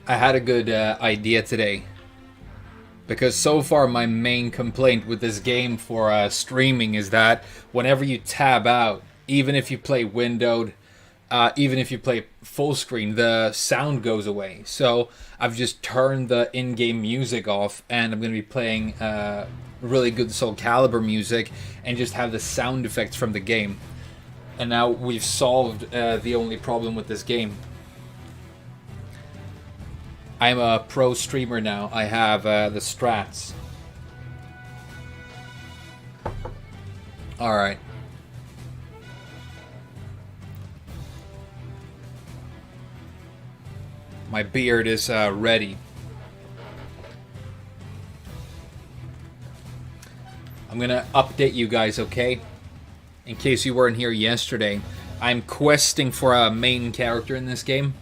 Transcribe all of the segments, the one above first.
I had a good idea today. Because so far my main complaint with this game for streaming is that whenever you tab out, even if you play windowed, even if you play full screen, the sound goes away. So I've just turned the in-game music off, and I'm going to be playing really good Soul Calibur music and just have the sound effects from the game. And now we've solved the only problem with this game. I'm a pro streamer now. I have the strats. Alright. My beard is ready. I'm gonna update you guys, okay? In case you weren't here yesterday, I'm questing for a main character in this game.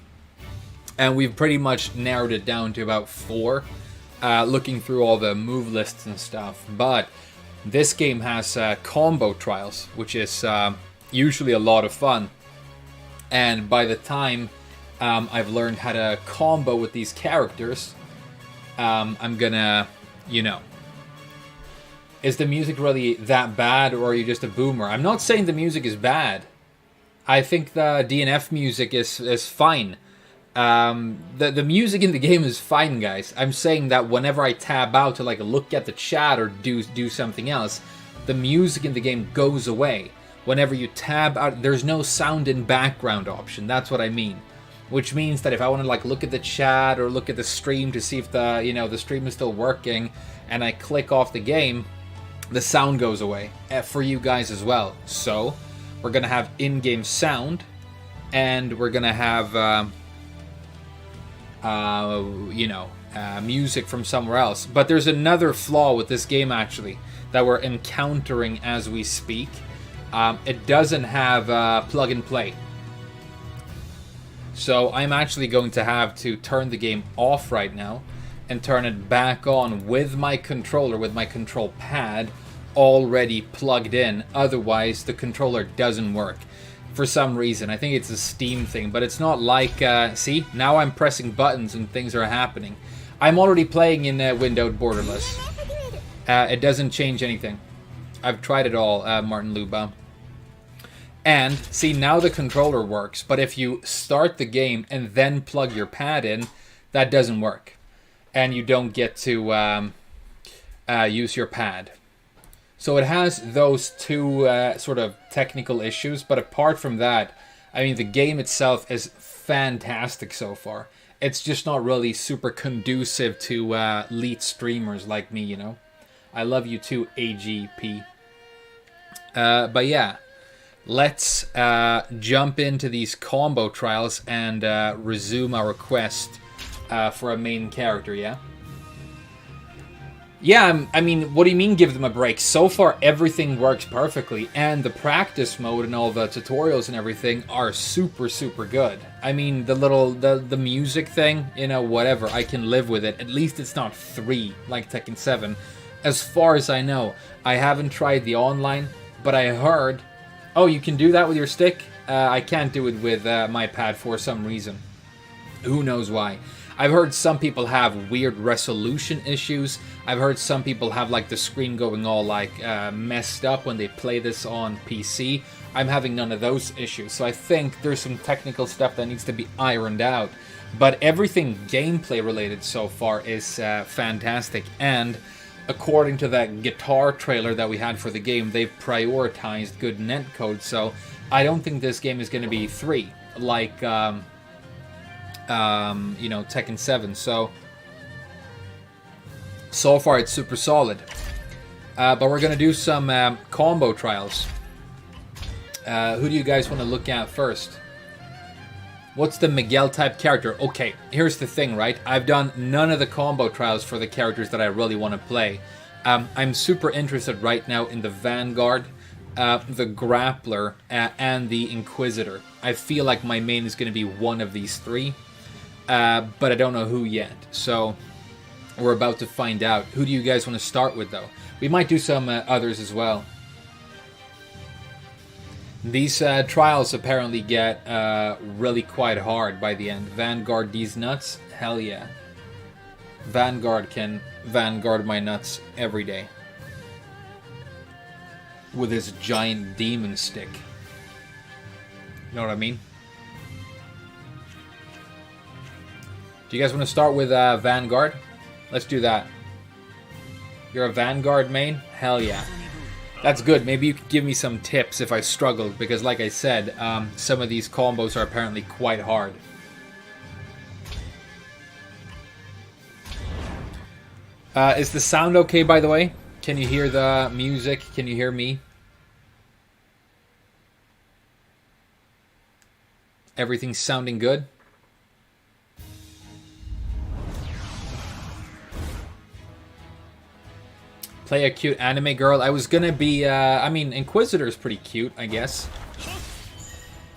And we've pretty much narrowed it down to about 4, looking through all the move lists and stuff. But this game has combo trials, which is usually a lot of fun. And by the time I've learned how to combo with these characters, I'm gonna, you know. Is the music really that bad, or are you just a boomer? I'm not saying the music is bad. I think the DNF music is fine. The music in the game is fine, guys. I'm saying that whenever I tab out to like look at the chat or do something else, the music in the game goes away. Whenever you tab out, there's no sound in background option. That's what I mean. Which means that if I want to like look at the chat or look at the stream to see if the stream is still working, and I click off the game, the sound goes away for you guys as well. So we're gonna have in-game sound, and we're gonna have music from somewhere else. But there's another flaw with this game, actually, that we're encountering as we speak. It doesn't have plug and play. So I'm actually going to have to turn the game off right now and turn it back on with my controller, with my control pad already plugged in. Otherwise, the controller doesn't work. For some reason. I think it's a Steam thing, but it's not like, see, now I'm pressing buttons and things are happening. I'm already playing in windowed borderless. It doesn't change anything. I've tried it all, Martin Luba. And, see, now the controller works, but if you start the game and then plug your pad in, that doesn't work. And you don't get to use your pad. So it has those two sort of technical issues, but apart from that, I mean, the game itself is fantastic so far. It's just not really super conducive to elite streamers like me, you know? I love you too, AGP. But yeah, let's jump into these combo trials and resume our quest for a main character, yeah? Yeah, I mean, what do you mean give them a break? So far, everything works perfectly, and the practice mode and all the tutorials and everything are super, super good. I mean, the music thing, you know, whatever, I can live with it. At least it's not 3, like Tekken 7. As far as I know, I haven't tried the online, but I heard, oh, you can do that with your stick? I can't do it with my pad for some reason. Who knows why? I've heard some people have weird resolution issues. I've heard some people have like the screen going all like messed up when they play this on PC. I'm having none of those issues. So I think there's some technical stuff that needs to be ironed out. But everything gameplay related so far is fantastic. And according to that guitar trailer that we had for the game, they've prioritized good netcode. So I don't think this game is going to be 3 like... Tekken 7. So far it's super solid. But we're gonna do some combo trials. Who do you guys want to look at first? What's the Miguel type character? Okay, here's the thing, right? I've done none of the combo trials for the characters that I really want to play. I'm super interested right now in the Vanguard, the Grappler, and the Inquisitor. I feel like my main is going to be one of these 3. But I don't know who yet, so we're about to find out. Who do you guys want to start with, though? We might do some others as well. These trials apparently get really quite hard by the end. Vanguard these nuts? Hell yeah. Vanguard can Vanguard my nuts every day. With his giant demon stick. You know what I mean? Do you guys want to start with Vanguard? Let's do that. You're a Vanguard main? Hell yeah. That's good. Maybe you could give me some tips if I struggled, because like I said, some of these combos are apparently quite hard. Is the sound okay, by the way? Can you hear the music? Can you hear me? Everything's sounding good? Play a cute anime girl. I was gonna be, I mean, Inquisitor is pretty cute, I guess.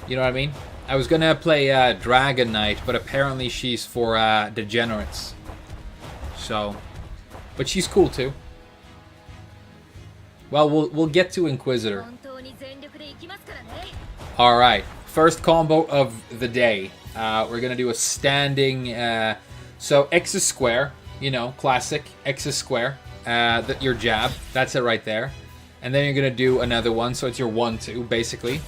You know what I mean? I was gonna play Dragon Knight, but apparently she's for degenerates. So, but she's cool too. Well, we'll get to Inquisitor. All right, first combo of the day. We're gonna do a standing. So X is square. You know, classic X is square. Your jab, that's it right there, and then you're gonna do another one, so it's your 1-2 basically.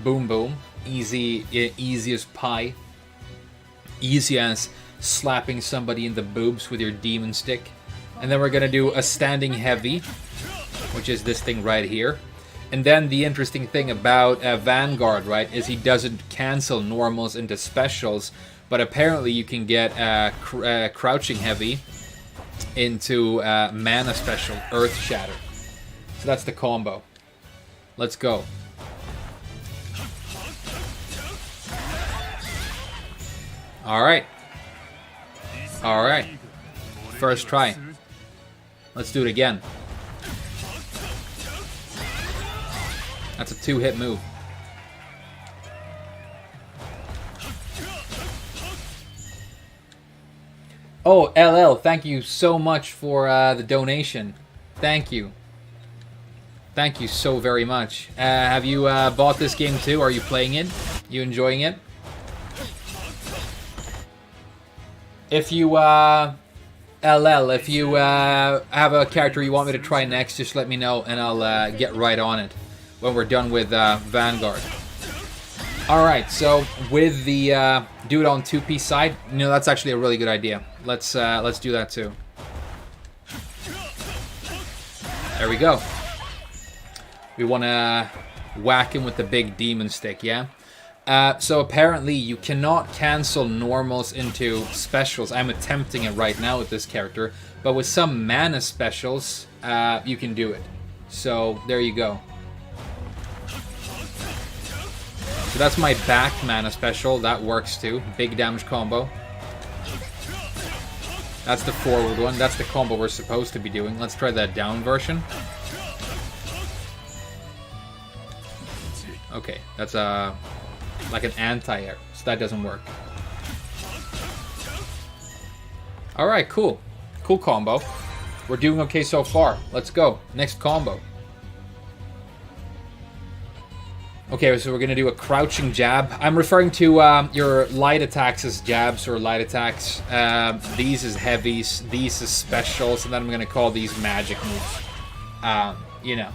Boom boom, easy as pie, easy as slapping somebody in the boobs with your demon stick. And then we're gonna do a standing heavy, which is this thing right here. And then the interesting thing about Vanguard, right, is he doesn't cancel normals into specials, but apparently you can get crouching heavy into mana special, Earth Shatter. So that's the combo. Let's go. Alright. Alright. First try. Let's do it again. That's a 2-hit move. Oh, LL, thank you so much for the donation. Thank you. Thank you so very much. Have you bought this game too? Are you playing it? You enjoying it? If you, LL, if you have a character you want me to try next, just let me know and I'll get right on it when we're done with Vanguard. Alright, so with the do it on 2-piece side, you know, that's actually a really good idea. Let's do that too. There we go. We want to whack him with the big demon stick, yeah? So apparently you cannot cancel normals into specials. I'm attempting it right now with this character, but with some mana specials, you can do it. So there you go. So that's my back mana special. That works too. Big damage combo. That's the forward one. That's the combo we're supposed to be doing. Let's try that down version. Okay, that's like an anti-air, so that doesn't work. Alright, cool. Cool combo. We're doing okay so far. Let's go. Next combo. Okay, so we're going to do a crouching jab. I'm referring to your light attacks as jabs or light attacks. These as heavies, these as specials, and then I'm going to call these magic moves. You know,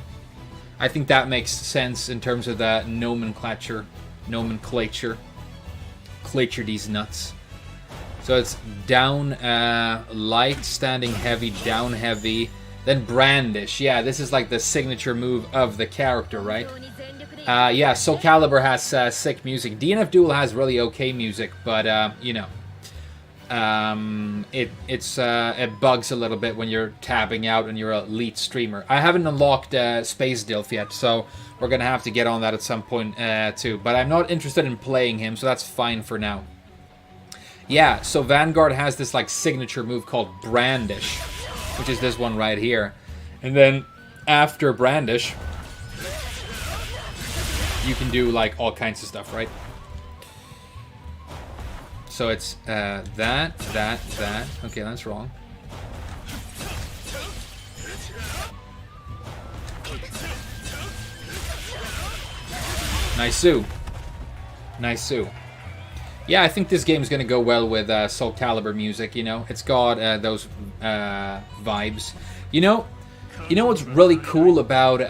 I think that makes sense in terms of the nomenclature. Clature these nuts. So it's down light, standing heavy, down heavy, then brandish. Yeah, this is like the signature move of the character, right? Yeah, Soul Calibur has sick music. DNF Duel has really okay music, but you know, it bugs a little bit when you're tabbing out and you're an elite streamer. I haven't unlocked Space Dilf yet, so we're gonna have to get on that at some point too. But I'm not interested in playing him, so that's fine for now. Yeah, so Vanguard has this like signature move called Brandish, which is this one right here, and then after Brandish, you can do like all kinds of stuff, right? So it's that. Okay, that's wrong. Nice-oo. Yeah, I think this game is going to go well with Soul Calibur music, you know? It's got those vibes. You know what's really cool about...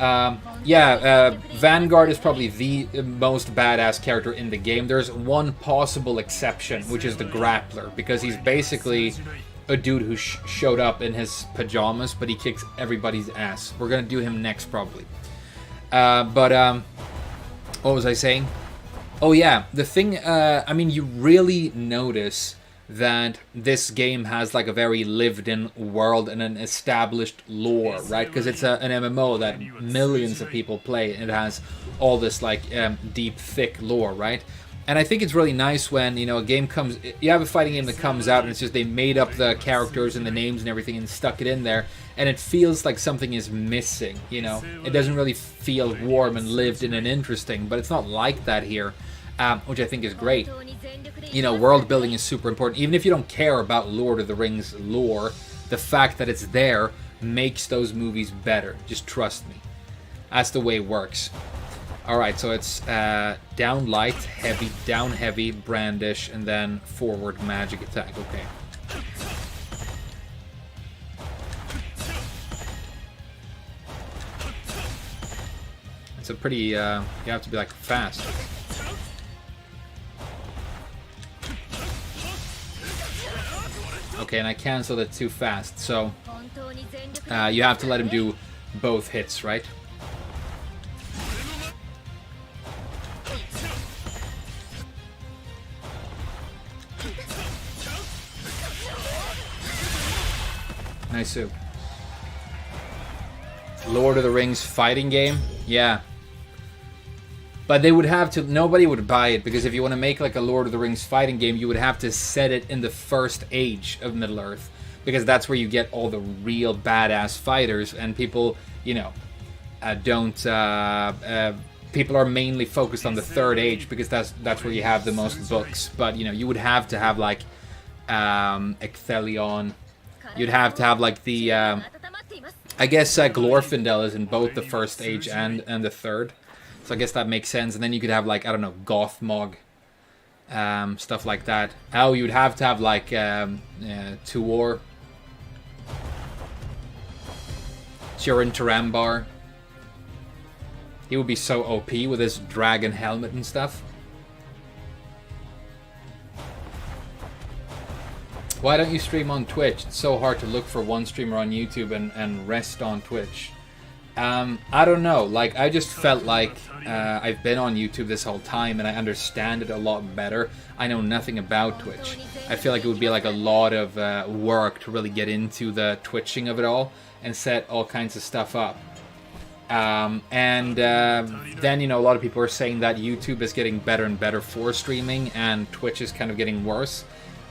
Vanguard is probably the most badass character in the game. There's one possible exception, which is the Grappler, because he's basically a dude who showed up in his pajamas, but he kicks everybody's ass. We're going to do him next, probably. What was I saying? Oh yeah, the thing, I mean, you really notice that this game has like a very lived-in world and an established lore, right? Because it's an MMO that millions of people play, and it has all this like deep, thick lore, right? And I think it's really nice when, you know, a game comes, you have a fighting game that comes out and it's just they made up the characters and the names and everything and stuck it in there, and it feels like something is missing, you know? It doesn't really feel warm and lived in and interesting, but it's not like that here, which I think is great. You know, world building is super important. Even if you don't care about Lord of the Rings lore, the fact that it's there makes those movies better. Just trust me. That's the way it works. Alright, so it's down light, heavy, down heavy, brandish, and then forward magic attack. Okay. It's a pretty, you have to be like fast. Okay, and I canceled it too fast, so you have to let him do both hits, right? Nice soup. Lord of the Rings fighting game? Yeah. But they would have to, nobody would buy it, because if you want to make like a Lord of the Rings fighting game, you would have to set it in the first age of Middle-earth, because that's where you get all the real badass fighters, and people, you know, people are mainly focused on the third age, because that's where you have the most books. But, you know, you would have to have like Ecthelion, you'd have to have like the, I guess Glorfindel is in both the first age and the third. So I guess that makes sense. And then you could have like, I don't know, Gothmog, stuff like that. Oh, you'd have to have like Tuor, Turin Tarambar. He would be so OP with his dragon helmet and stuff. Why don't you stream on Twitch? It's so hard to look for one streamer on YouTube and rest on Twitch. I don't know, like, I just felt like I've been on YouTube this whole time and I understand it a lot better. I know nothing about Twitch. I feel like it would be like a lot of work to really get into the twitching of it all and set all kinds of stuff up. Then, you know, a lot of people are saying that YouTube is getting better and better for streaming and Twitch is kind of getting worse.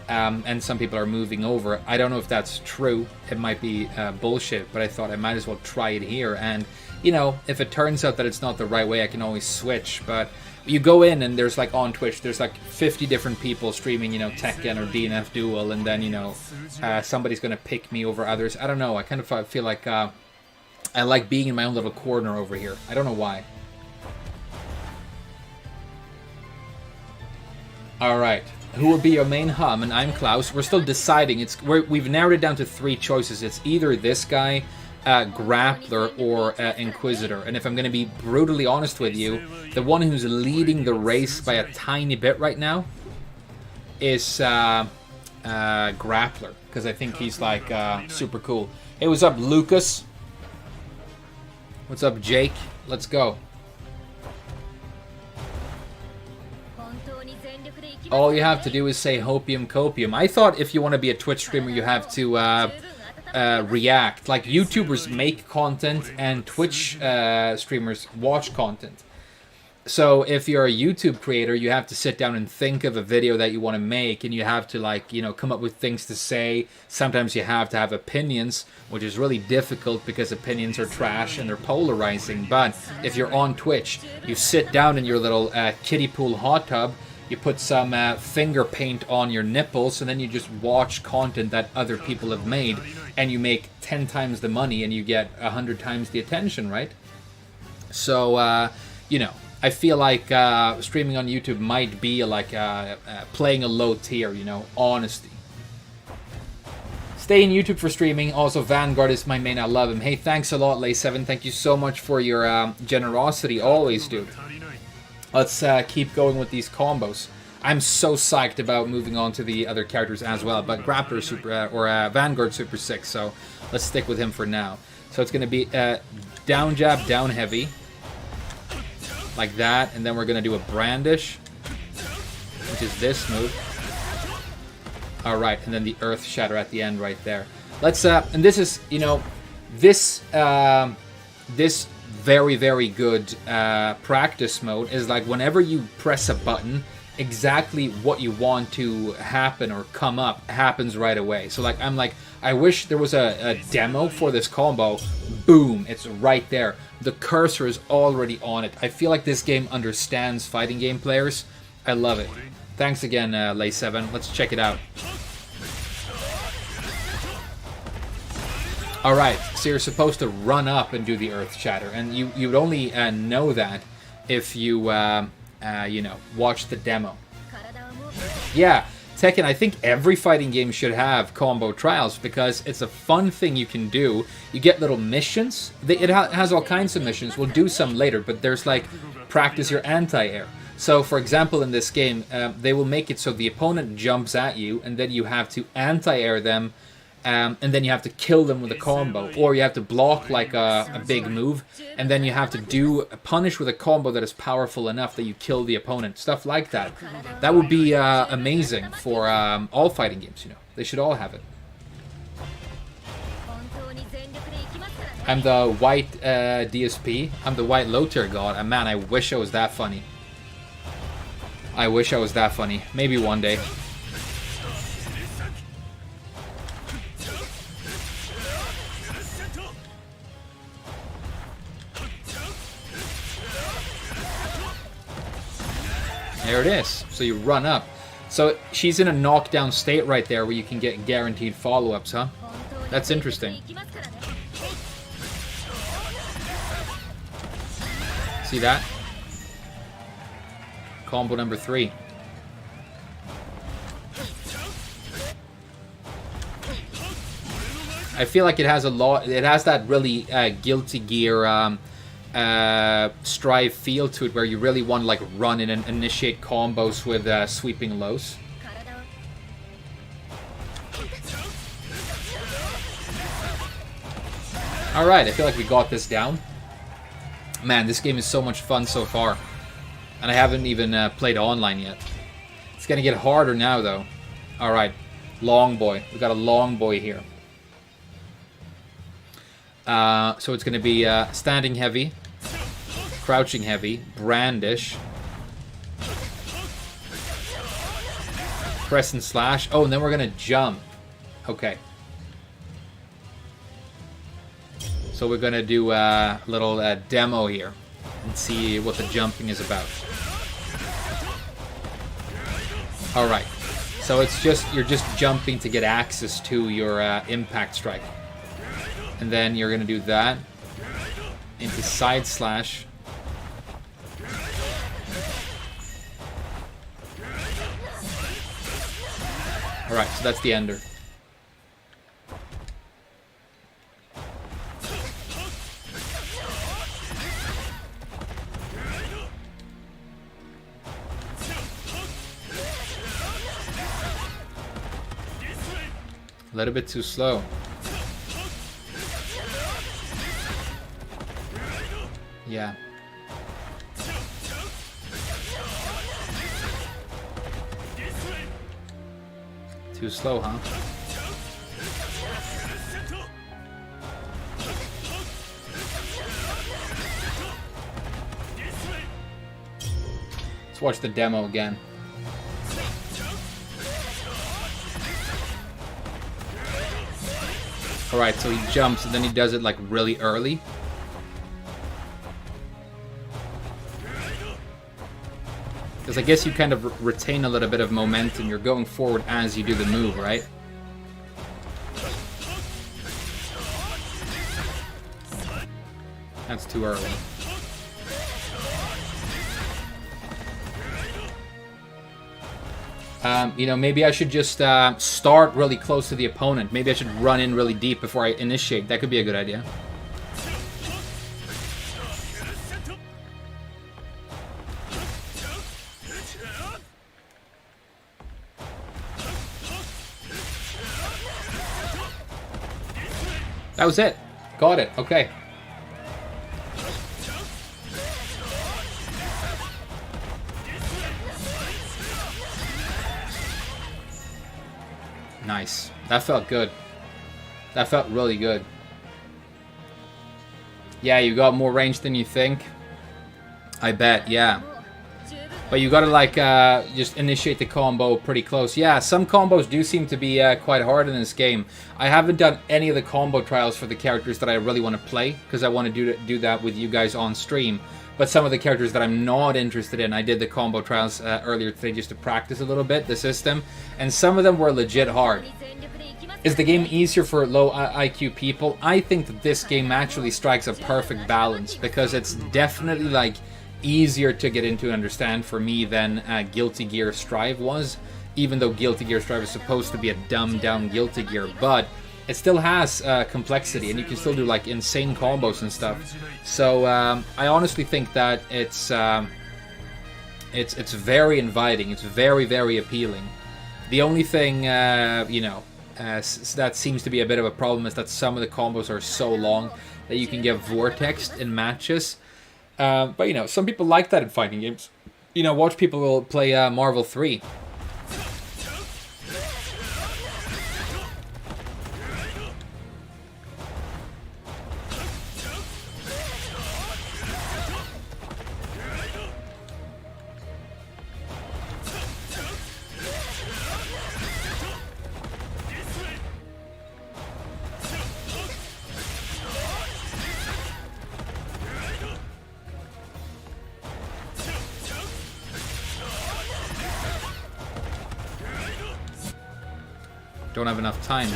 And some people are moving over. I don't know if that's true. It might be bullshit, but I thought I might as well try it here. And, you know, if it turns out that it's not the right way, I can always switch. But you go in and there's like on Twitch, there's like 50 different people streaming, you know, Tekken or DNF Duel. And then, you know, somebody's going to pick me over others. I don't know. I kind of feel like I like being in my own little corner over here. I don't know why. All right. Who will be your main hum? And I'm Klaus. We're still deciding. We've narrowed it down to 3 choices. It's either this guy, Grappler, or Inquisitor. And if I'm going to be brutally honest with you, the one who's leading the race by a tiny bit right now is Grappler, because I think he's like super cool. Hey, what's up, Lucas? What's up, Jake? Let's go. All you have to do is say hopium copium. I thought if you want to be a Twitch streamer, you have to react. Like, YouTubers make content and Twitch streamers watch content. So if you're a YouTube creator, you have to sit down and think of a video that you want to make, and you have to, like, you know, come up with things to say. Sometimes you have to have opinions, which is really difficult because opinions are trash and they're polarizing. But if you're on Twitch, you sit down in your little kiddie pool hot tub, you put some finger paint on your nipples, and then you just watch content that other people have made, and you make 10 times the money, and you get 100 times the attention, right? So, you know, I feel like streaming on YouTube might be like playing a low tier, you know, honesty. Stay in YouTube for streaming. Also, Vanguard is my main. I love him. Hey, thanks a lot, Lay7. Thank you so much for your generosity. Always, dude. Let's keep going with these combos. I'm so psyched about moving on to the other characters as well. But Grappler super Vanguard super sick. So let's stick with him for now. So it's going to be down jab, down heavy. Like that. And then we're going to do a brandish, which is this move. Alright, and then the Earth Shatter at the end right there. Let's, and this is, you know, this very, very good practice mode is like whenever you press a button, exactly what you want to happen or come up happens right away. So like, I'm like, I wish there was a demo for this combo. Boom, it's right there. The cursor is already on it. I feel like this game understands fighting game players. I love it. Thanks again, Lay7. Let's check it out. Alright, so you're supposed to run up and do the Earth Shatter, and you would only know that if you, you know, watch the demo. Yeah, Tekken, I think every fighting game should have combo trials because it's a fun thing you can do. You get little missions. It has all kinds of missions. We'll do some later, but there's like practice your anti-air. So, for example, in this game, they will make it so the opponent jumps at you, and then you have to anti-air them, and then you have to kill them with a combo, or you have to block like a big move, and then you have to punish with a combo that is powerful enough that you kill the opponent. Stuff like that. That would be amazing for all fighting games, you know. They should all have it. I'm the white DSP. I'm the white low-tier god. And man, I wish I was that funny. I wish I was that funny. Maybe one day. There it is. So you run up. So she's in a knockdown state right there where you can get guaranteed follow-ups, huh? That's interesting. See that? Combo number 3. I feel like it has a lot. It has that really Guilty Gear Strive feel to it, where you really want to like run in and initiate combos with sweeping lows. All right, I feel like we got this down. Man, this game is so much fun so far. And I haven't even played online yet. It's going to get harder now, though. Alright. Long boy. We got a long boy here. So it's going to be standing heavy. Crouching heavy. Brandish. Press and slash. Oh, and then we're going to jump. Okay. So we're going to do a little demo here. And see what the jumping is about. Alright, so it's just, you're just jumping to get access to your impact strike. And then you're going to do that into side slash. Alright, so that's the ender. A little bit too slow. Yeah. Too slow, huh? Let's watch the demo again. Alright, so he jumps and then he does it like really early. Because I guess you kind of retain a little bit of momentum. You're going forward as you do the move, right? That's too early. You know, maybe I should just start really close to the opponent. Maybe I should run in really deep before I initiate. That could be a good idea. That was it. Got it. Okay. Nice. That felt good. That felt really good. Yeah, you got more range than you think. I bet, yeah. But you gotta, like, just initiate the combo pretty close. Yeah, some combos do seem to be quite hard in this game. I haven't done any of the combo trials for the characters that I really want to play, because I want to do that with you guys on stream. But some of the characters that I'm not interested in, I did the combo trials earlier today just to practice a little bit, the system. And some of them were legit hard. Is the game easier for low IQ people? I think that this game actually strikes a perfect balance, because it's definitely, like, easier to get into and understand for me than Guilty Gear Strive was. Even though Guilty Gear Strive is supposed to be a dumbed down Guilty Gear, but it still has complexity, and you can still do like insane combos and stuff. So I honestly think that it's very inviting. It's very, very appealing. The only thing you know that seems to be a bit of a problem is that some of the combos are so long that you can get vortexed in matches. But you know, some people like that in fighting games. You know, watch people play Marvel 3. Don't have enough time.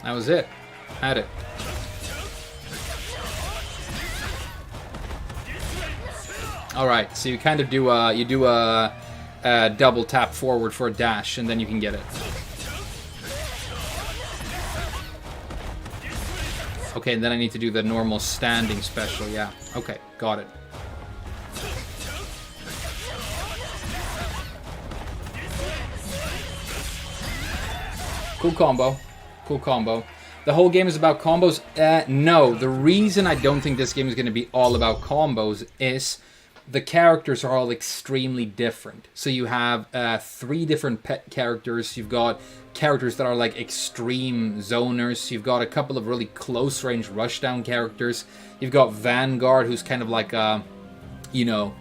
That was it. Had it. All right, so you kind of do a double tap forward for a dash, and then you can get it. Okay, and then I need to do the normal standing special. Yeah. Okay, got it. Cool combo. Cool combo. The whole game is about combos? No. The reason I don't think this game is going to be all about combos is the characters are all extremely different. So you have 3 different pet characters. You've got characters that are like extreme zoners. You've got a couple of really close range rushdown characters. You've got Vanguard, who's kind of like you know,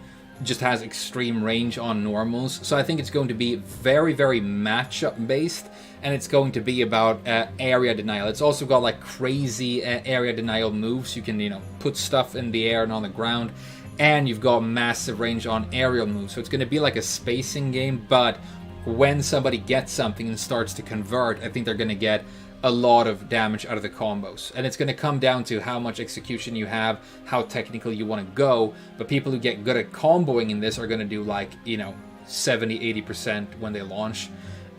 just has extreme range on normals. So I think it's going to be very, very matchup based, and it's going to be about area denial. It's also got like crazy area denial moves. You can, you know, put stuff in the air and on the ground, and you've got massive range on aerial moves. So it's going to be like a spacing game, but when somebody gets something and starts to convert, I think they're going to get a lot of damage out of the combos. And it's going to come down to how much execution you have, how technical you want to go. But people who get good at comboing in this are going to do like, you know, 70-80% when they launch.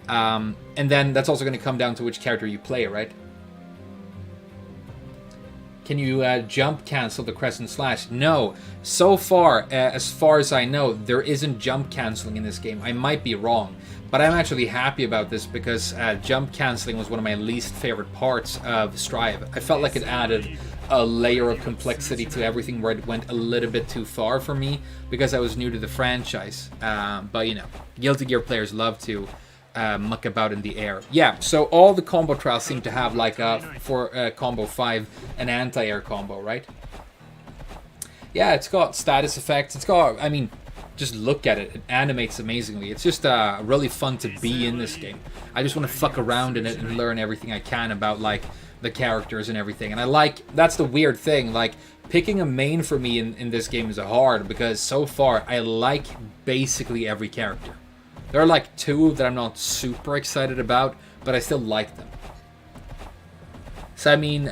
And then that's also going to come down to which character you play, right? Can you jump cancel the crescent slash? No. So far as I know, there isn't jump canceling in this game. I might be wrong, but I'm actually happy about this because jump canceling was one of my least favorite parts of Strive. I felt like it added a layer of complexity to everything where it went a little bit too far for me because I was new to the franchise. But you know, Guilty Gear players love to muck about in the air. Yeah, so all the combo trials seem to have like for combo 5 an anti-air combo, right? Yeah, it's got status effects. It's got, I mean, just look at it. It animates amazingly. It's just really fun to be in this game. I just want to fuck around in it and learn everything I can about like the characters and everything. And I like, that's the weird thing, like picking a main for me in this game is hard because so far I like basically every character. There are like 2 that I'm not super excited about, but I still like them. So, I mean,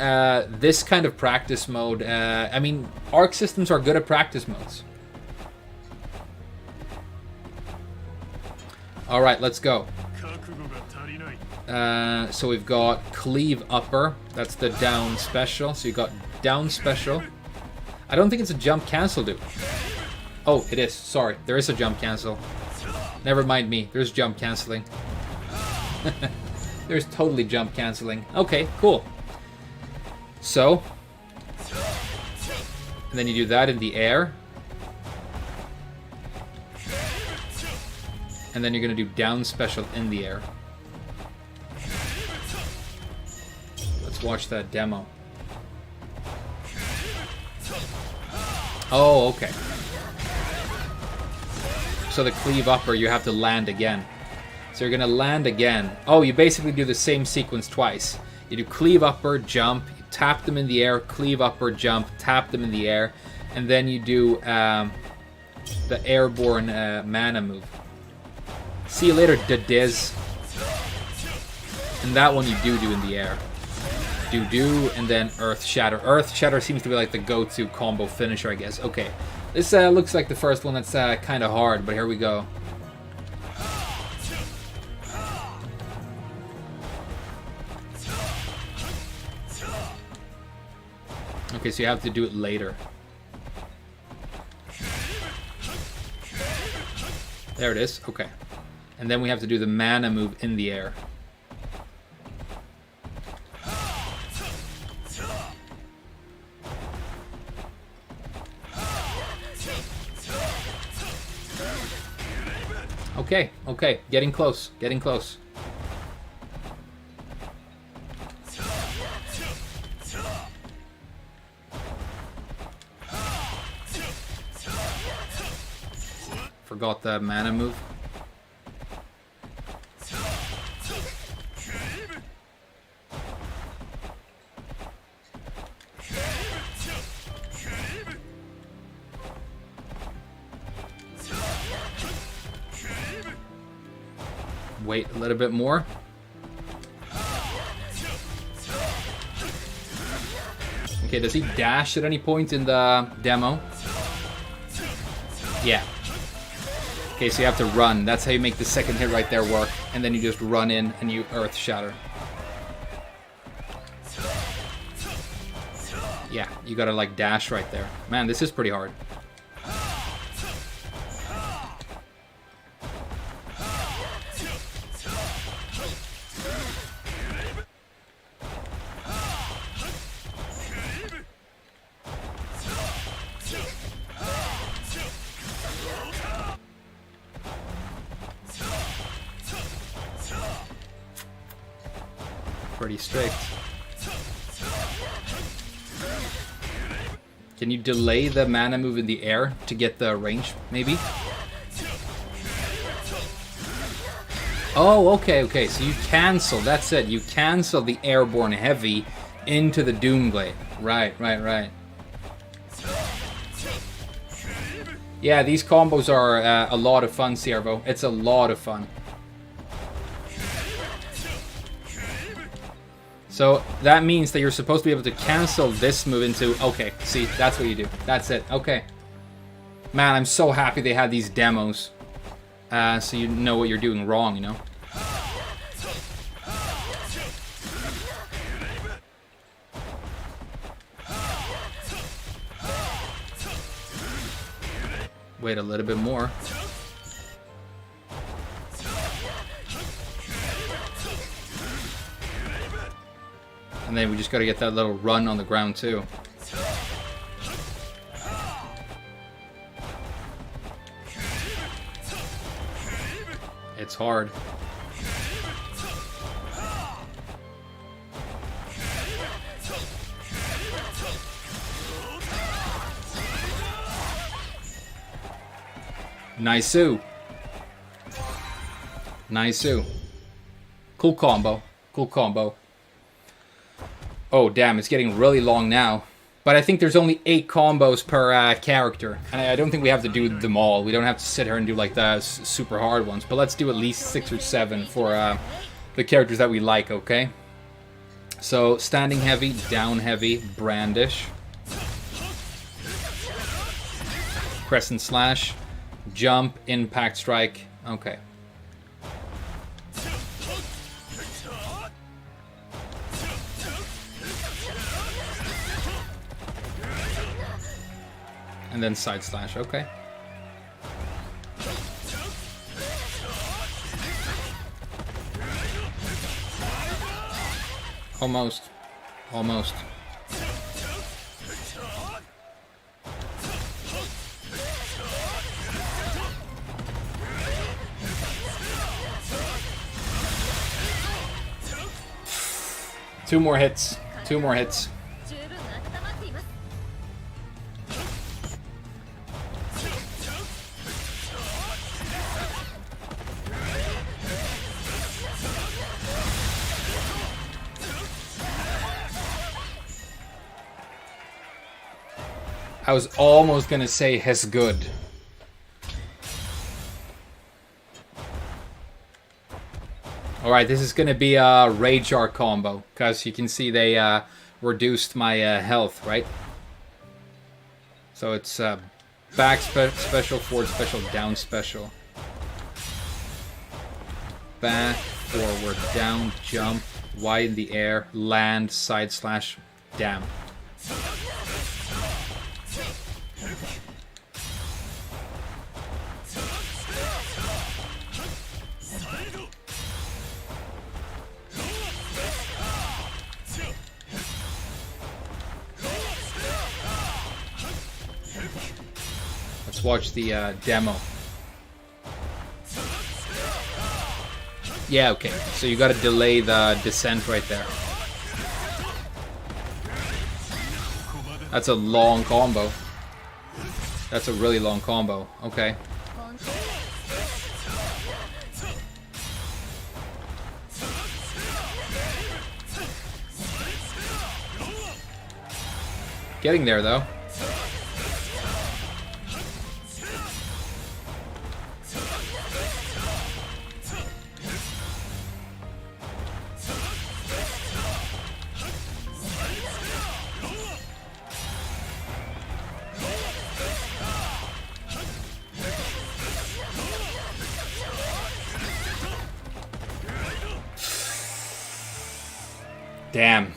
this kind of practice mode, I mean, arc systems are good at practice modes. Alright, let's go. So we've got cleave upper. That's the down special. So you got down special. I don't think it's a jump cancel, dude. Oh, it is. Sorry. There is a jump cancel. Never mind me. There's jump canceling. There's totally jump canceling. Okay, cool. So. And then you do that in the air. And then you're going to do down special in the air. Let's watch that demo. Oh, okay. So the cleave upper, you have to land again. So you're going to land again. Oh, you basically do the same sequence twice. You do cleave upper, jump, you tap them in the air, cleave upper, jump, tap them in the air. And then you do the airborne mana move. See you later, Diz. And that one you do in the air. Do, and then Earth Shatter. Earth Shatter seems to be like the go-to combo finisher, I guess. Okay. This looks like the first one that's kind of hard, but here we go. Okay, so you have to do it later. There it is. Okay. And then we have to do the mana move in the air. Okay, okay. Getting close. Getting close. Forgot the mana move. Wait a little bit more. Okay, does he dash at any point in the demo? Yeah. Okay, so you have to run. That's how you make the second hit right there work. And then you just run in and you Earth Shatter. Yeah, you gotta like dash right there. Man, this is pretty hard. Pretty strict. Can you delay the mana move in the air to get the range, maybe? Oh, okay, okay. So you cancel, that's it. You cancel the airborne heavy into the Doomblade. Right, right, right. Yeah, these combos are a lot of fun, Ciervo. It's a lot of fun. So that means that you're supposed to be able to cancel this move into... Okay, see, that's what you do. That's it. Okay. Man, I'm so happy they had these demos. So you know what you're doing wrong, you know? Wait a little bit more. And then we just gotta get that little run on the ground too. It's hard. Nice-oo. Nice-oo. Cool combo. Cool combo. Oh, damn, it's getting really long now. But I think there's only 8 combos per character. And I don't think we have to do them all. We don't have to sit here and do like the super hard ones. But let's do at least 6 or 7 for the characters that we like, okay? So, standing heavy, down heavy, brandish. Crescent slash, jump, impact strike. Okay. And then side slash, okay. Almost. Almost. Two more hits. Two more hits. I was almost gonna say his good. Alright, this is gonna be a Rage Arc combo, because you can see they reduced my health, right? So it's back special, forward special, down special. Back, forward, down, jump, wide in the air, land, side slash, down. Let's watch the demo. Yeah, okay. So you gotta delay the descent right there. That's a long combo. That's a really long combo. Okay. Getting there, though. Damn.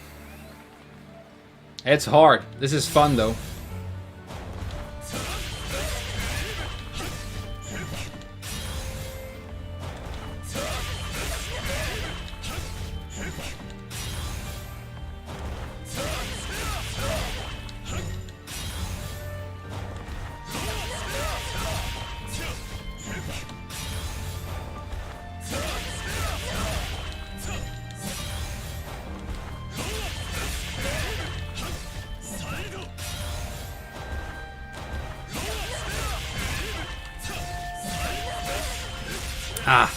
It's hard. This is fun, though. Ah.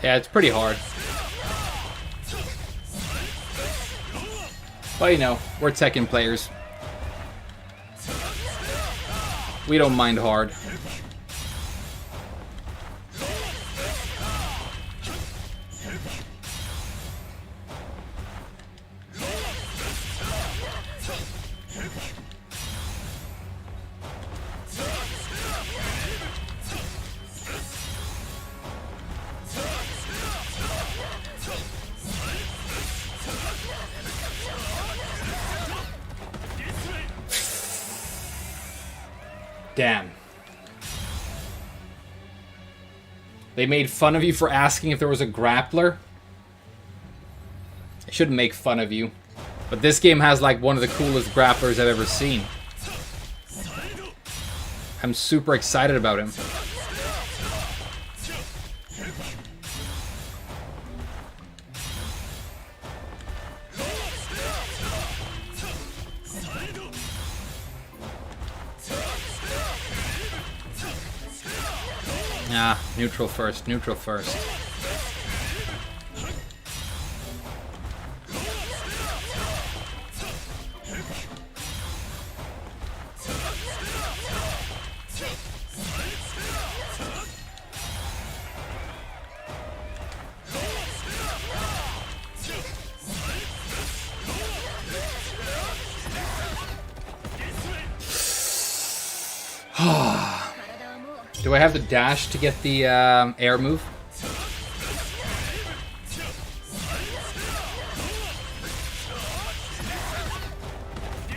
Yeah, it's pretty hard. But you know, we're Tekken players. We don't mind hard. Damn. They made fun of you for asking if there was a grappler. I shouldn't make fun of you. But this game has like one of the coolest grapplers I've ever seen. I'm super excited about him. Ah, neutral first, neutral first. Do I have the dash to get the air move?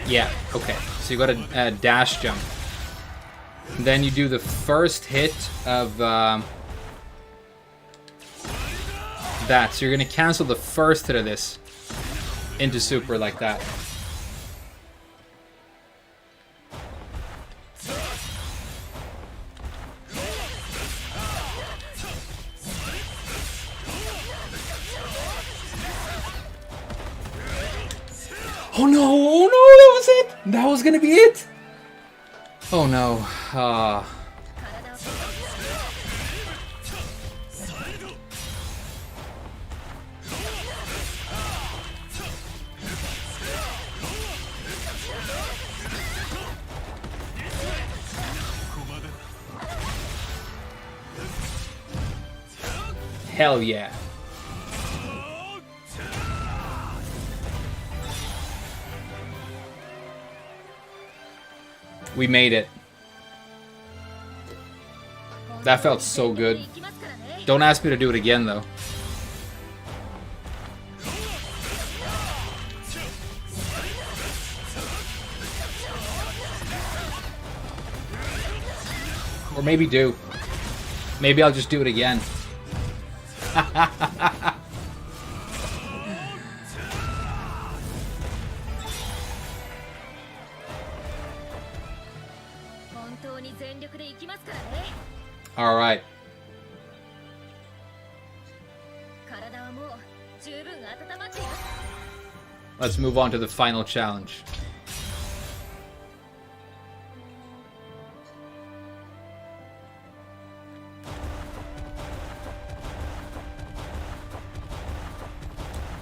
Yeah, okay. So you got a dash jump. Then you do the first hit of that. So you're going to cancel the first hit of this into super like that. Oh no, that was it! That was gonna be it! Oh no. Hell yeah. We made it. That felt so good. Don't ask me to do it again, though. Or maybe do. Maybe I'll just do it again. All right. Let's move on to the final challenge.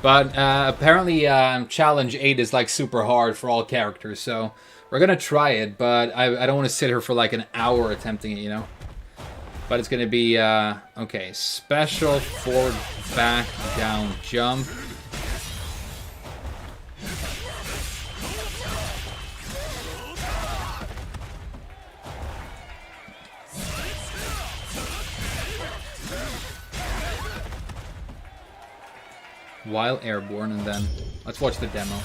But apparently challenge 8 is like super hard for all characters, so we're gonna try it, but I don't want to sit here for like an hour attempting it, you know? But it's gonna be, okay, special, forward, back, down, jump. While airborne, and then let's watch the demo.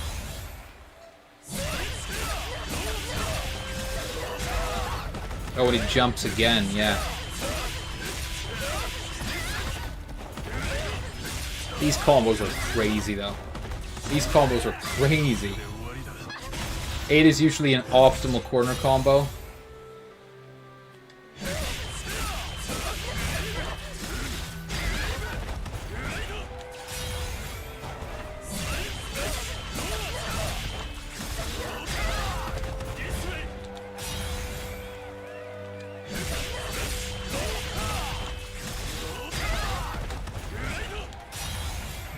Oh, and he jumps again, yeah. These combos are crazy, though. These combos are crazy. 8 is usually an optimal corner combo.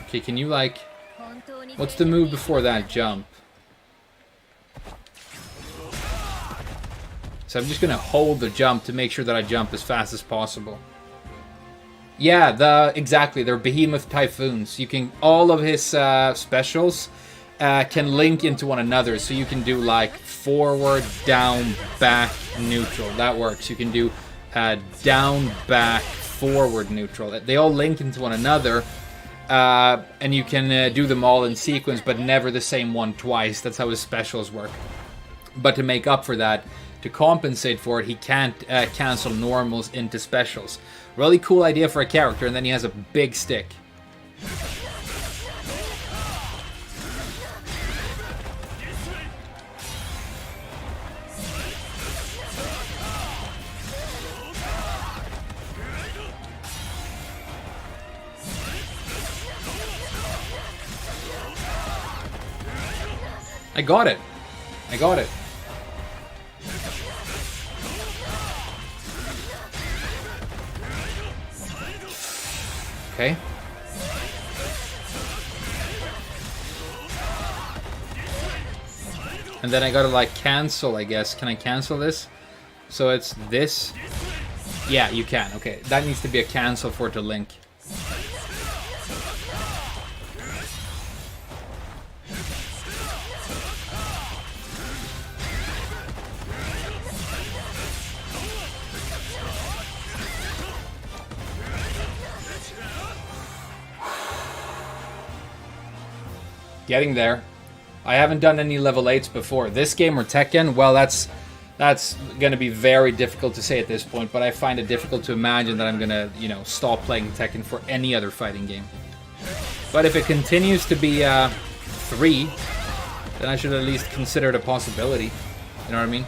Okay, can you like... What's the move before that jump? So I'm just gonna hold the jump to make sure that I jump as fast as possible. Yeah, exactly, they're Behemoth Typhoons. You can... All of his specials can link into one another. So you can do like forward, down, back, neutral. That works. You can do down, back, forward, neutral. They all link into one another. And you can do them all in sequence, but never the same one twice. That's how his specials work. But to make up for that, to compensate for it, he can't cancel normals into specials. Really cool idea for a character, and then he has a big stick. I got it. I got it. Okay. And then I gotta like cancel, I guess. Can I cancel this? So it's this. Yeah, you can. Okay, that needs to be a cancel for it to link. Getting there. I haven't done any level 8s before. This game or Tekken, well, that's going to be very difficult to say at this point, but I find it difficult to imagine that I'm going to, you know, stop playing Tekken for any other fighting game. But if it continues to be 3, then I should at least consider it a possibility. You know what I mean?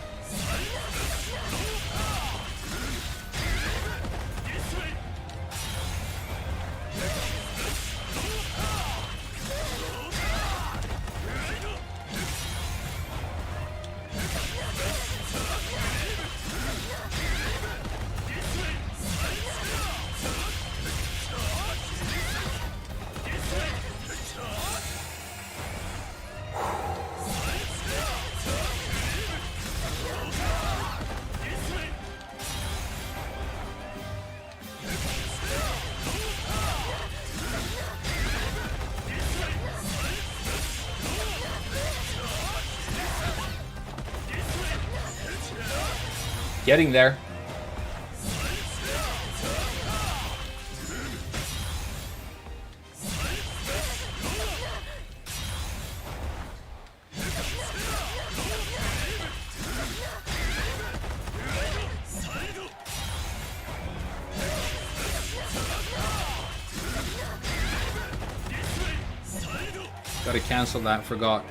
Getting there. Gotta cancel that, forgot.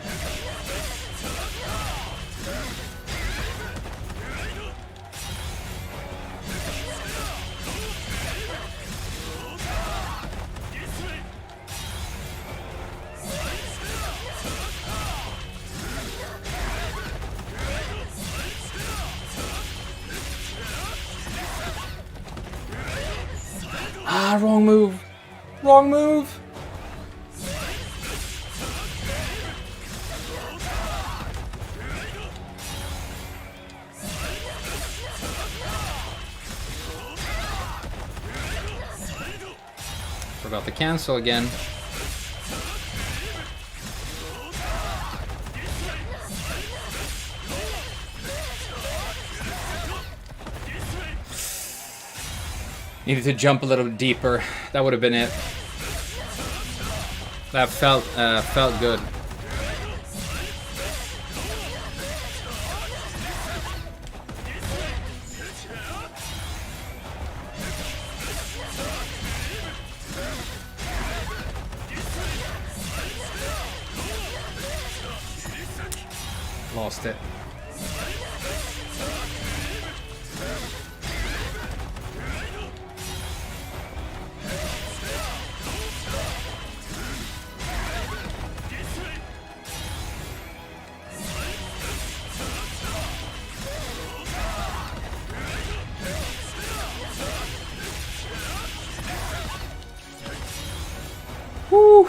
Ah, wrong move. Wrong move. Forgot to cancel again. Needed to jump a little deeper. That would have been it. That felt good. Lost it. Woo!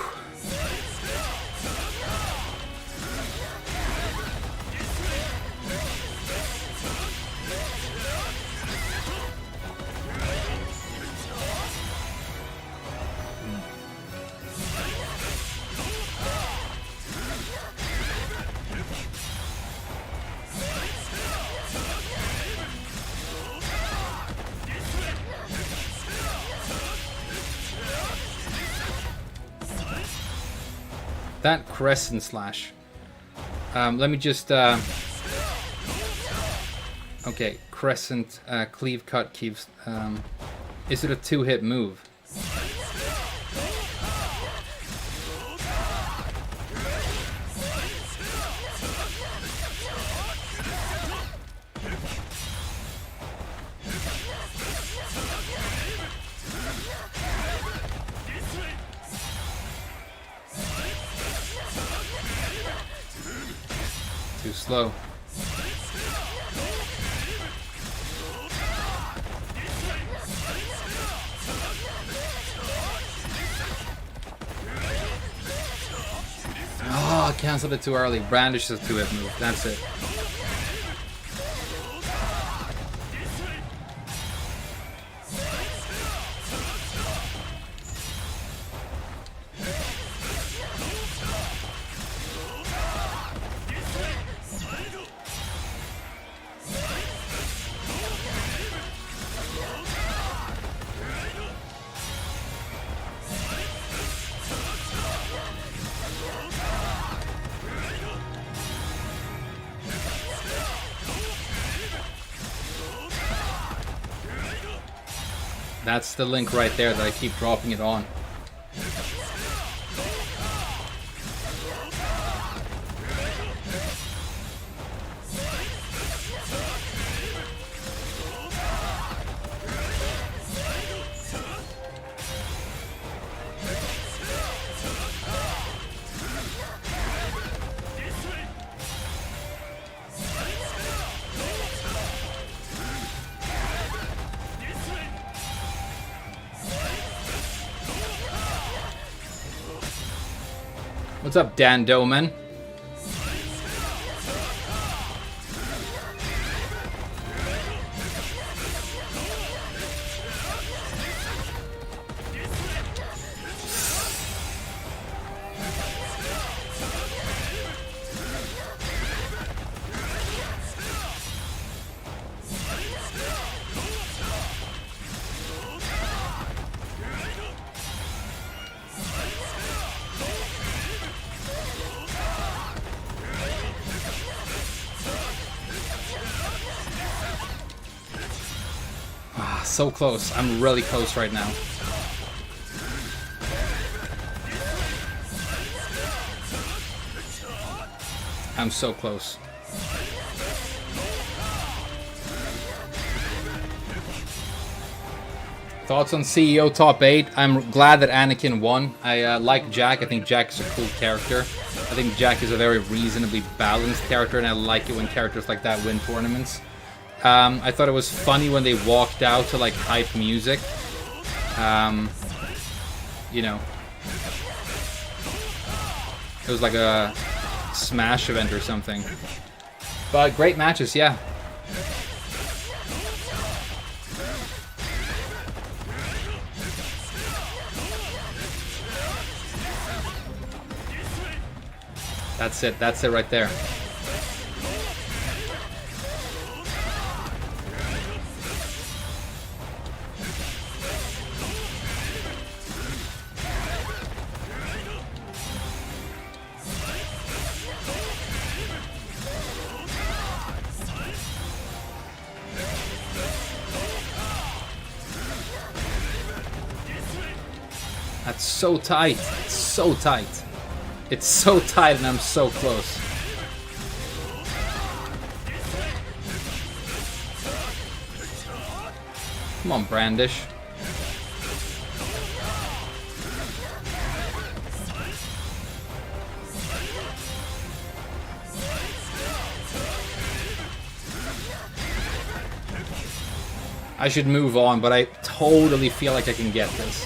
That crescent slash. Let me just. Okay, crescent cleave cut keeps. Is it a 2-hit move? Too slow. Oh, canceled it too early. Brandish is a 2-hit move. That's it. That's the link right there that I keep dropping it on. What's up, Dan Doman? So close. I'm really close right now. I'm so close. Thoughts on CEO Top 8? I'm glad that Anakin won. I like Jack. I think Jack is a cool character. I think Jack is a very reasonably balanced character, and I like it when characters like that win tournaments. I thought it was funny when they walked out to like hype music. You know, it was like a Smash event or something. But great matches, yeah. That's it right there. That's so tight. It's so tight. It's so tight and I'm so close. Come on, Brandish. I should move on, but I totally feel like I can get this.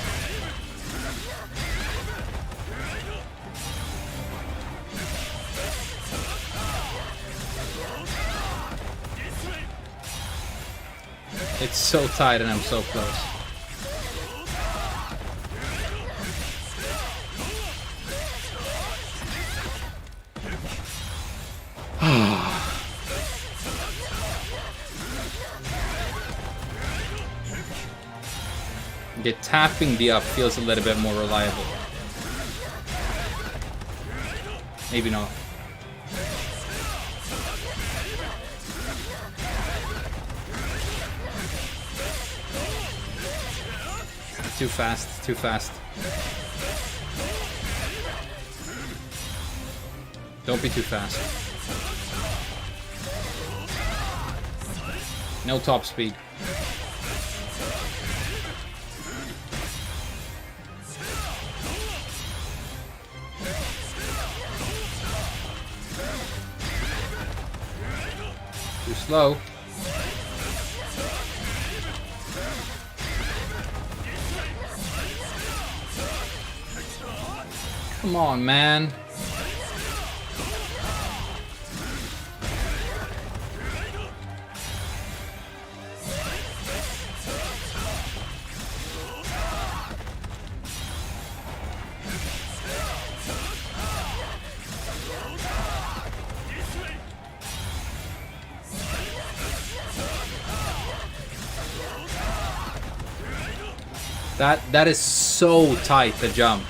It's so tight and I'm so close. The tapping the up feels a little bit more reliable. Maybe not. Too fast, too fast. Don't be too fast. No top speed. Too slow. Come on, man. That is so tight, the jump.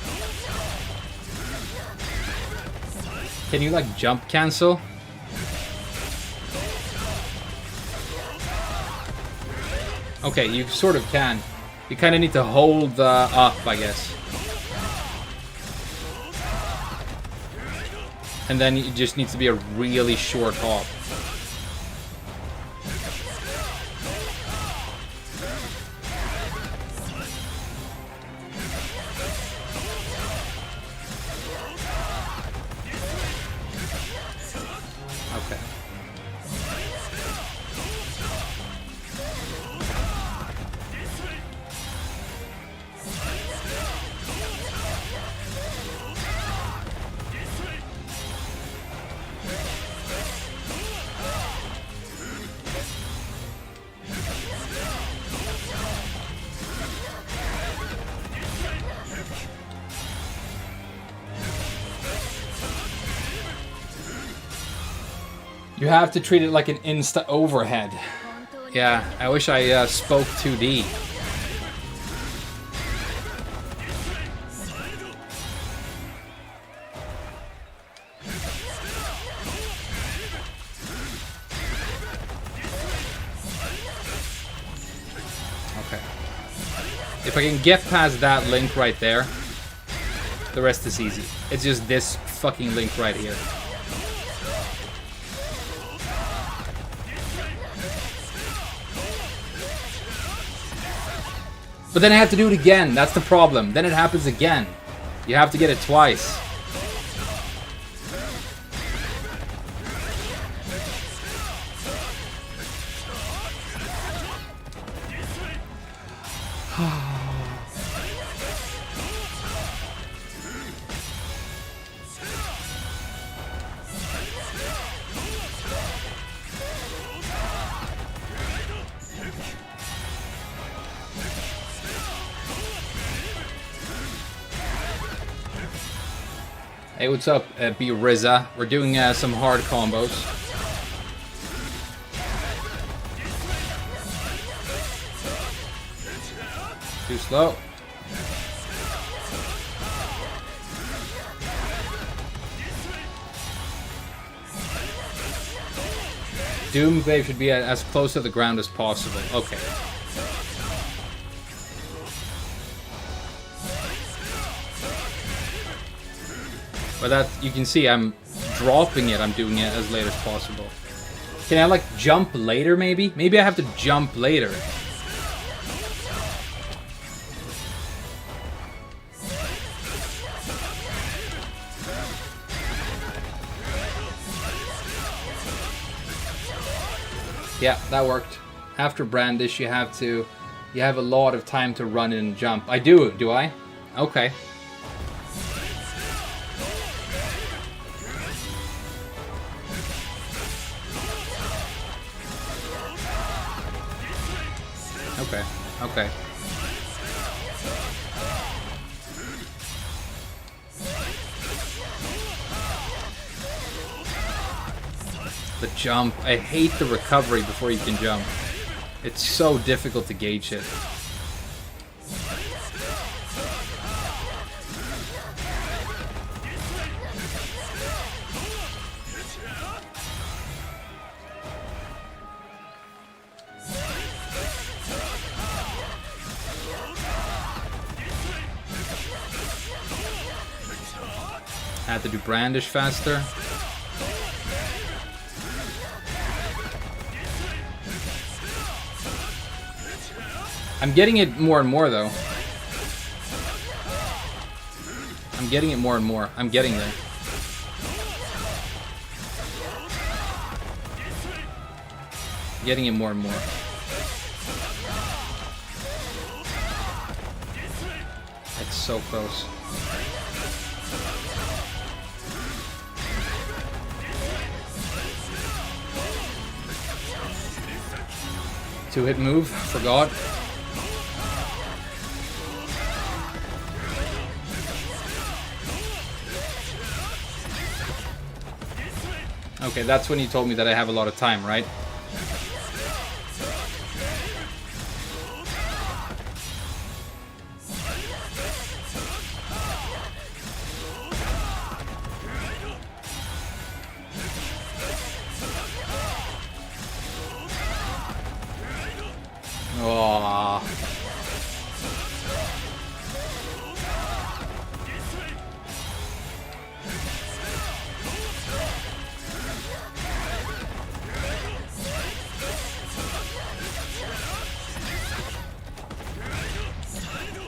Can you like jump cancel? Okay, you sort of can. You kind of need to hold up, I guess. And then it just needs to be a really short hop. Okay. You have to treat it like an insta overhead. Yeah, I wish I spoke 2D. Okay. If I can get past that link right there, the rest is easy. It's just this fucking link right here. But then I have to do it again. That's the problem. Then it happens again. You have to get it twice. Hey, what's up, B Rizza? We're doing some hard combos. Too slow. Doomglaive should be as close to the ground as possible. Okay. But that, you can see I'm dropping it, I'm doing it as late as possible. Can I like jump later maybe? Maybe I have to jump later. Yeah, that worked. After Brandish you have a lot of time to run and jump. I do I? Okay. Okay, okay. The jump. I hate the recovery before you can jump. It's so difficult to gauge it. I had to do Brandish faster. I'm getting it more and more though. I'm getting it more and more. I'm getting there. Getting it more and more. It's so close. Two-hit move, forgot. Okay, that's when you told me that I have a lot of time, right? Oh.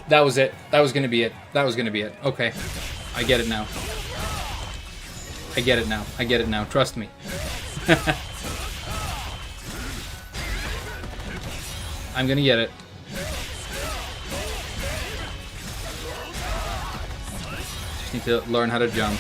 That was it. That was gonna be it. That was gonna be it. Okay. I get it now. I get it now. I get it now. Trust me. I'm gonna get it. Just need to learn how to jump.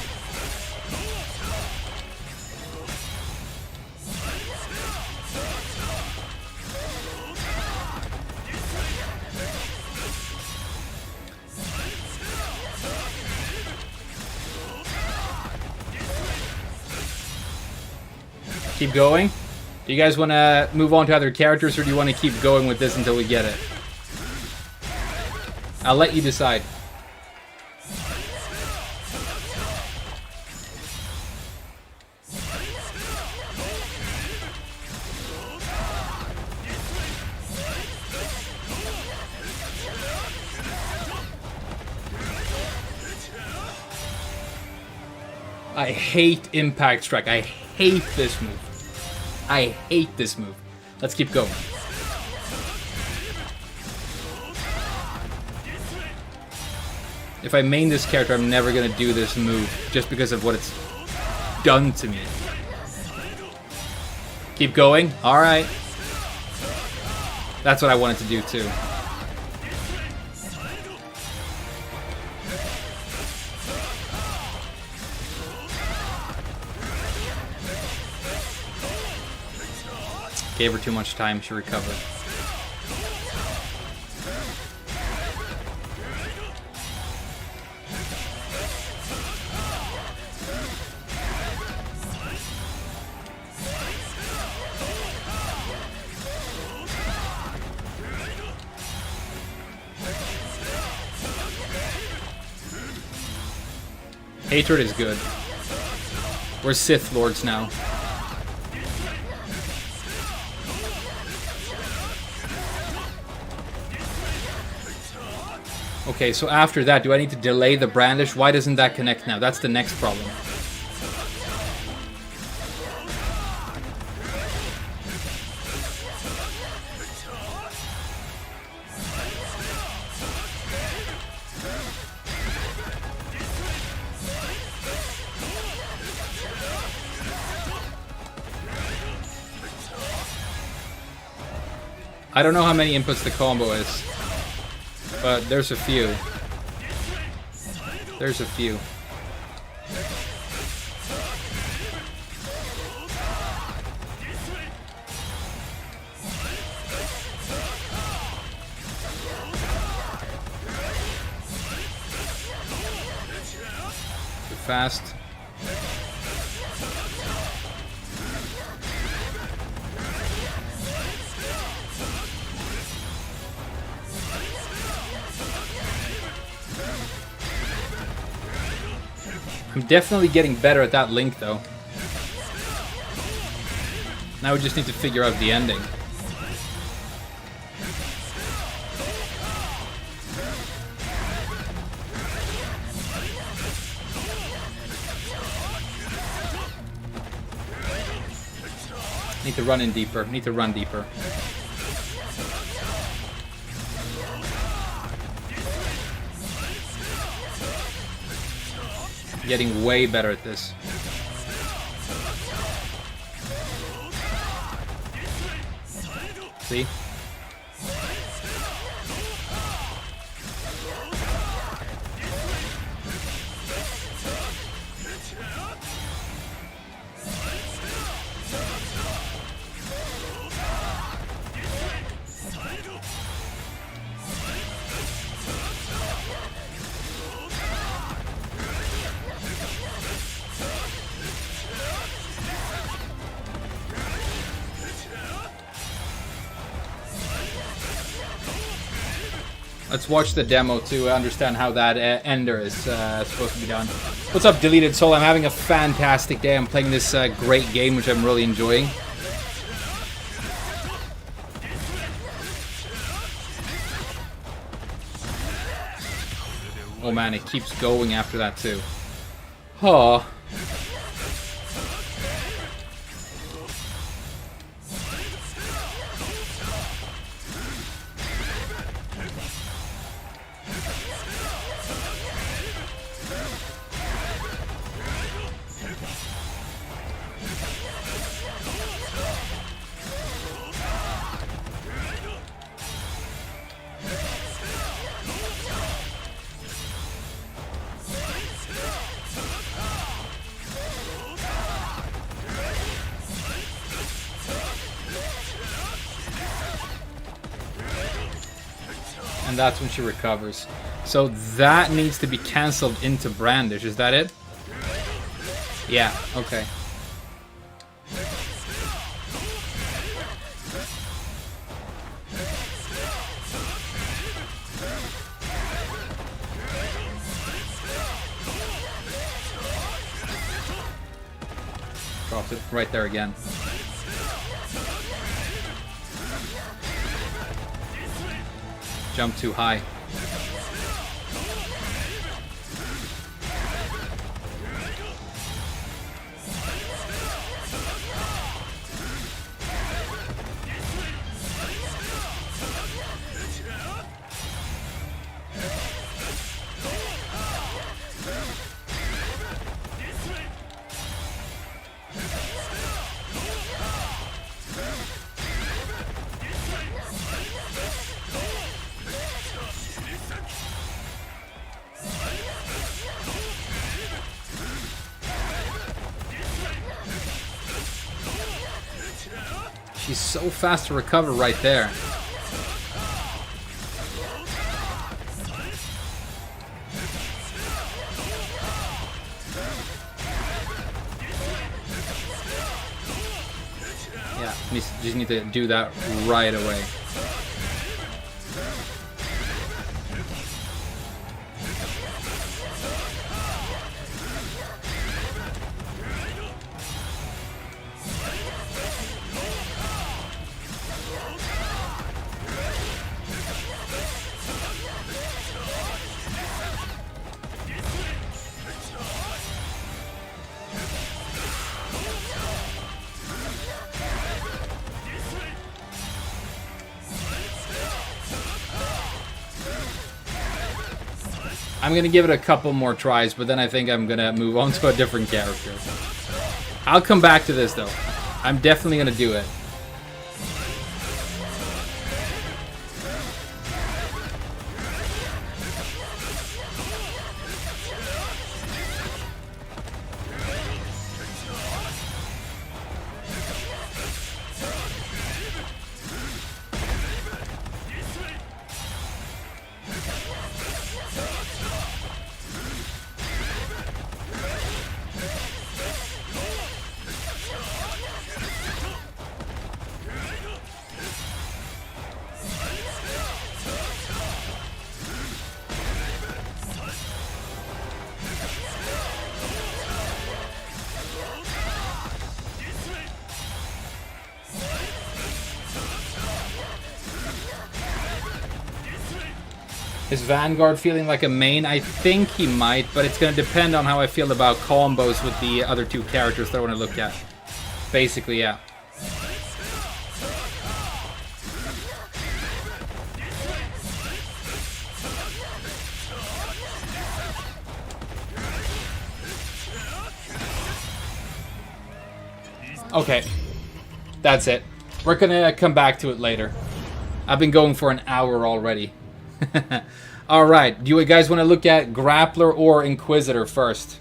Keep going. Do you guys want to move on to other characters, or do you want to keep going with this until we get it? I'll let you decide. I hate Impact Strike. I hate this move. I hate this move. Let's keep going. If I main this character, I'm never gonna do this move just because of what it's done to me. Keep going. All right. That's what I wanted to do too. Gave her too much time, she recovered. Hatred is good. We're Sith Lords now. Okay, so after that, do I need to delay the brandish? Why doesn't that connect now? That's the next problem. I don't know how many inputs the combo is, but there's a few. There's a few. Too fast. I'm definitely getting better at that link, though. Now we just need to figure out the ending. Need to run in deeper. Need to run deeper. Getting way better at this. See? Let's watch the demo to understand how that ender is supposed to be done. What's up, Deleted Soul? I'm having a fantastic day. I'm playing this great game, which I'm really enjoying. Oh man, it keeps going after that too. Oh. and that's when she recovers. So that needs to be cancelled into Brandish. Is that it? Yeah, okay. Drops it right there again. Jump too high. She's so fast to recover right there. Yeah, just need to do that right away. I'm gonna give it a couple more tries, but then I think I'm gonna move on to a different character. I'll come back to this though. I'm definitely gonna do it. Is Vanguard feeling like a main? I think he might, but it's going to depend on how I feel about combos with the other two characters that I want to look at. Basically, yeah. Okay. That's it. We're going to come back to it later. I've been going for an hour already. Alright, do you guys want to look at Grappler or Inquisitor first?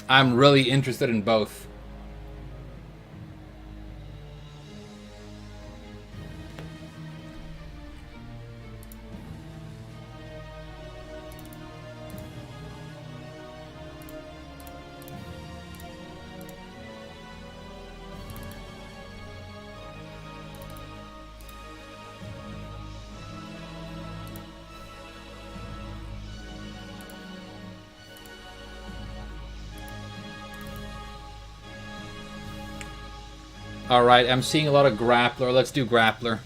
I'm really interested in both. Alright, I'm seeing a lot of Grappler. Let's do Grappler.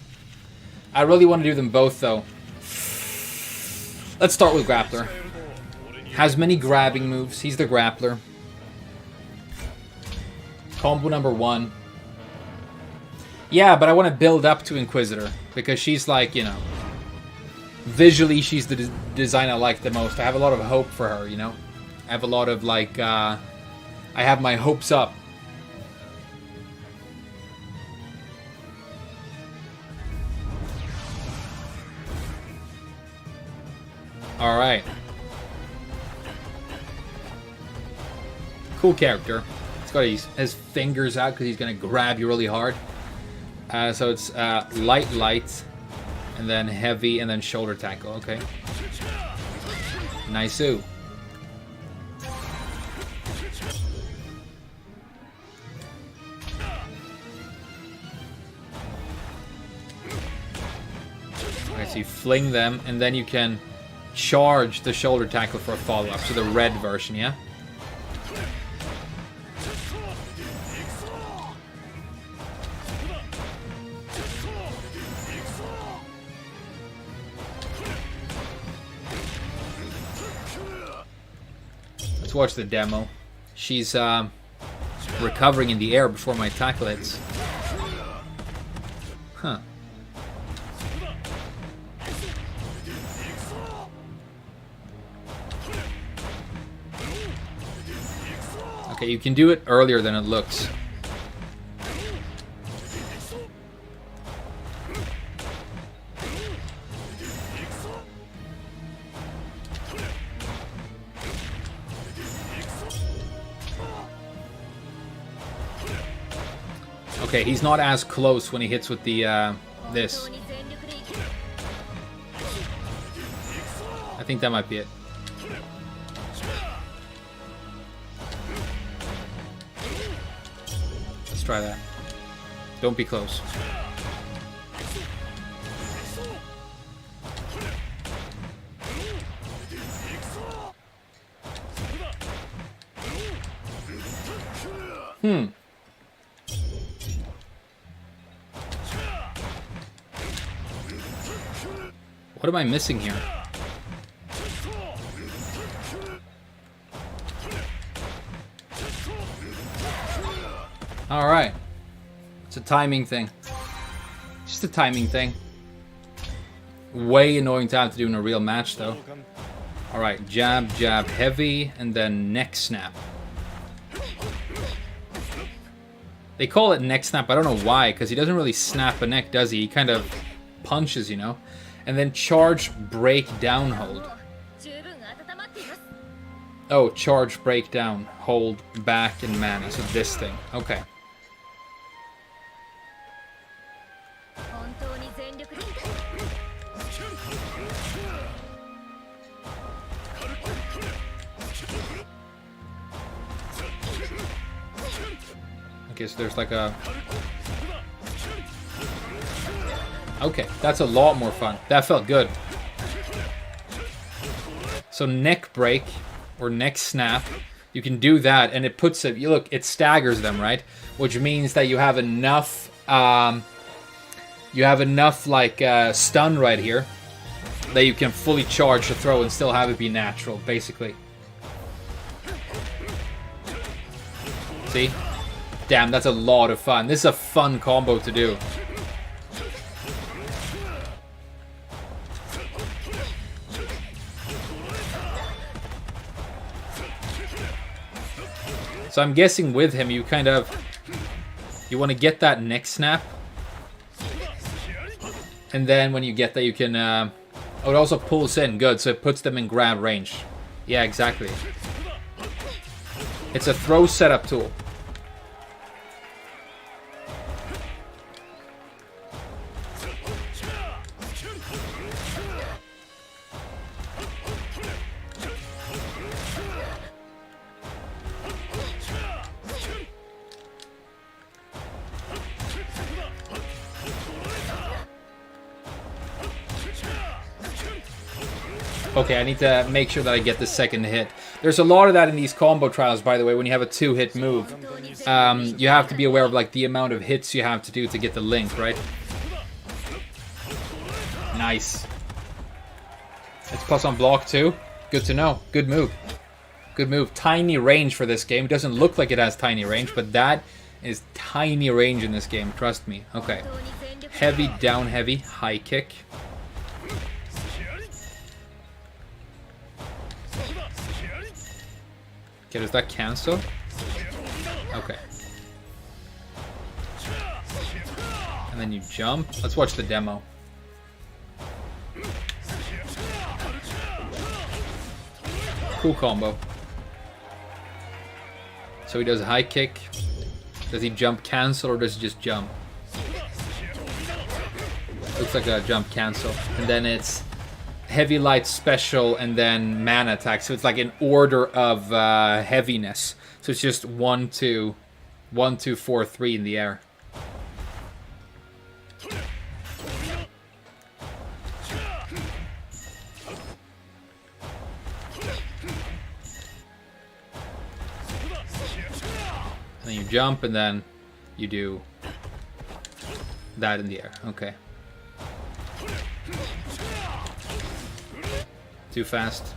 I really want to do them both, though. Let's start with Grappler. Has many grabbing moves. He's the Grappler. Combo number 1. Yeah, but I want to build up to Inquisitor. Because she's like, you know... Visually, she's the design I like the most. I have a lot of hope for her, you know? I have a lot of, like, I have my hopes up. Alright. Cool character. He's got his fingers out because he's going to grab you really hard. So it's light, light, and then heavy, and then shoulder tackle. Okay. Nice-oo. Alright, so you fling them, and then you can charge the shoulder tackle for a follow-up. So the red version, yeah? Let's watch the demo. She's recovering in the air before my tackle hits. Huh. Okay, you can do it earlier than it looks. Okay, he's not as close when he hits with the this. I think that might be it. Let's try that. Don't be close. What am I missing here? Alright. It's a timing thing. Just a timing thing. Way annoying to have to do in a real match, though. Alright, jab, jab, heavy, and then neck snap. They call it neck snap. I don't know why, because he doesn't really snap a neck, does he? He kind of punches, you know? And then charge, break, down, hold. Oh, charge, break, down, hold, back, and mana. So this thing. Okay. Okay, so there's like a... Okay, that's a lot more fun. That felt good. So neck break or neck snap, you can do that, and it puts it. You look, it staggers them, right? Which means that you have enough. Like stun right here that you can fully charge the throw and still have it be natural, basically. See? Damn, that's a lot of fun. This is a fun combo to do. So I'm guessing with him, you kind of... You want to get that neck snap. And then when you get that, you can... Oh, it also pulls in. Good, so it puts them in grab range. Yeah, exactly. It's a throw setup tool. Okay, I need to make sure that I get the second hit. There's a lot of that in these combo trials, by the way, when you have a 2-hit move. You have to be aware of like the amount of hits you have to do to get the link, right? Nice. It's plus on block too. Good to know. Good move. Good move. Tiny range for this game. It doesn't look like it has tiny range, but that is tiny range in this game. Trust me. Okay. Heavy, down heavy, high kick. Okay, does that cancel? Okay. And then you jump. Let's watch the demo. Cool combo. So he does a high kick. Does he jump cancel or does he just jump? Looks like a jump cancel. And then it's heavy, light, special, and then mana attack. So it's like an order of heaviness. So it's just 1, 2, 1, 2, 4, 3 in the air. And then you jump, and then you do that in the air. Okay. Too fast.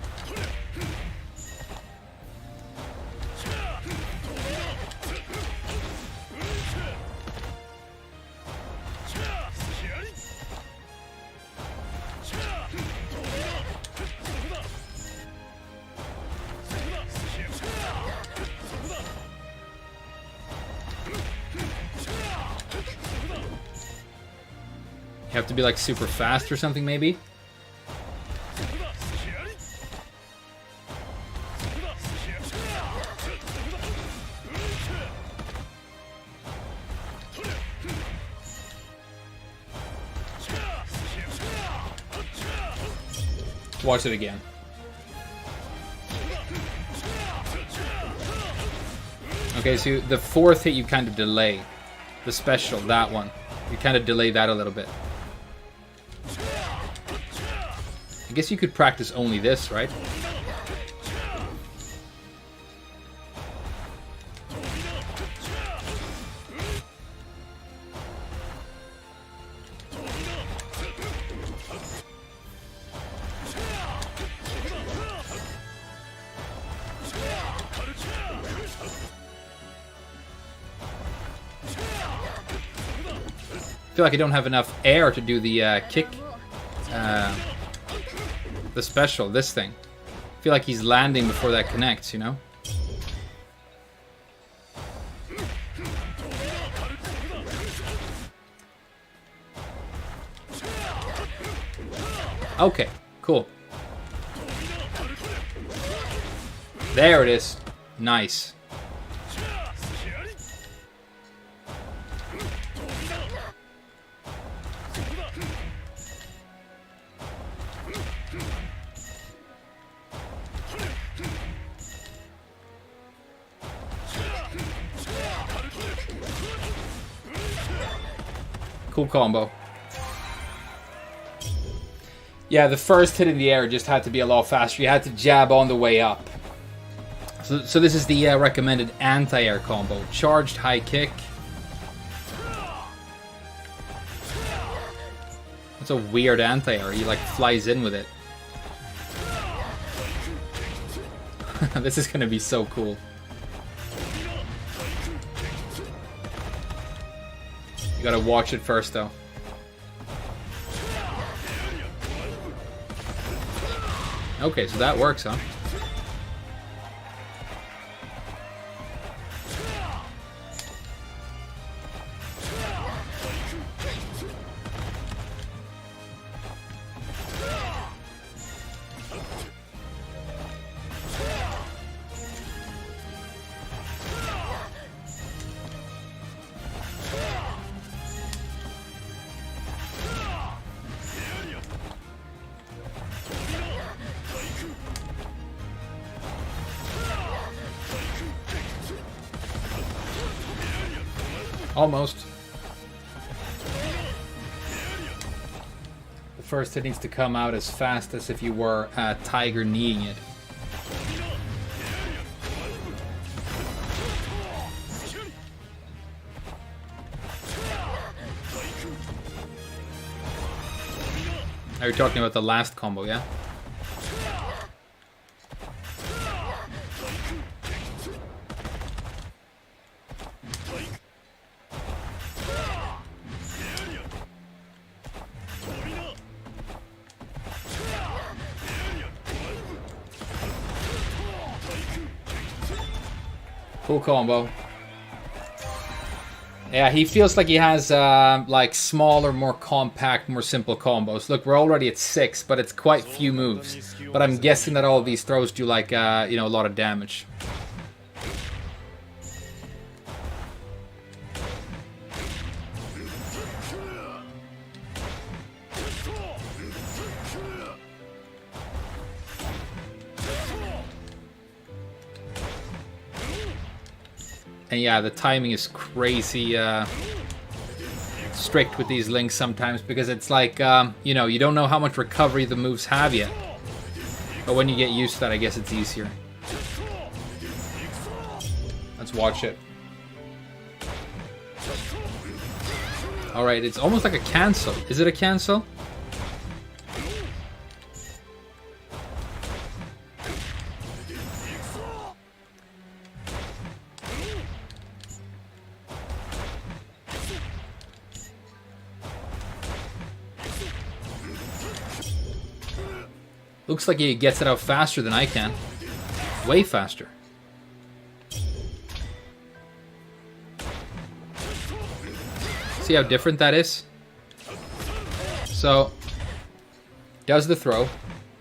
You have to be like super fast or something, maybe? Watch it again. Okay, so the fourth hit you kind of delay. The special, that one. You kind of delay that a little bit. I guess you could practice only this, right? I feel like I don't have enough air to do the kick. The special, this thing. I feel like he's landing before that connects, you know? Okay, cool. There it is. Nice. Cool combo. Yeah, the first hit in the air just had to be a lot faster. You had to jab on the way up. So this is the recommended anti-air combo. Charged high kick. That's a weird anti-air. He like flies in with it. This is gonna be so cool. You gotta watch it first, though. Okay, so that works, huh? Almost. The first hit needs to come out as fast as if you were tiger kneeing it. Are you talking about the last combo, yeah? Cool combo. Yeah, he feels like he has like smaller, more compact, more simple combos. Look, we're already at 6, but it's quite few moves. But I'm guessing that all of these throws do like you know, a lot of damage. And yeah, the timing is crazy strict with these links sometimes, because it's like, you know, you don't know how much recovery the moves have yet. But when you get used to that, I guess it's easier. Let's watch it. Alright, it's almost like a cancel. Is it a cancel? Looks like he gets it out faster than I can. Way faster. See how different that is? So, does the throw.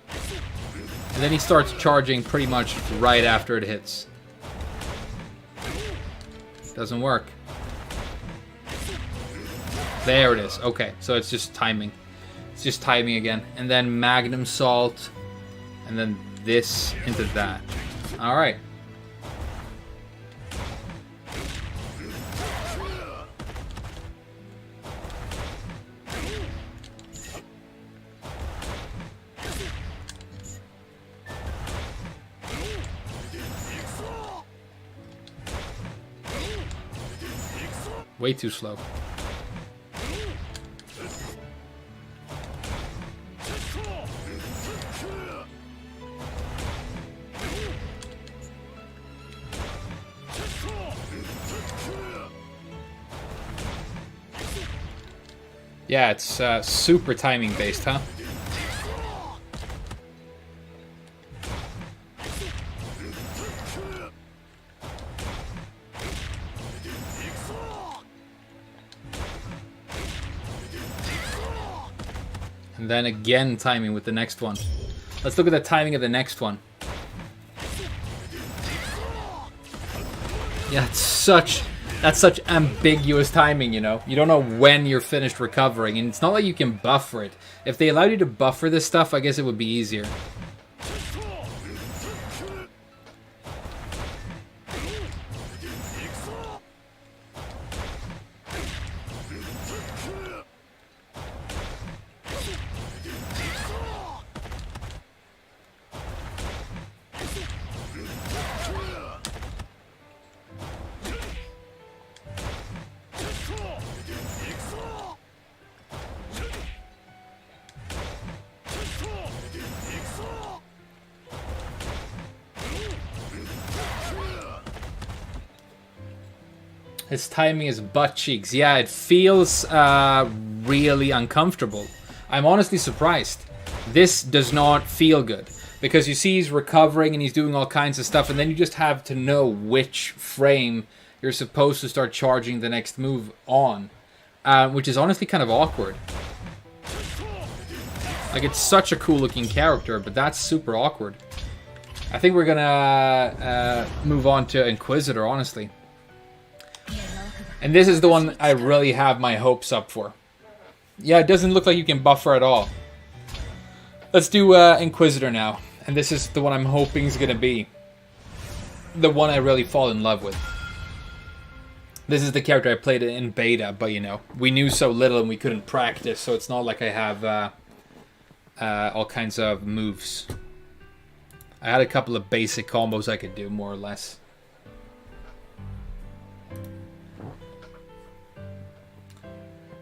And then he starts charging pretty much right after it hits. Doesn't work. There it is. Okay, so it's just timing. It's just timing again. And then Magnum Salt. And then this into that. Alright. Way too slow. Yeah, it's super timing based, huh? And then again timing with the next one. Let's look at the timing of the next one. Yeah, that's such ambiguous timing, you know? You don't know when you're finished recovering, and it's not like you can buffer it. If they allowed you to buffer this stuff, I guess it would be easier. His timing is butt cheeks. Yeah, it feels really uncomfortable. I'm honestly surprised. This does not feel good. Because you see he's recovering and he's doing all kinds of stuff, and then you just have to know which frame you're supposed to start charging the next move on. Which is honestly kind of awkward. Like, it's such a cool looking character, but that's super awkward. I think we're gonna move on to Inquisitor, honestly. And this is the one I really have my hopes up for. Yeah, it doesn't look like you can buffer at all. Let's do Inquisitor now. And this is the one I'm hoping is going to be the one I really fall in love with. This is the character I played in beta, but you know, we knew so little and we couldn't practice, so it's not like I have all kinds of moves. I had a couple of basic combos I could do, more or less.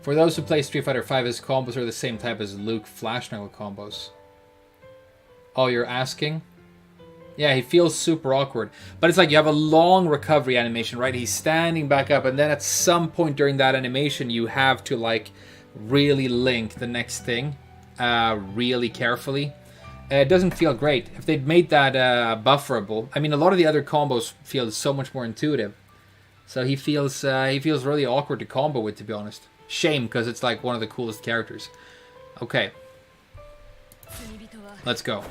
For those who play Street Fighter V, his combos are the same type as Luke Flash Knuckle combos. Oh, you're asking? Yeah, he feels super awkward. But it's like you have a long recovery animation, right? He's standing back up, and then at some point during that animation, you have to, like, really link the next thing really carefully. It doesn't feel great. If they'd made that bufferable, I mean, a lot of the other combos feel so much more intuitive. So he feels really awkward to combo with, to be honest. Shame, because it's like one of the coolest characters. Okay. Let's go.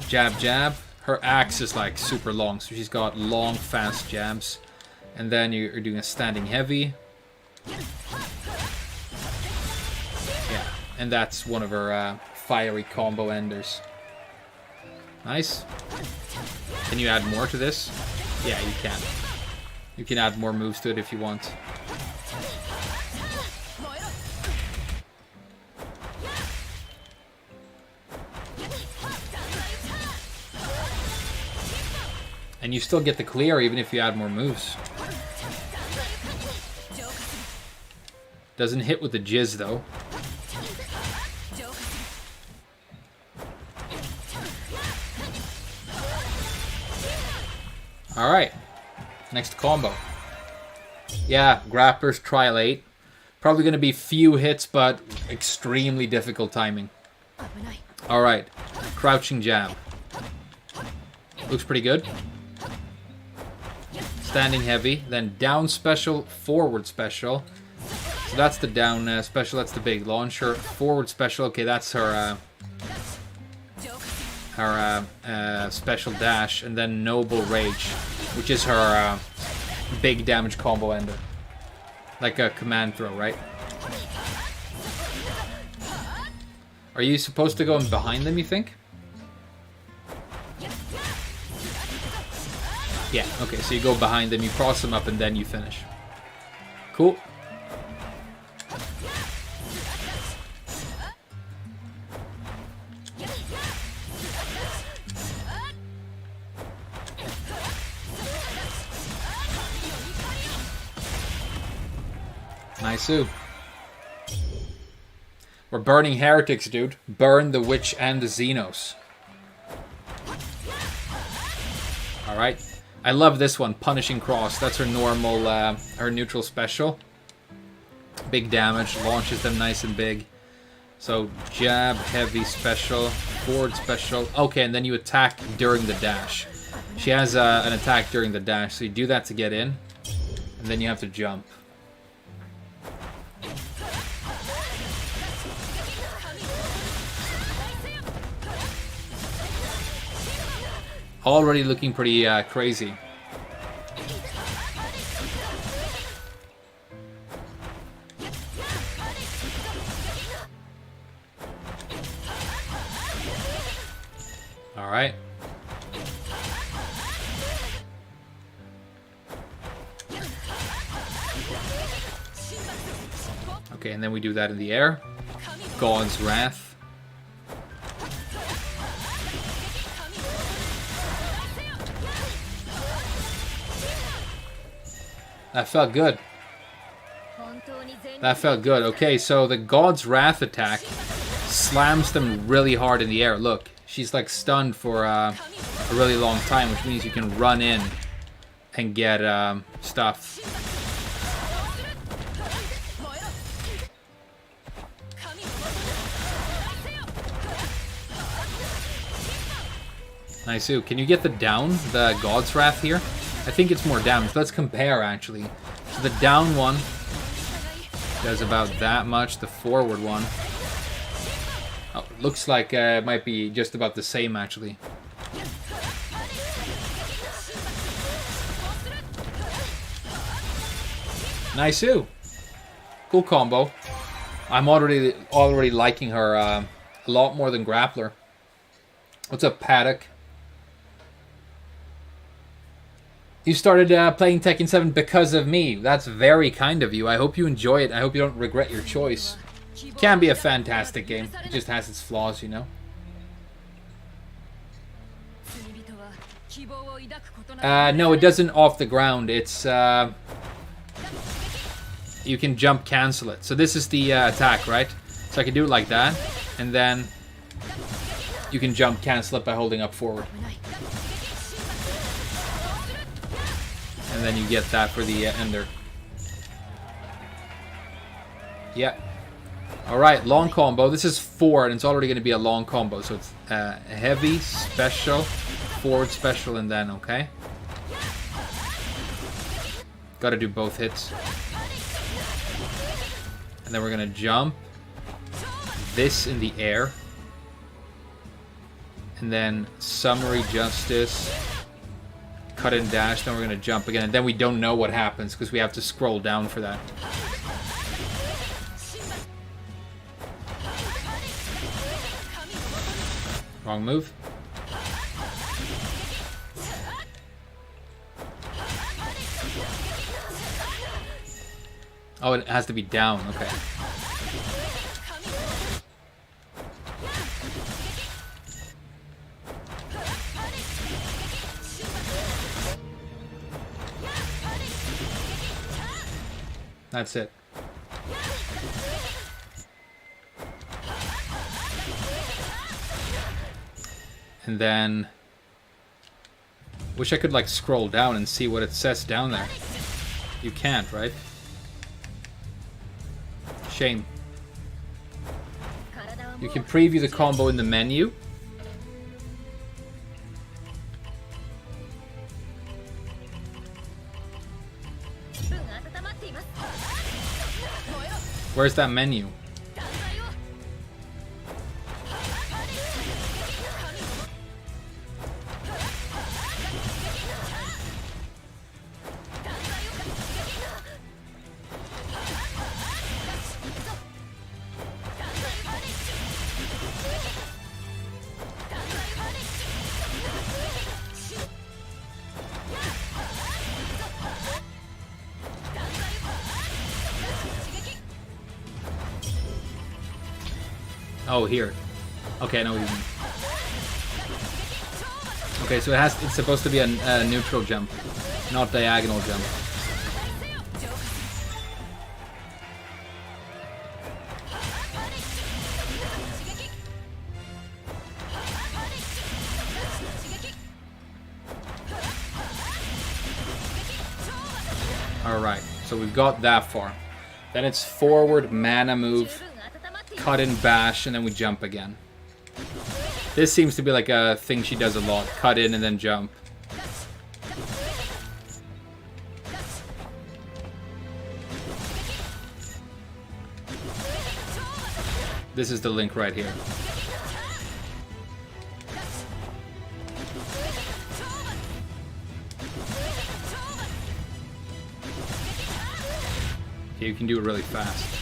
Jab, jab. Her axe is like super long, so she's got long, fast jabs. And then you're doing a standing heavy. Yeah, and that's one of her fiery combo enders. Nice. Can you add more to this? Yeah, you can. You can add more moves to it if you want. And you still get the clear even if you add more moves. Doesn't hit with the jizz though. Alright. Next combo. Yeah, Grappler's Trial 8. Probably going to be few hits, but extremely difficult timing. Alright. Crouching jab. Looks pretty good. Standing heavy. Then down special, forward special. So that's the down special, that's the big launcher. Forward special, okay, that's her special dash. And then Noble Rage, which is her big damage combo ender. Like a command throw, right? Are you supposed to go in behind them, you think? Yeah, okay, so you go behind them, you cross them up, and then you finish. Cool. Nice-oo. We're burning heretics, dude. Burn the witch and the Xenos. Alright. I love this one, Punishing Cross. That's her normal, her neutral special. Big damage, launches them nice and big. So, jab, heavy special, forward special. Okay, and then you attack during the dash. She has an attack during the dash, so you do that to get in. And then you have to jump. Already looking pretty crazy. All right. Okay, and then we do that in the air. God's Wrath. That felt good. That felt good. Okay, so the God's Wrath attack slams them really hard in the air. Look, she's like stunned for a really long time, which means you can run in and get stuff. Nice-oo. Can you get the down, the God's Wrath here? I think it's more damage. Let's compare, actually. So the down one does about that much. The forward one... Oh, looks like it might be just about the same, actually. Nice-oo. Cool combo. I'm already liking her a lot more than Grappler. What's up, Paddock? You started playing Tekken 7 because of me. That's very kind of you. I hope you enjoy it. I hope you don't regret your choice. It can be a fantastic game. It just has its flaws, you know. No, it doesn't off the ground. It's... you can jump cancel it. So this is the attack, right? So I can do it like that. And then you can jump cancel it by holding up forward. And then you get that for the ender. Yeah. Alright, long combo. This is 4, and it's already going to be a long combo. So it's heavy, special, forward special, and then, okay. Gotta do both hits. And then we're going to jump. This in the air. And then summary justice. Cut and dash, then we're going to jump again. And then we don't know what happens because we have to scroll down for that. Wrong move. Oh, it has to be down. Okay. That's it. And then... Wish I could, like, scroll down and see what it says down there. You can't, right? Shame. You can preview the combo in the menu. Where's that menu? Oh, here. Okay, I know what you mean. Okay, so it's supposed to be a neutral jump, not diagonal jump. Alright, so we've got that far. Then it's forward, mana move, cut in bash, and then we jump again. This seems to be like a thing she does a lot. Cut in and then jump. This is the link right here. Okay, you can do it really fast.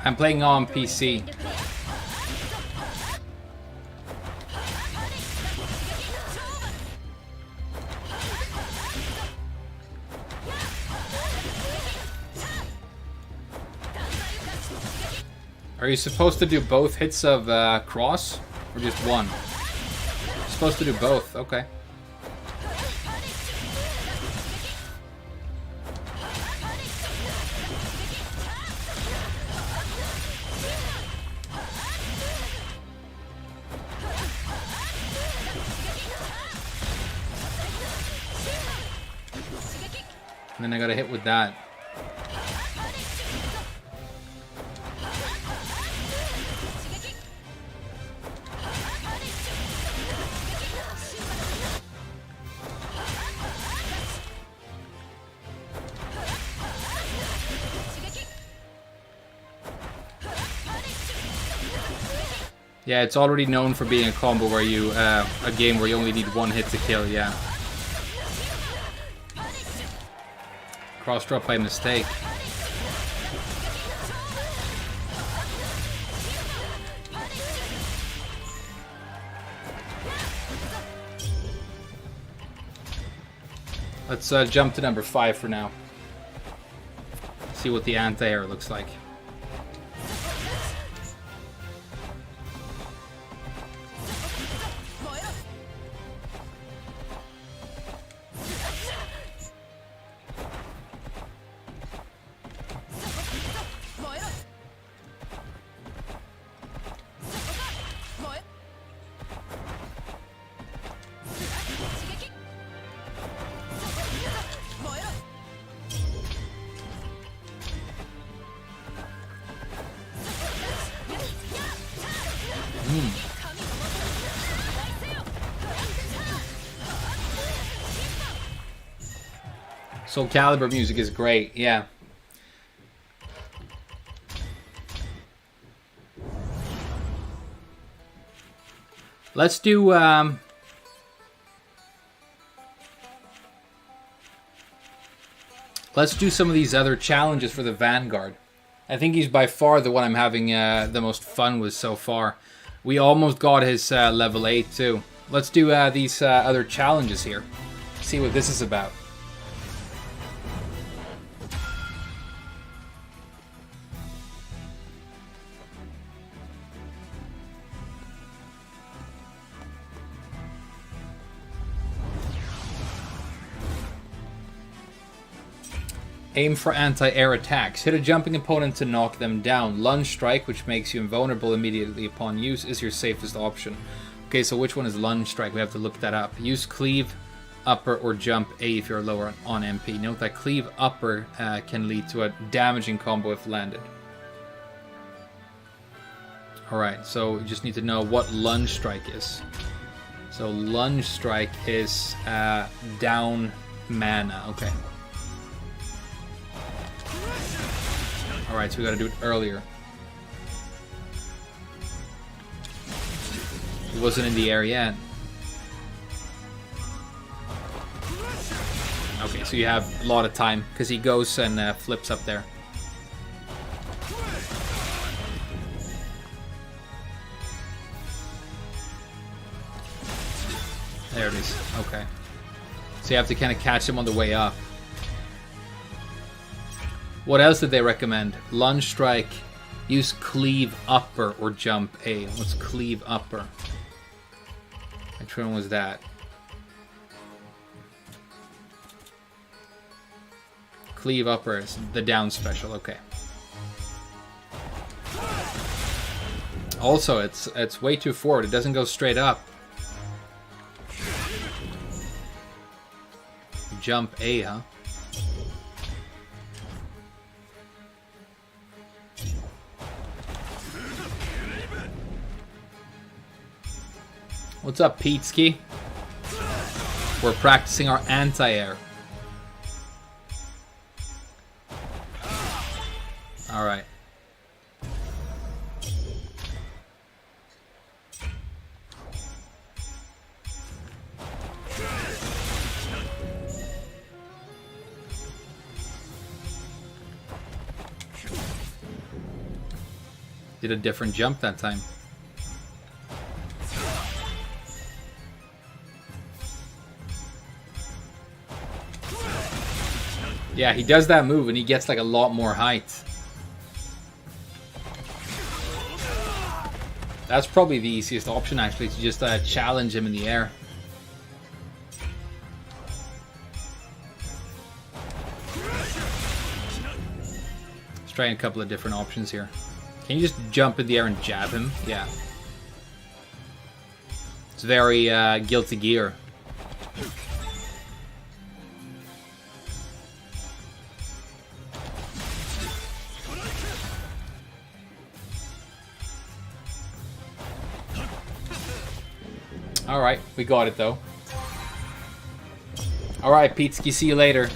I'm playing on PC. Are you supposed to do both hits of cross or just one? You're supposed to do both, okay. And then I got a hit with that. Yeah, it's already known for being a combo where you, a game where you only need one hit to kill, yeah. Cross drop by mistake. Let's jump to number 5 for now. See what the anti-air looks like. Soul Calibur music is great, yeah. Let's do some of these other challenges for the Vanguard. I think he's by far the one I'm having the most fun with so far. We almost got his level 8 too. Let's do these other challenges here. See what this is about. Aim for anti-air attacks. Hit a jumping opponent to knock them down. Lunge strike, which makes you invulnerable immediately upon use, is your safest option. Okay, so which one is lunge strike? We have to look that up. Use cleave, upper, or jump A if you're lower on MP. Note that cleave upper can lead to a damaging combo if landed. Alright, so we just need to know what lunge strike is. So lunge strike is down mana. Okay. Alright, so we gotta do it earlier. It wasn't in the air yet. Okay, so you have a lot of time, because he goes and flips up there. There it is. Okay. So you have to kind of catch him on the way up. What else did they recommend? Lunge strike, use cleave upper or jump A. What's cleave upper? Which one was that? Cleave upper is the down special, okay. Also, it's way too forward. It doesn't go straight up. Jump A, huh? What's up, Peteski? We're practicing our anti-air. Alright. Did a different jump that time. Yeah, he does that move and he gets like a lot more height. That's probably the easiest option actually, to just challenge him in the air. Let's try a couple of different options here. Can you just jump in the air and jab him? Yeah. It's very Guilty Gear. Alright, we got it though. Alright, Peteski, see you later.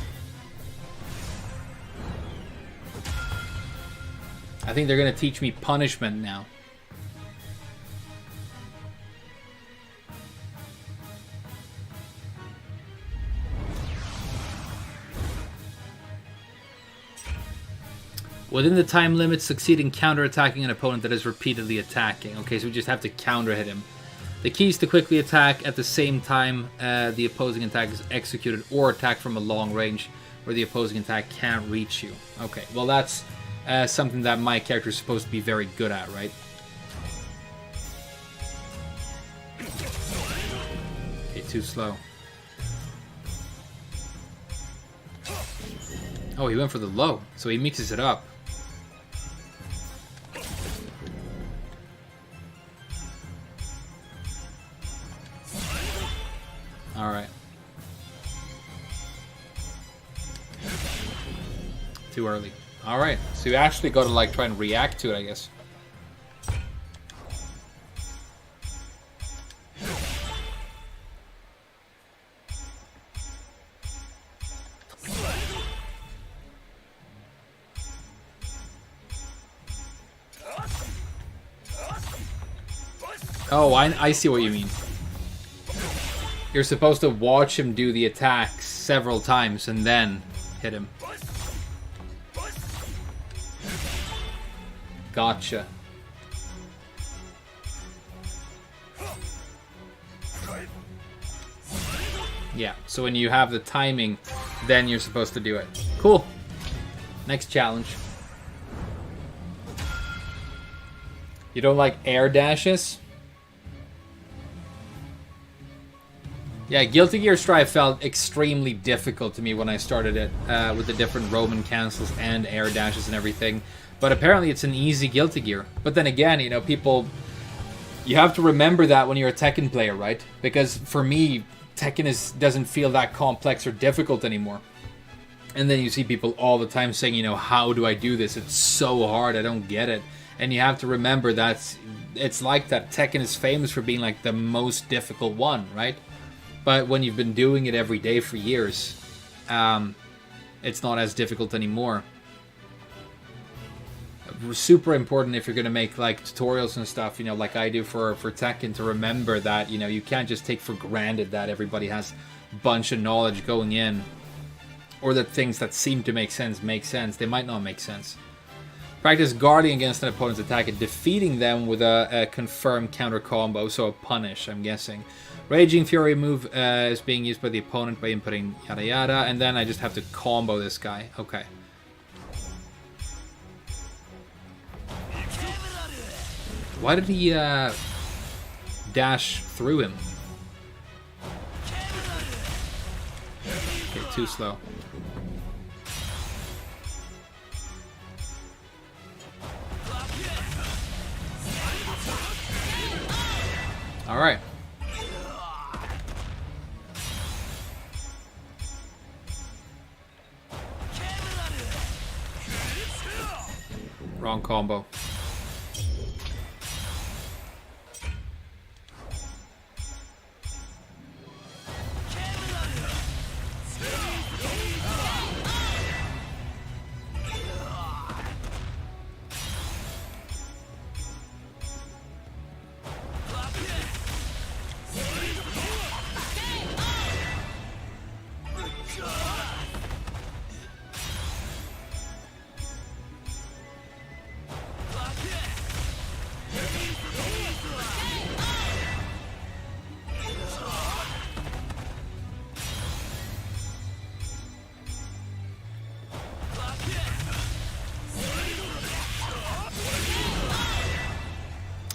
I think they're gonna teach me punishment now. Within the time limit, succeed in counter-attacking an opponent that is repeatedly attacking. Okay, so we just have to counter-hit him. The key is to quickly attack at the same time the opposing attack is executed, or attack from a long range where the opposing attack can't reach you. Okay, well that's something that my character is supposed to be very good at, right? Okay, too slow. Oh, he went for the low, so he mixes it up. Alright. Too early. Alright, so you actually got to like try and react to it, I guess. Oh, I see what you mean. You're supposed to watch him do the attacks several times and then hit him. Gotcha. Yeah, so when you have the timing, then you're supposed to do it. Cool. Next challenge. You don't like air dashes? Yeah, Guilty Gear Strive felt extremely difficult to me when I started it, with the different Roman cancels and air dashes and everything. But apparently it's an easy Guilty Gear. But then again, you know, people... You have to remember that when you're a Tekken player, right? Because for me, Tekken doesn't feel that complex or difficult anymore. And then you see people all the time saying, you know, how do I do this? It's so hard, I don't get it. And you have to remember that it's like that. Tekken is famous for being like the most difficult one, right? But when you've been doing it every day for years, it's not as difficult anymore. Super important if you're going to make like tutorials and stuff, you know, like I do for Tekken, to remember that, you know, you can't just take for granted that everybody has a bunch of knowledge going in, or that things that seem to make sense. They might not make sense. Practice guarding against an opponent's attack and defeating them with a confirmed counter combo, so a punish, I'm guessing. Raging Fury move is being used by the opponent by inputting yada yada, and then I just have to combo this guy. Okay. Why did he dash through him? Okay, too slow. All right. Wrong combo.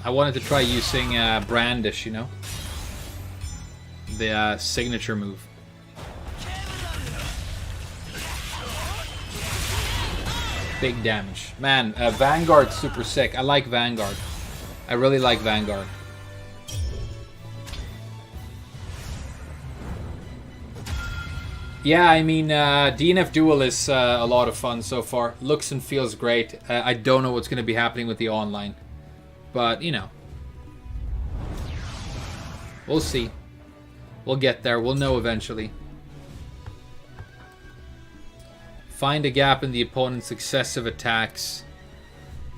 I wanted to try using Brandish, you know? The signature move. Big damage. Man, Vanguard's super sick. I like Vanguard. I really like Vanguard. Yeah, I mean, DNF Duel is a lot of fun so far. Looks and feels great. I don't know what's going to be happening with the online. But, you know. We'll see. We'll get there. We'll know eventually. Find a gap in the opponent's successive attacks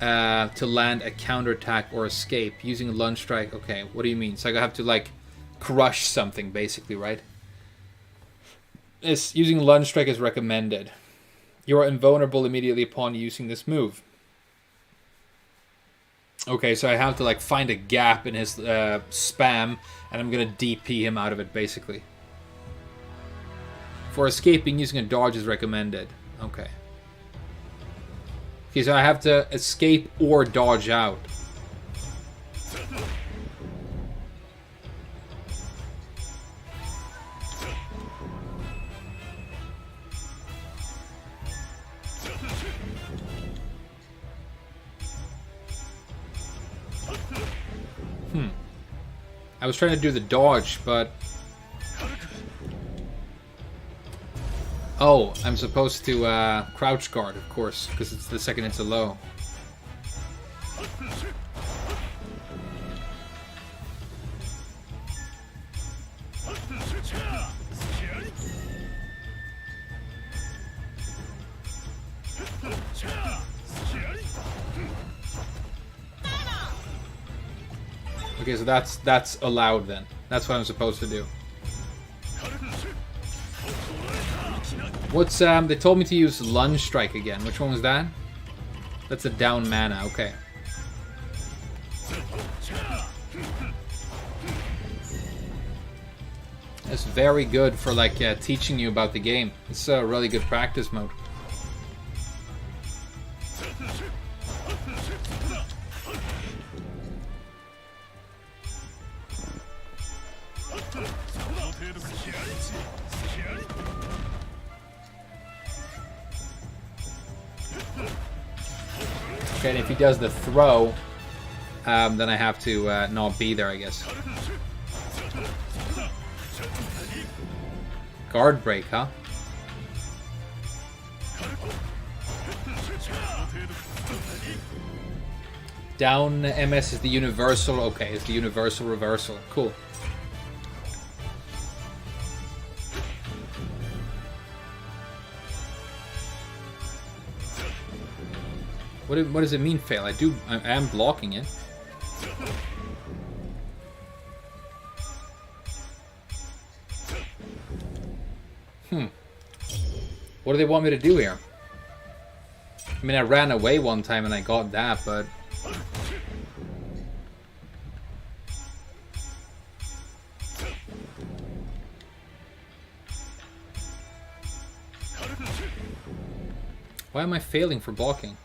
to land a counterattack or escape. Using a lunge strike. Okay, what do you mean? So I have to, like, crush something, basically, right? Using lunge strike is recommended. You are invulnerable immediately upon using this move. Okay, so I have to like find a gap in his spam, and I'm gonna DP him out of it, basically. For escaping, using a dodge is recommended. Okay. Okay, so I have to escape or dodge out. I was trying to do the dodge, but... Oh, I'm supposed to crouch guard, of course, because it's the second it's a low. Okay, so that's allowed then. That's what I'm supposed to do. What's they told me to use Lunge Strike again. Which one was that? That's a down mana, okay. It's very good for like teaching you about the game. It's a really good practice mode. Okay, and if he does the throw, then I have to not be there, I guess. Guard break, huh? Down MS is the universal. Okay, it's the universal reversal. Cool. What does it mean, fail? I am blocking it. What do they want me to do here? I mean, I ran away one time and I got that, but... Why am I failing for blocking?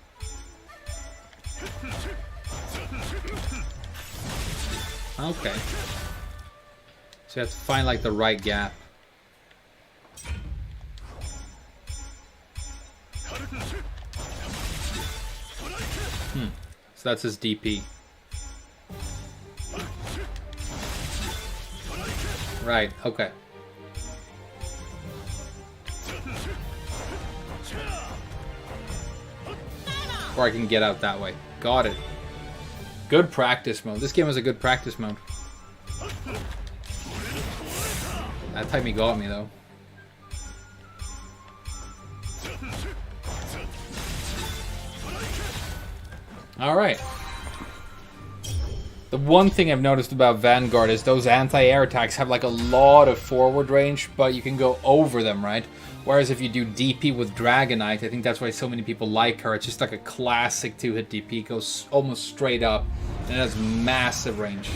Okay. So you have to find like the right gap. So that's his DP. Right, okay. Or I can get out that way. Got it. Good practice mode. This game was a good practice mode. That time he got me though. Alright. The one thing I've noticed about Vanguard is those anti-air attacks have like a lot of forward range, but you can go over them, right? Whereas if you do DP with Dragonite, I think that's why so many people like her. It's just like a classic 2-hit DP. Goes almost straight up, and it has massive range.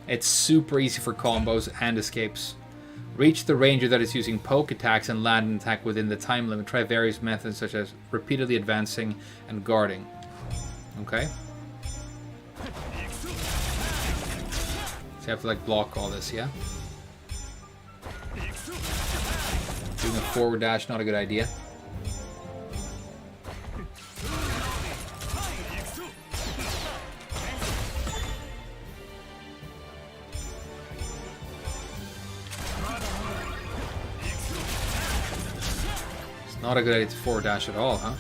It's super easy for combos and escapes. Reach the ranger that is using poke attacks and land an attack within the time limit. Try various methods such as repeatedly advancing and guarding. Okay. So you have to like block all this, yeah? Doing a forward dash, not a good idea. It's not a good idea to forward dash at all, huh?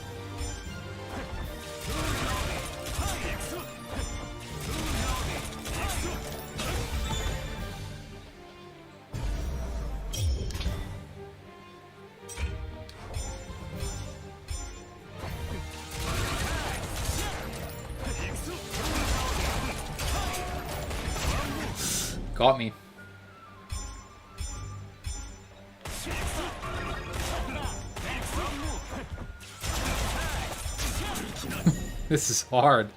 Got me. This is hard.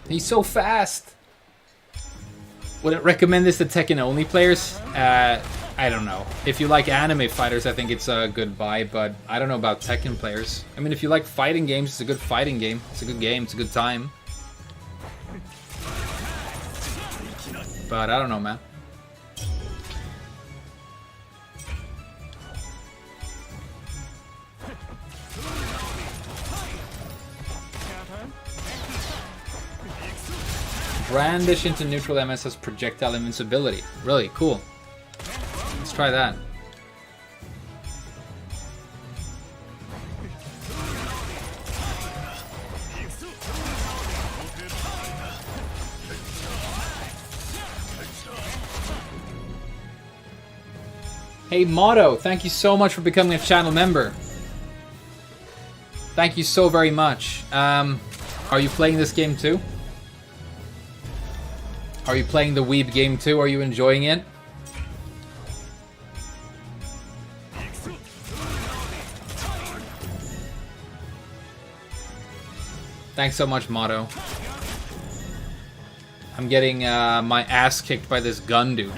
He's so fast. Would I recommend this to Tekken only players? I don't know. If you like anime fighters, I think it's a good buy, but I don't know about Tekken players. I mean, if you like fighting games, it's a good fighting game. It's a good game. It's a good time. But I don't know, man. Brandish into neutral MS has projectile invincibility. Really cool. Let's try that. Hey Motto, thank you so much for becoming a channel member. Thank you so very much. Are you playing this game too? Are you playing the Weeb game too? Are you enjoying it? Thanks so much, Motto. I'm getting my ass kicked by this gun dude.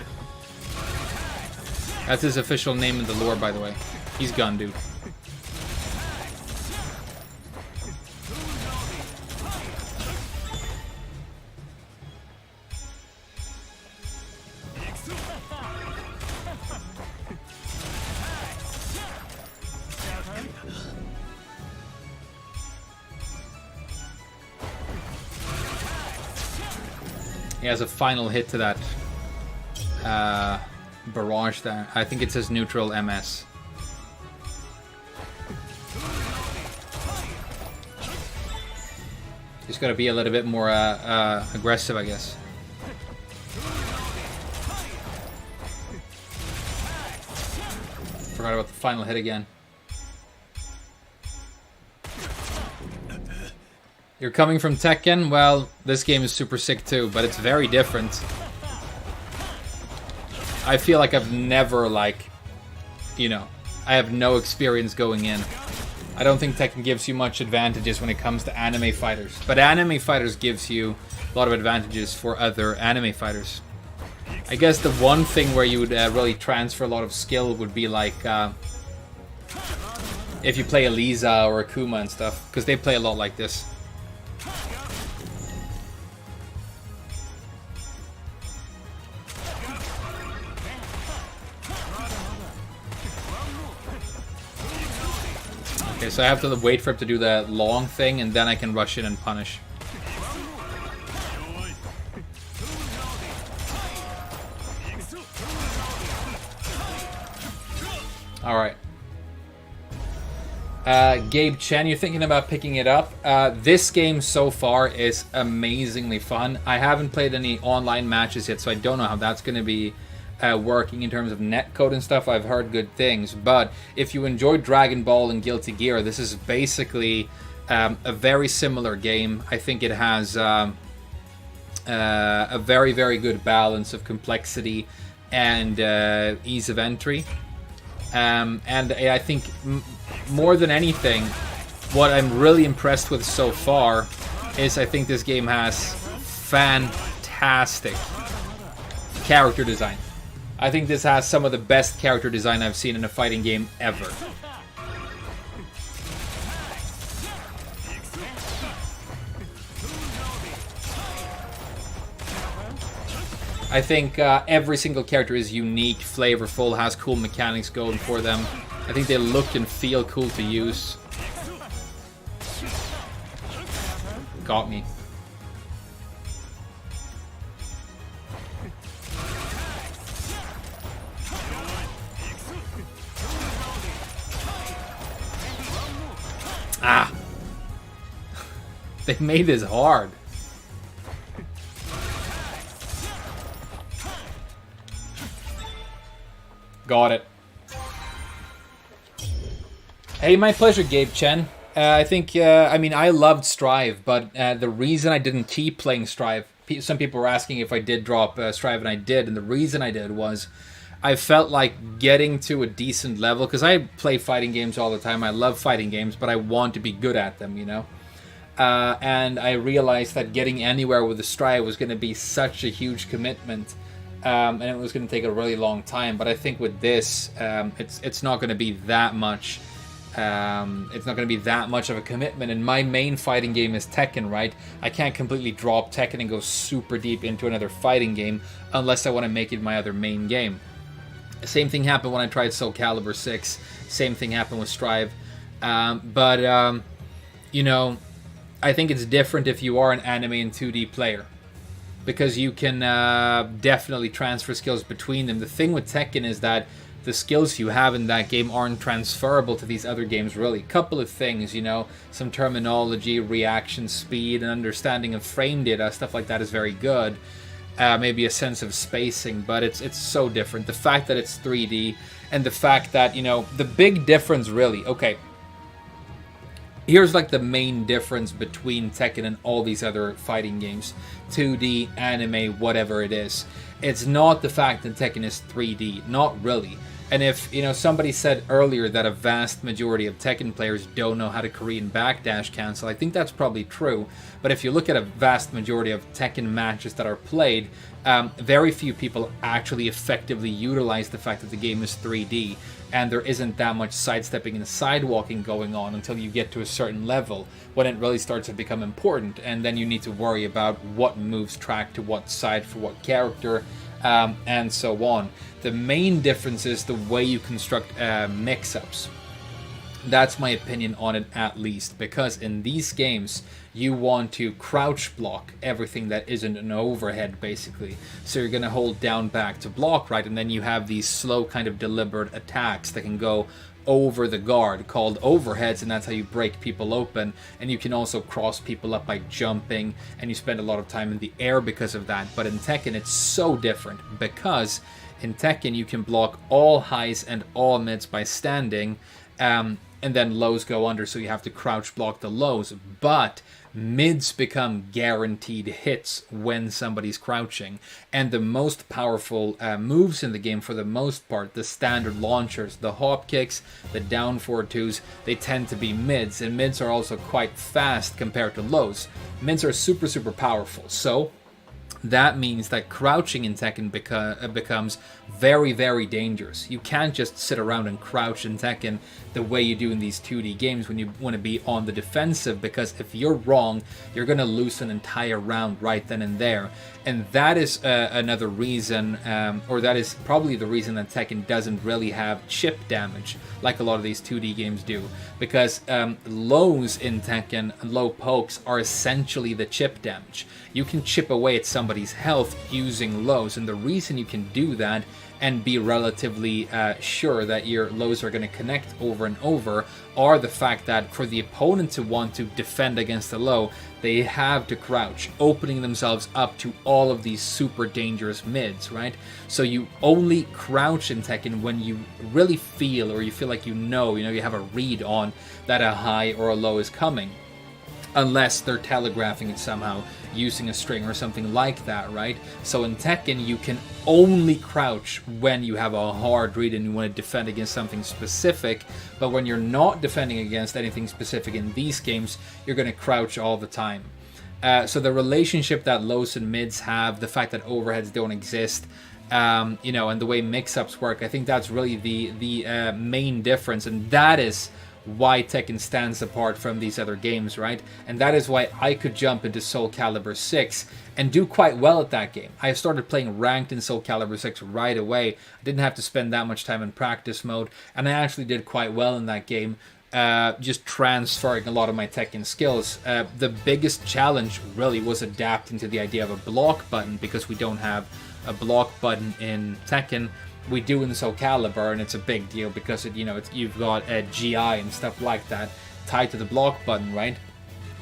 That's his official name in the lore, by the way. He's gun dude. He has a final hit to that barrage there. I think it says neutral MS. Just gotta be a little bit more aggressive, I guess. Forgot about the final hit again. You're coming from Tekken? Well, this game is super sick too, but it's very different. I feel like I've never, like, you know, I have no experience going in. I don't think Tekken gives you much advantages when it comes to anime fighters. But anime fighters gives you a lot of advantages for other anime fighters. I guess the one thing where you would really transfer a lot of skill would be like if you play Eliza or Akuma and stuff, because they play a lot like this. Okay, so I have to wait for him to do the long thing, and then I can rush in and punish. Alright. Gabe Chen, you're thinking about picking it up. This game so far is amazingly fun. I haven't played any online matches yet, so I don't know how that's going to be working in terms of netcode and stuff. I've heard good things, but if you enjoyed Dragon Ball and Guilty Gear, this is basically a very similar game. I think it has a very, very good balance of complexity and ease of entry. And I think more than anything, what I'm really impressed with so far is I think this game has fantastic character design. I think this has some of the best character design I've seen in a fighting game ever. I think every single character is unique, flavorful, has cool mechanics going for them. I think they look and feel cool to use. Got me. Ah! They made this hard. Got it. Hey, my pleasure, Gabe Chen. I think, I mean, I loved Strive, but the reason I didn't keep playing Strive, some people were asking if I did drop Strive, and I did, and the reason I did was I felt like getting to a decent level, because I play fighting games all the time, I love fighting games, but I want to be good at them, you know? And I realized that getting anywhere with the Strive was going to be such a huge commitment. And it was going to take a really long time, but I think with this, it's not going to be that much. It's not going to be that much of a commitment. And my main fighting game is Tekken, right? I can't completely drop Tekken and go super deep into another fighting game unless I want to make it my other main game. Same thing happened when I tried Soul Calibur 6. Same thing happened with Strive. You know, I think it's different if you are an anime and 2D player, because you can definitely transfer skills between them. The thing with Tekken is that the skills you have in that game aren't transferable to these other games, really. Couple of things, you know, some terminology, reaction speed, and understanding of frame data, stuff like that is very good. Maybe a sense of spacing, but it's so different. The fact that it's 3D, and the fact that, you know, the big difference really, okay, Here's like the main difference between Tekken and all these other fighting games, 2D, anime, whatever it is. It's not the fact that Tekken is 3D, not really. And if, somebody said earlier that a vast majority of Tekken players don't know how to Korean backdash cancel, I think that's probably true. But if you look at a vast majority of Tekken matches that are played, very few people actually effectively utilize the fact that the game is 3D, and there isn't that much sidestepping and sidewalking going on until you get to a certain level, when it really starts to become important, and then you need to worry about what moves track to what side for what character, and so on. The main difference is the way you construct mix-ups. That's my opinion on it, at least, because in these games you want to crouch block everything that isn't an overhead, basically. So you're going to hold down back to block, right? And then you have these slow kind of deliberate attacks that can go over the guard called overheads, and that's how you break people open. And you can also cross people up by jumping, and you spend a lot of time in the air because of that. But in Tekken it's so different, because in Tekken you can block all highs and all mids by standing, and then lows go under, so you have to crouch block the lows. But mids become guaranteed hits when somebody's crouching, and the most powerful moves in the game, for the most part, the standard launchers, the hop kicks, the down forward twos, they tend to be mids, and mids are also quite fast compared to lows. Mids are super powerful, so that means that crouching in Tekken becomes very dangerous. You can't just sit around and crouch in Tekken the way you do in these 2D games when you want to be on the defensive, because if you're wrong, you're going to lose an entire round right then and there. And that is another reason, or that is probably the reason that Tekken doesn't really have chip damage like a lot of these 2D games do, because lows in Tekken, low pokes, are essentially the chip damage. You can chip away at somebody's health using lows, and the reason you can do that and be relatively sure that your lows are going to connect over and over are the fact that for the opponent to want to defend against a low, they have to crouch, opening themselves up to all of these super dangerous mids, right? So you only crouch in Tekken when you really feel, or you feel like you have a read on that a high or a low is coming. Unless they're telegraphing it somehow using a string or something like that, right? So in Tekken, you can only crouch when you have a hard read and you want to defend against something specific. But when you're not defending against anything specific in these games, you're going to crouch all the time. So the relationship that lows and mids have, the fact that overheads don't exist, and the way mix-ups work, I think that's really the main difference, and that is why Tekken stands apart from these other games, right? And that is why I could jump into Soul Calibur 6 and do quite well at that game. I started playing ranked in Soul Calibur 6 right away. I didn't have to spend that much time in practice mode, and I actually did quite well in that game, just transferring a lot of my Tekken skills. The biggest challenge really was adapting to the idea of a block button, because we don't have a block button in Tekken. We do in Soul Calibur, and it's a big deal because you've got a GI and stuff like that tied to the block button, right?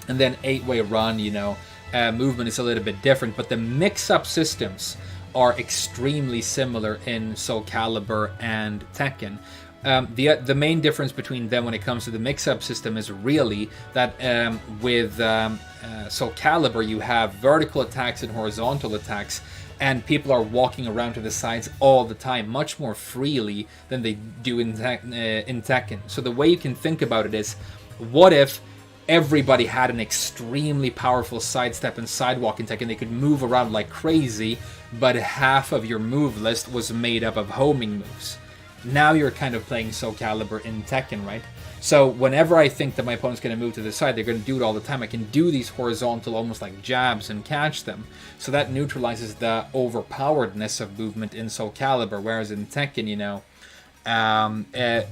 And then 8-way run, movement is a little bit different, but the mix-up systems are extremely similar in Soul Calibur and Tekken. The main difference between them when it comes to the mix-up system is really that with Soul Calibur you have vertical attacks and horizontal attacks, and people are walking around to the sides all the time, much more freely than they do in Tekken. So the way you can think about it is, what if everybody had an extremely powerful sidestep and sidewalk in Tekken? They could move around like crazy, but half of your move list was made up of homing moves. Now you're kind of playing Soul Calibur in Tekken, right? So whenever I think that my opponent's going to move to the side, they're going to do it all the time. I can do these horizontal, almost like jabs, and catch them. So that neutralizes the overpoweredness of movement in Soul Calibur, whereas in Tekken,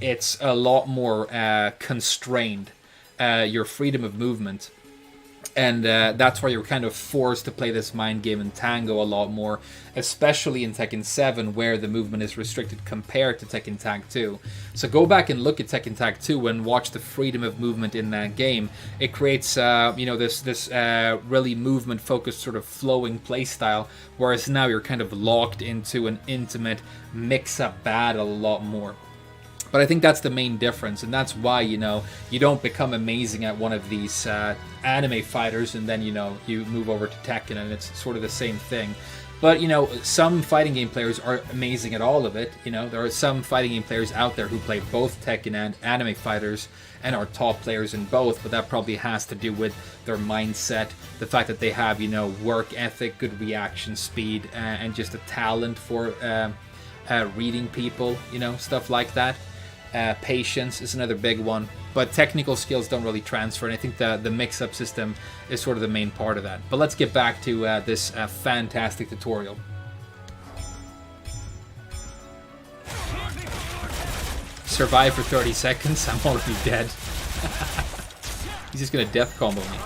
it's a lot more constrained, your freedom of movement. And that's why you're kind of forced to play this mind game in Tango a lot more, especially in Tekken 7, where the movement is restricted compared to Tekken Tag 2. So go back and look at Tekken Tag 2 and watch the freedom of movement in that game. It creates, this really movement-focused sort of flowing playstyle, whereas now you're kind of locked into an intimate mix-up battle a lot more. But I think that's the main difference, and that's why, you know, you don't become amazing at one of these anime fighters and then, you know, you move over to Tekken and it's sort of the same thing. But, you know, some fighting game players are amazing at all of it. You know, there are some fighting game players out there who play both Tekken and anime fighters and are top players in both, but that probably has to do with their mindset, the fact that they have, you know, work ethic, good reaction speed, and just a talent for reading people, you know, stuff like that. Patience is another big one, but technical skills don't really transfer, and I think the mix-up system is sort of the main part of that. But let's get back to this fantastic tutorial. Survive for 30 seconds, I'm already dead. He's just gonna death combo me.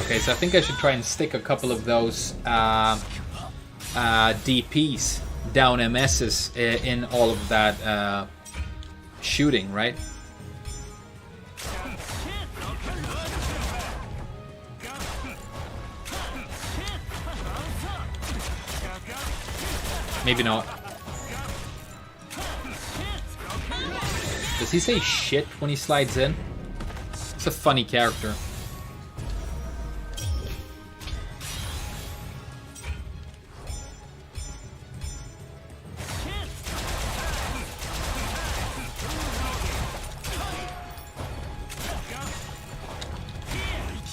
Okay, so I think I should try and stick a couple of those DPs, down MSs, in all of that shooting, right? Maybe not. Does he say shit when he slides in? It's a funny character.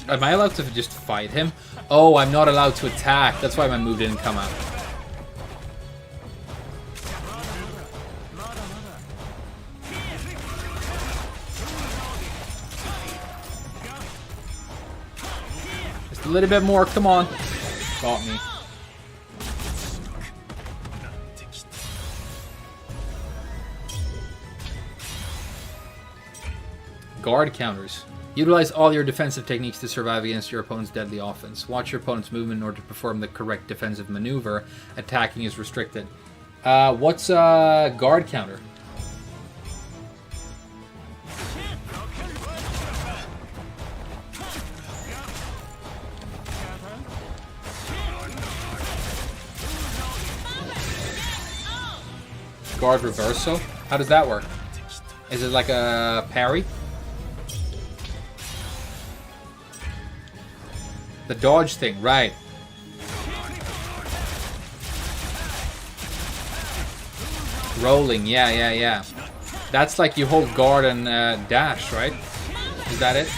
Am I allowed to just fight him? Oh, I'm not allowed to attack. That's why my move didn't come out. Just a little bit more. Come on. Got me. Guard counters. Utilize all your defensive techniques to survive against your opponent's deadly offense. Watch your opponent's movement in order to perform the correct defensive maneuver. Attacking is restricted. What's a guard counter? Guard reversal? How does that work? Is it like a parry? The dodge thing, right. Rolling, yeah. That's like you hold guard and dash, right? Is that it?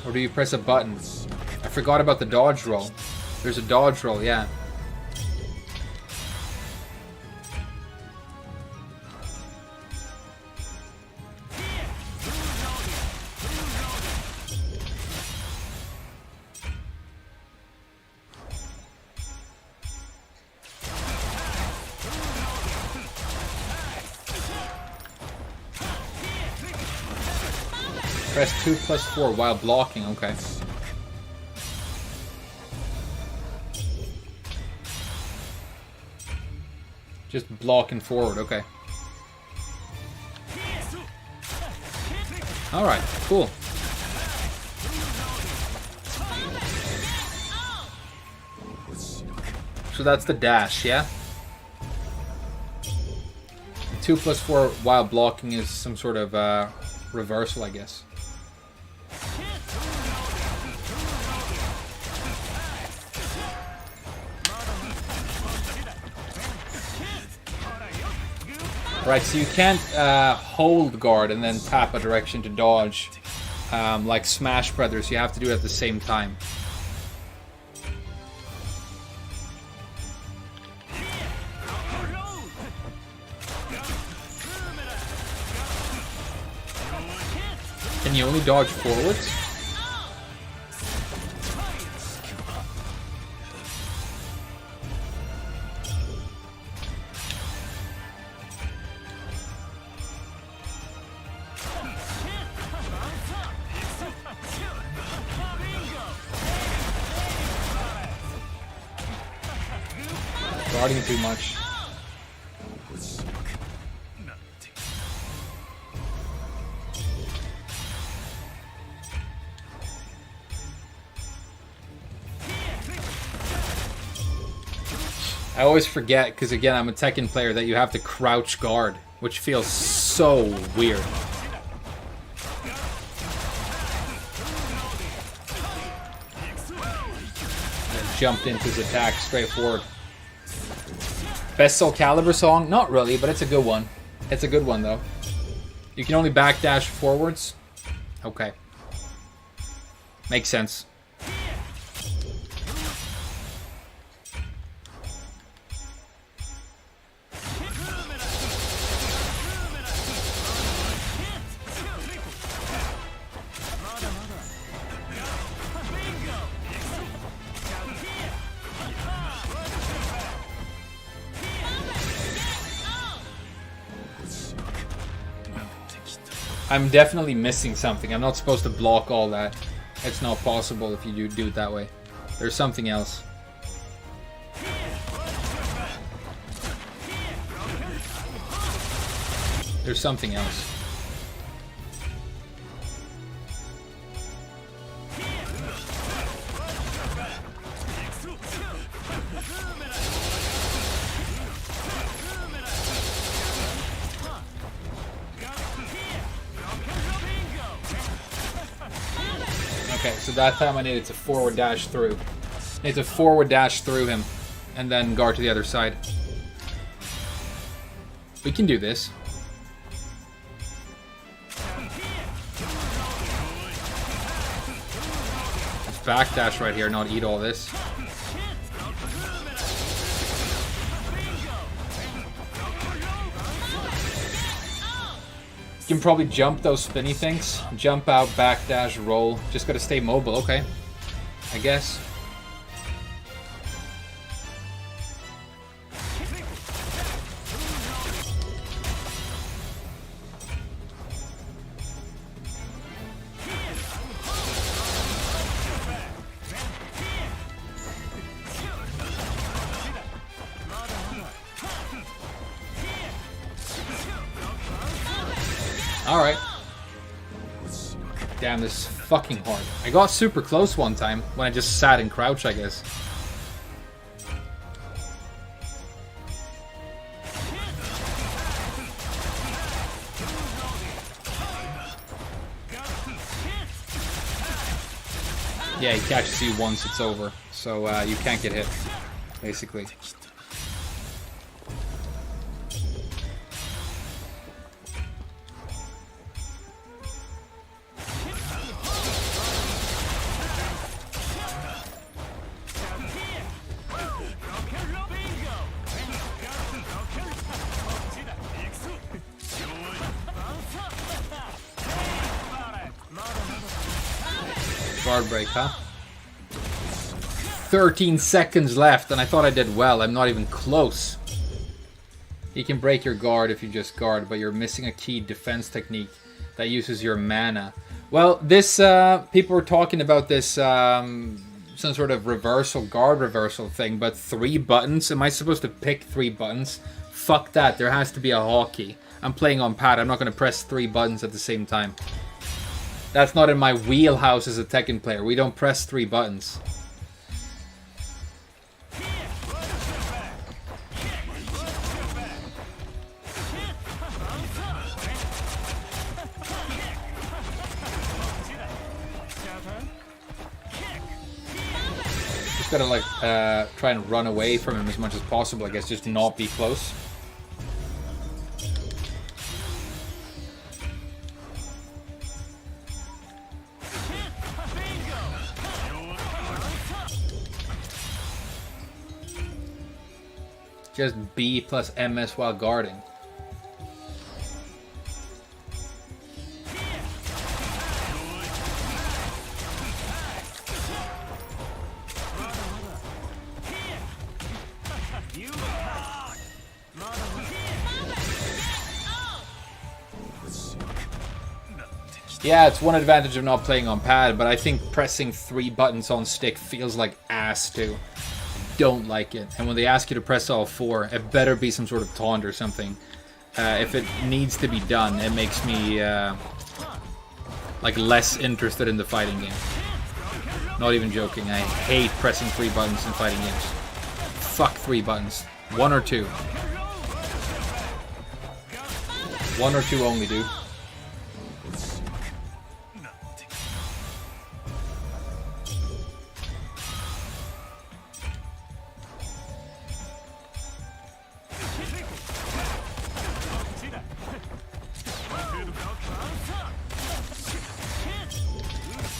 Or do you press a button? I forgot about the dodge roll. There's a dodge roll, yeah. Press 2+4 while blocking, okay. Just blocking forward, okay. Alright, cool. So that's the dash, yeah? 2+4 while blocking is some sort of reversal, I guess. Right, so you can't hold guard and then tap a direction to dodge like Smash Brothers. You have to do it at the same time. Can you only dodge forwards? guarding too much. I always forget, because again, I'm a Tekken player, that you have to crouch guard, which feels so weird. And jumped into his attack straight forward. Best Soul Calibur song? Not really, but it's a good one. It's a good one, though. You can only backdash forwards? Okay. Makes sense. I'm definitely missing something. I'm not supposed to block all that. It's not possible if you do it that way. There's something else. There's something else. Okay, so that time I needed to forward dash through. I need to forward dash through him and then guard to the other side. We can do this. Let's backdash right here, not eat all this. You can probably jump those spinny things. Jump out, backdash, roll. Just gotta stay mobile, okay. I guess. Alright. Damn, this is fucking hard. I got super close one time when I just sat and crouched, I guess. Yeah, he catches you once it's over, so you can't get hit, basically. Guard break, huh? 13 seconds left, and I thought I did well. I'm not even close. You can break your guard if you just guard, but you're missing a key defense technique that uses your mana. Well, this, people were talking about this, some sort of reversal, guard reversal thing, but 3 buttons? Am I supposed to pick 3 buttons? Fuck that, there has to be a hotkey. I'm playing on pad, I'm not going to press 3 buttons at the same time. That's not in my wheelhouse as a Tekken player. We don't press 3 buttons. Just gotta like try and run away from him as much as possible, I guess, just not be close. Just B plus MS while guarding. Yeah, it's one advantage of not playing on pad, but I think pressing 3 buttons on stick feels like ass too. don't like it. And when they ask you to press all 4, it better be some sort of taunt or something. If it needs to be done, it makes me like less interested in the fighting game. Not even joking. I hate pressing 3 buttons in fighting games. Fuck 3 buttons. 1 or 2. 1 or 2 only, dude.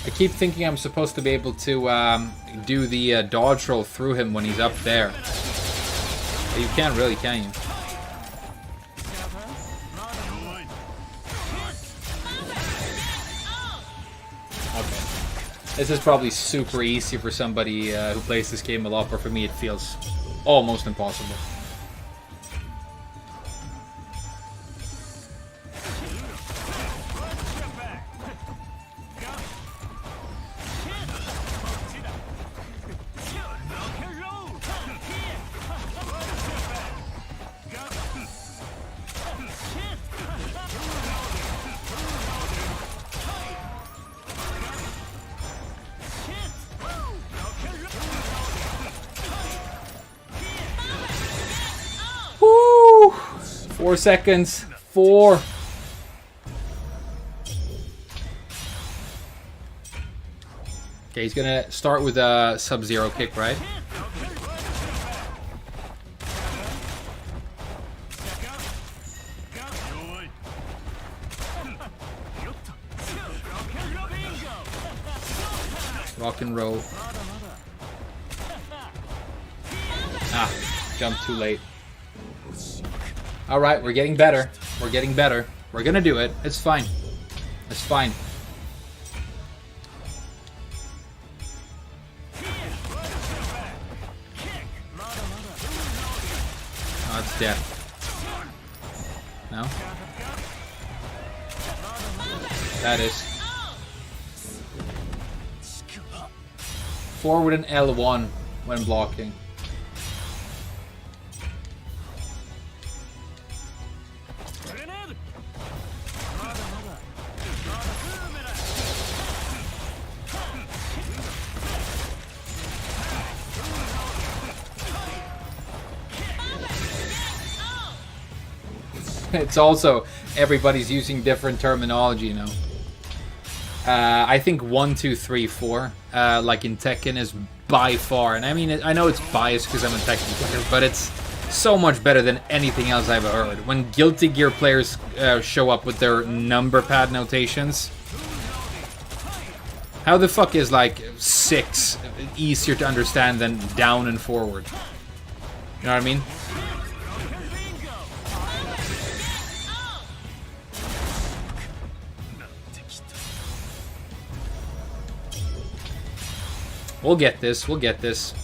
I keep thinking I'm supposed to be able to do the dodge roll through him when he's up there. But you can't really, can you? Okay. This is probably super easy for somebody who plays this game a lot, but for me it feels almost impossible. Woo! 4 seconds. 4. Okay, he's gonna start with a Sub-Zero kick, right? Rock and roll. Ah, jumped too late. Alright, we're getting better. We're getting better. We're gonna do it. It's fine. It's fine. Oh, it's death. No? That is. Forward and L1 when blocking. It's also, everybody's using different terminology, you know. I think 1, 2, 3, 4, like in Tekken, is by far, and I mean, I know it's biased because I'm a Tekken player, but it's so much better than anything else I've ever heard. When Guilty Gear players show up with their number pad notations, how the fuck is like 6 easier to understand than down and forward? You know what I mean? We'll get this. We'll get this.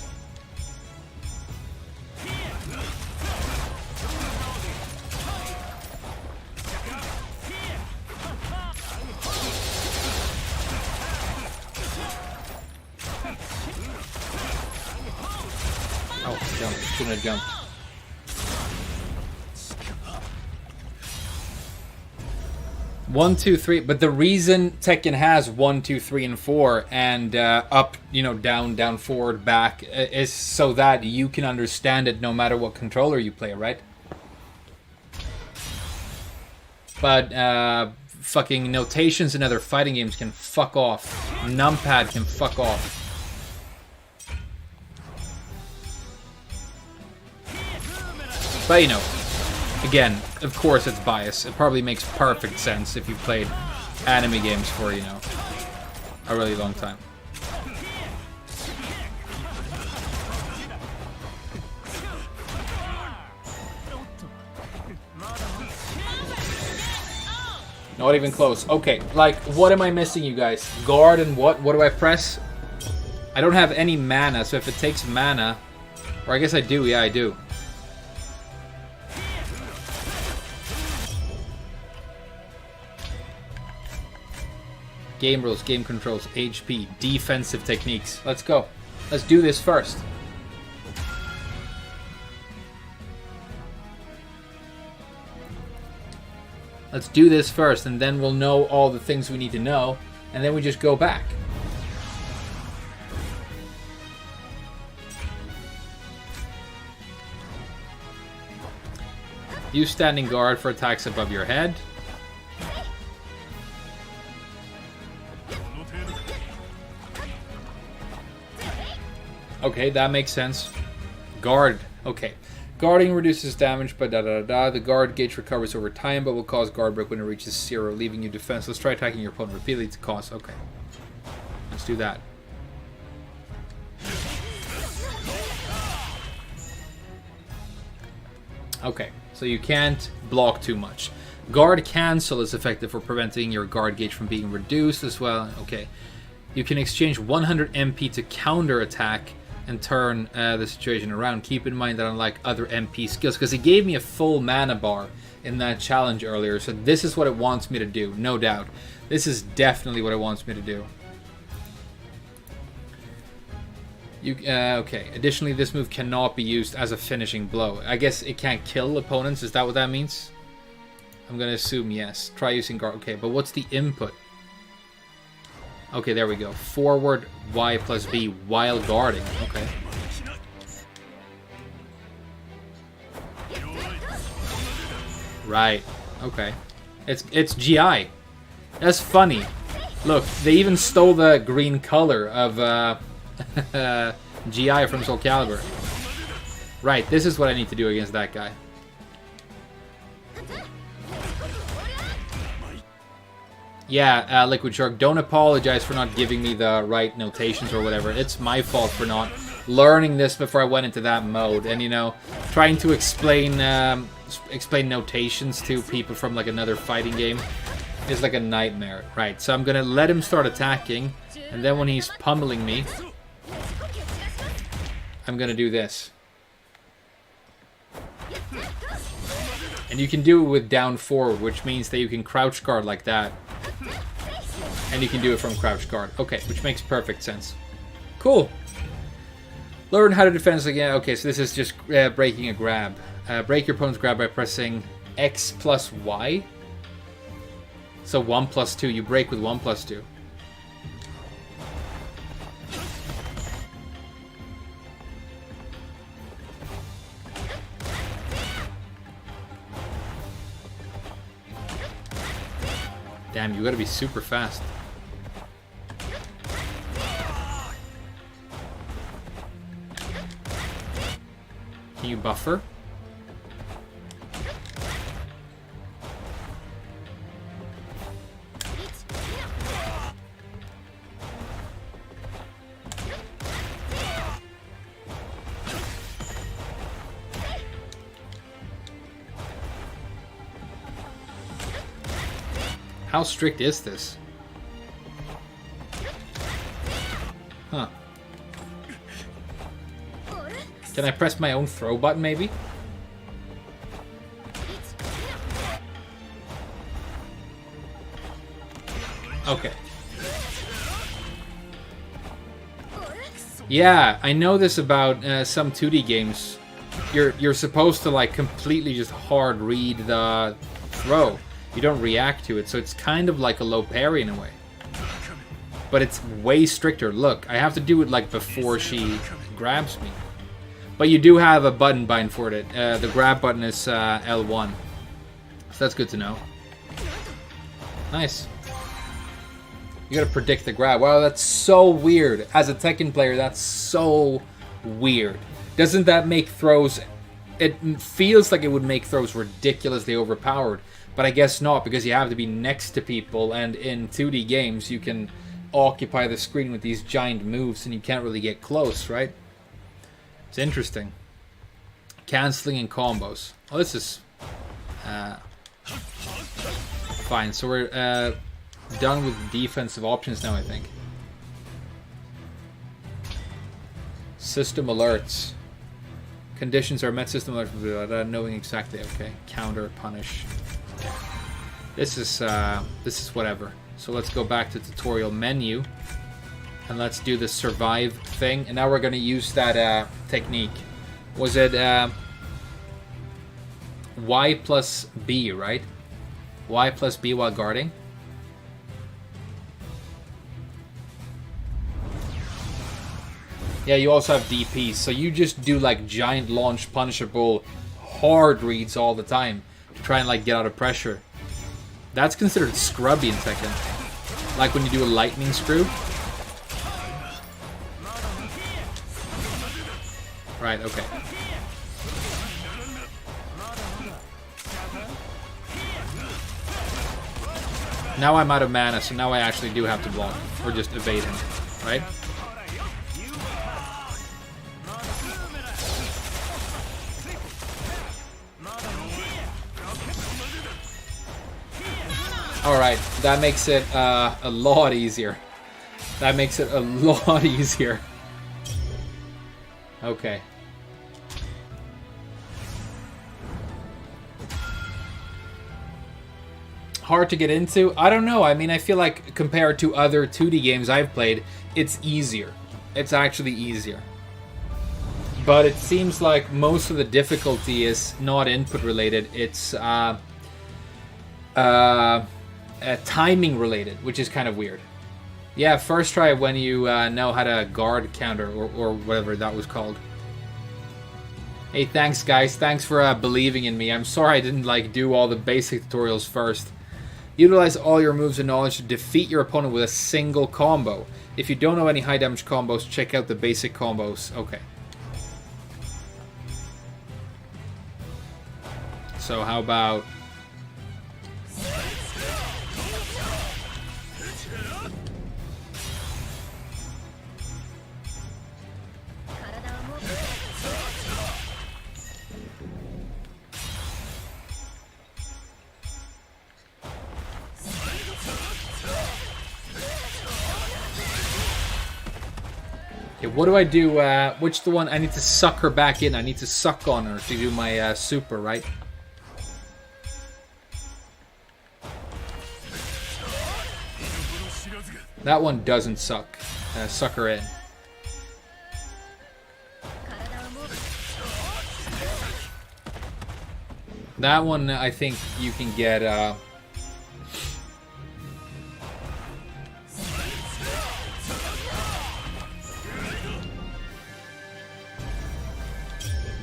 Oh, jump. Shouldn't have jumped. One, two, three. But the reason Tekken has 1, 2, 3, and 4, and up, you know, down, down, forward, back, is so that you can understand it no matter what controller you play, right? But fucking notations in other fighting games can fuck off. Numpad can fuck off. But you know. Again, of course it's biased. It probably makes perfect sense if you've played anime games for, you know, a really long time. Not even close. Okay, like, what am I missing, you guys? Guard and what? What do I press? I don't have any mana, so if it takes mana... Or I guess I do, yeah, I do. Game rules, game controls, HP, defensive techniques. Let's go. Let's do this first. Let's do this first, and then we'll know all the things we need to know, and then we just go back. Use standing guard for attacks above your head. Okay, that makes sense. Guard. Okay. Guarding reduces damage, but The guard gauge recovers over time, but will cause guard break when it reaches 0, leaving you defenseless. Let's try attacking your opponent repeatedly to cost. Okay. Let's do that. Okay, so you can't block too much. Guard cancel is effective for preventing your guard gauge from being reduced as well. Okay. You can exchange 100 MP to counter attack and turn the situation around. Keep in mind that unlike other MP skills, because it gave me a full mana bar in that challenge earlier, so this is what it wants me to do, no doubt. This is definitely what it wants me to do. Okay, additionally this move cannot be used as a finishing blow. I guess it can't kill opponents, is that what that means? I'm gonna assume yes. Try using guard. Okay, but what's the input? Okay, there we go. Forward Y plus B while guarding. Okay. Right. Okay. It's GI. That's funny. Look, they even stole the green color of GI from Soul Calibur. Right, this is what I need to do against that guy. Yeah, Liquid Shark, don't apologize for not giving me the right notations or whatever. It's my fault for not learning this before I went into that mode. And, you know, trying to explain notations to people from, like, another fighting game is like a nightmare. Right, so I'm going to let him start attacking. And then when he's pummeling me, I'm going to do this. And you can do it with down forward, which means that you can crouch guard like that. And you can do it from crouch guard. Okay, which makes perfect sense. Cool. Learn how to defend again. Okay, so this is just breaking a grab. Break your opponent's grab by pressing X plus Y. So 1 plus 2. You break with 1 plus 2. Damn, you gotta be super fast. Can you buffer? How strict is this? Huh. Can I press my own throw button, maybe? Okay. Yeah, I know this about some 2D games. You're supposed to, like, completely just hard read the throw. You don't react to it, so it's kind of like a low parry in a way. But it's way stricter. Look, I have to do it like before she grabs me. But you do have a button bind for it. The grab button is L1. So that's good to know. Nice. You gotta predict the grab. Wow, that's so weird. As a Tekken player, that's so weird. Doesn't that make throws... It feels like it would make throws ridiculously overpowered. But I guess not, because you have to be next to people, and in 2D games you can occupy the screen with these giant moves and you can't really get close, right? It's interesting. Canceling and combos. Oh, this is fine. So we're done with defensive options now, I think. System alerts. Conditions are met. System alerts. Knowing exactly. Okay. Counter, punish. This is whatever. So let's go back to tutorial menu and let's do the survive thing. And now we're going to use that technique. Was it Y plus B, right? Y plus B while guarding. Yeah, you also have DP, so you just do like giant launch Punisher Bull hard reads all the time to try and like get out of pressure. That's considered scrubby in Tekken. Like when you do a lightning screw. Right, okay. Now I'm out of mana, so now I actually do have to block. Or just evade him, right? Alright, that makes it a lot easier. That makes it a lot easier. Okay. Hard to get into? I don't know. I mean, I feel like compared to other 2D games I've played, it's easier. It's actually easier. But it seems like most of the difficulty is not input related. It's timing related, which is kind of weird. Yeah, first try when you know how to guard counter or whatever that was called. Hey, thanks guys. Thanks for believing in me. I'm sorry I didn't like do all the basic tutorials first. Utilize all your moves and knowledge to defeat your opponent with a single combo. If you don't know any high damage combos, check out the basic combos. Okay. So how about... what do I do? Which the one? I need to suck her back in. I need to suck on her to do my super, right? That one doesn't suck. Suck her in. That one, I think you can get...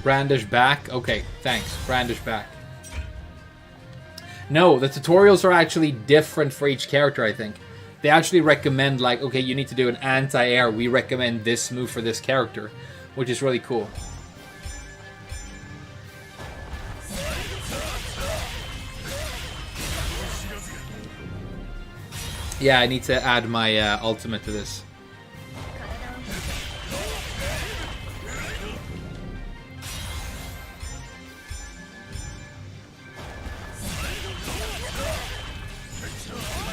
Brandish back? Okay, thanks. Brandish back. No, the tutorials are actually different for each character, I think. They actually recommend, like, okay, you need to do an anti-air. We recommend this move for this character, which is really cool. Yeah, I need to add my ultimate to this.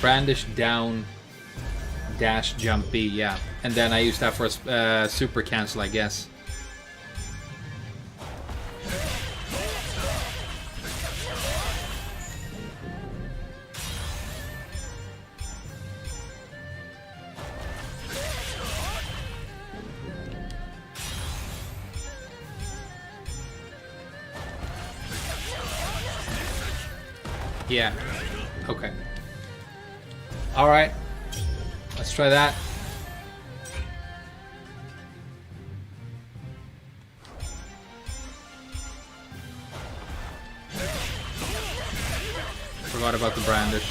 Brandish down, dash, jump B, yeah. And then I use that for a super cancel, I guess. Yeah, okay. Alright, let's try that. Forgot about the brandish.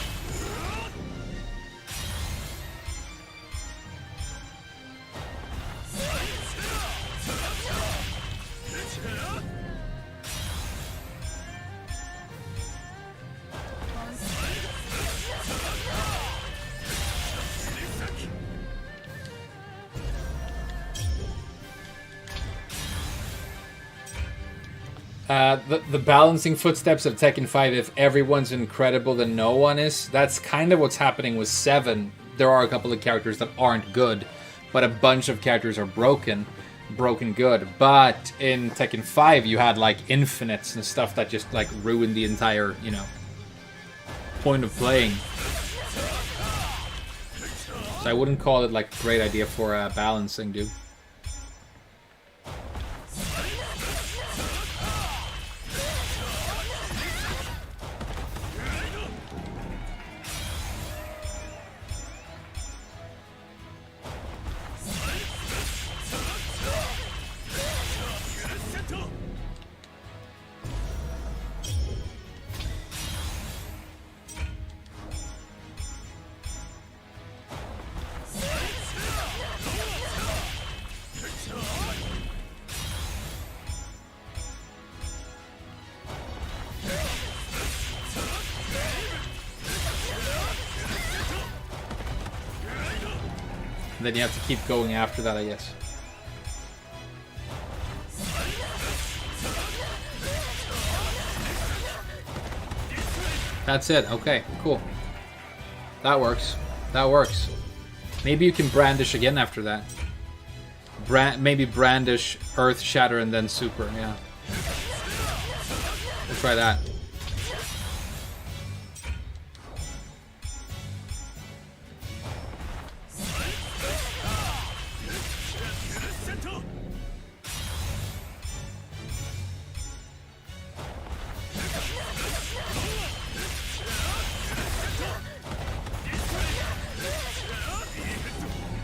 The balancing footsteps of Tekken 5, if everyone's incredible then no one is, that's kind of what's happening with 7. There are a couple of characters that aren't good, but a bunch of characters are broken good. But in Tekken 5 you had like infinites and stuff that just like ruined the entire, you know, point of playing. So I wouldn't call it like a great idea for balancing, dude. And then you have to keep going after that, I guess. That's it. Okay, cool. That works. That works. Maybe you can brandish again after that. Maybe brandish, earth shatter, and then super. Yeah. We'll try that.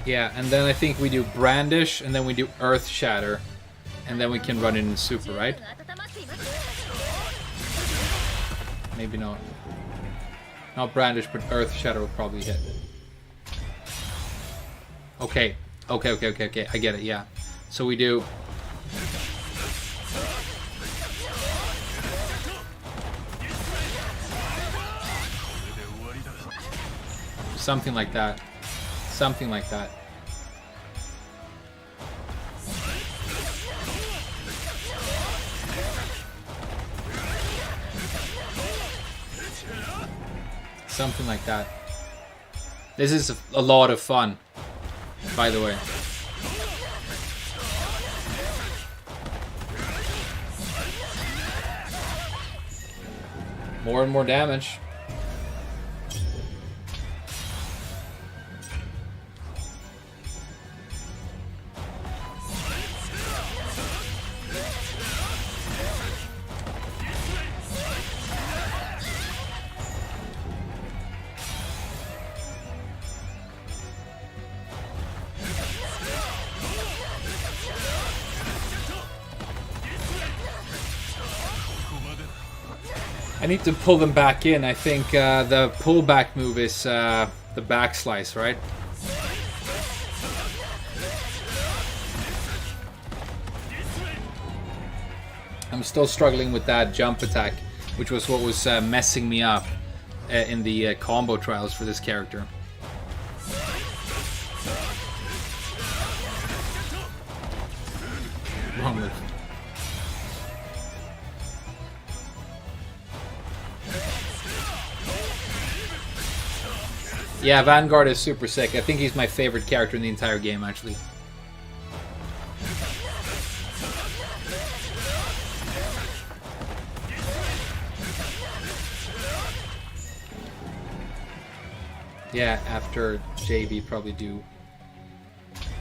Yeah, and then I think we do brandish, and then we do earth shatter, and then we can run it in super, right? Maybe not. Not brandish, but earth shatter will probably hit. Okay. Okay. I get it, yeah. So we do... something like that. Something like that. Something like that. This is a lot of fun, by the way. More and more damage. I need to pull them back in. I think the pullback move is the back slice, right? I'm still struggling with that jump attack, which was what was messing me up in the combo trials for this character. Wrong move. Yeah, Vanguard is super sick. I think he's my favorite character in the entire game, actually. Yeah, after JV probably do...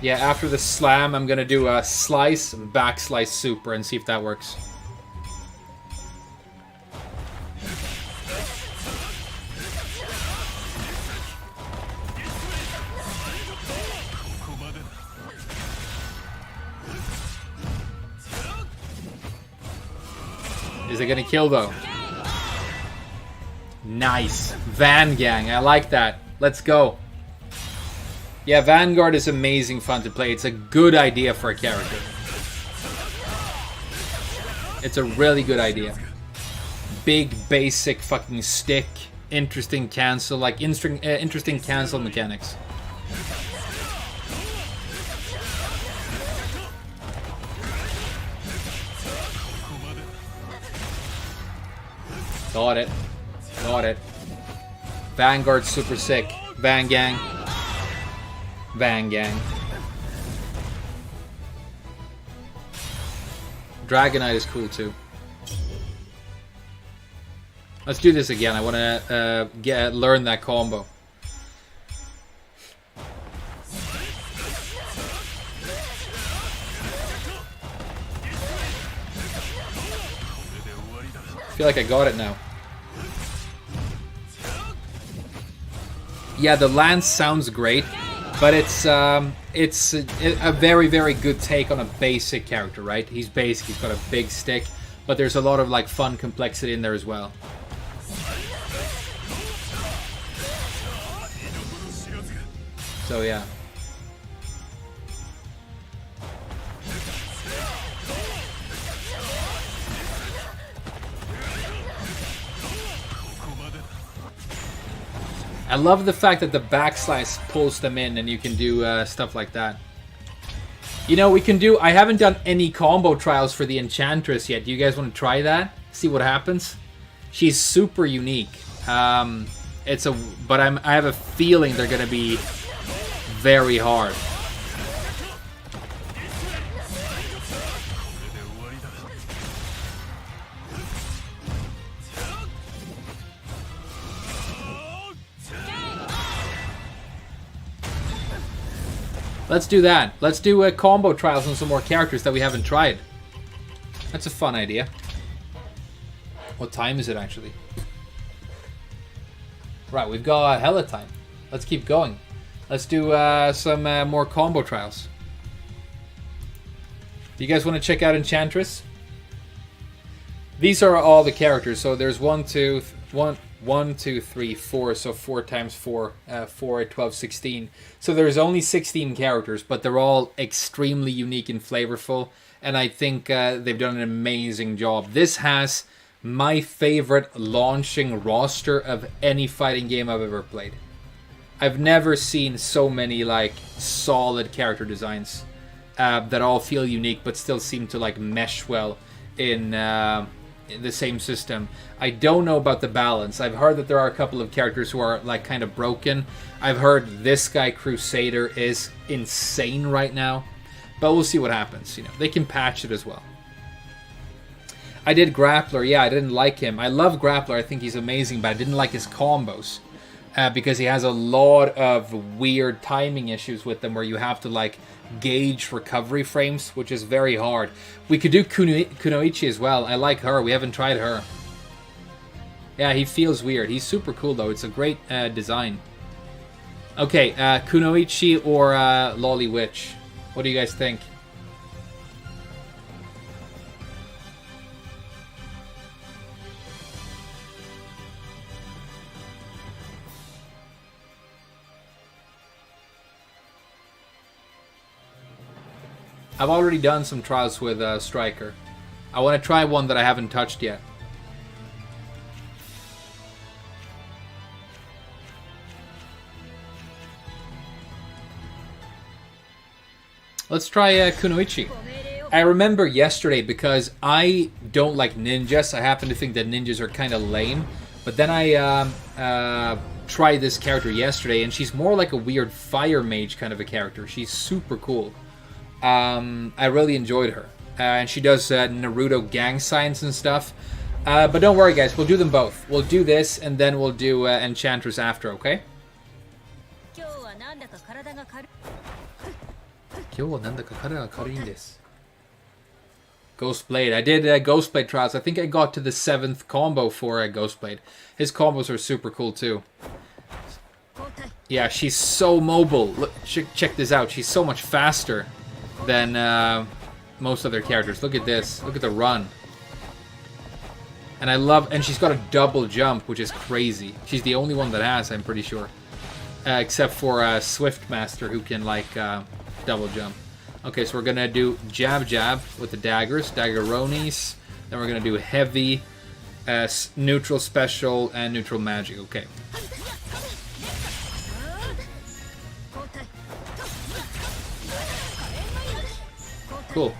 Yeah, after the slam, I'm gonna do a slice, back slice super, and see if that works. Is it gonna kill though? Nice. Van Gang, I like that. Let's go. Yeah, Vanguard is amazing fun to play. It's a good idea for a character. It's a really good idea. Big, basic fucking stick. Interesting cancel, like interesting cancel mechanics. Got it. Got it. Vanguard super sick. Van Gang. Van Gang. Dragonite is cool too. Let's do this again. I want to learn that combo. I feel like I got it now. Yeah, the lance sounds great, but it's a very, very good take on a basic character, right? He's basic, he's got a big stick, but there's a lot of like fun complexity in there as well. So yeah. I love the fact that the backslice pulls them in and you can do stuff like that. You know, we can do... I haven't done any combo trials for the Enchantress yet. Do you guys want to try that? See what happens? She's super unique. But I have a feeling they're going to be very hard. Let's do that. Let's do combo trials on some more characters that we haven't tried. That's a fun idea. What time is it actually? Right, we've got hella time. Let's keep going. Let's do some more combo trials. Do you guys want to check out Enchantress? These are all the characters. So there's 1, 2, 3, 4. So 4 times 4, 4, 12, 16. So there's only 16 characters, but they're all extremely unique and flavorful. And I think they've done an amazing job. This has my favorite launching roster of any fighting game I've ever played. I've never seen so many like solid character designs that all feel unique but still seem to like mesh well in the same system. I don't know about the balance. I've heard that there are a couple of characters who are like kind of broken. I've heard this guy Crusader is insane right now, but we'll see what happens. You know, they can patch it as well. I did Grappler. Yeah, I didn't like him. I love Grappler. I think he's amazing, but I didn't like his combos because he has a lot of weird timing issues with them where you have to like gauge recovery frames, which is very hard. We could do Kunoichi as well. I like her. We haven't tried her. Yeah, he feels weird. He's super cool though. It's a great design. Okay, Kunoichi or Lolly Witch? What do you guys think? I've already done some trials with Striker. I want to try one that I haven't touched yet. Let's try Kunoichi. I remember yesterday because I don't like ninjas. I happen to think that ninjas are kind of lame. But then I tried this character yesterday and she's more like a weird fire mage kind of a character. She's super cool. I really enjoyed her. And she does Naruto gang signs and stuff. But don't worry, guys. We'll do them both. We'll do this, and then we'll do Enchantress after, okay? Ghostblade. I did Ghostblade trials. I think I got to the 7th combo for Ghostblade. His combos are super cool, too. Yeah, she's so mobile. Look, check this out. She's so much faster than most other characters. Look at this. Look at the run. And I love... And she's got a double jump, which is crazy. She's the only one that has, I'm pretty sure. Except for Swift Master, who can, like, double jump. Okay, so we're going to do Jab Jab with the daggers. Daggeronis. Then we're going to do Heavy, Neutral Special, and Neutral Magic. Okay. Cool.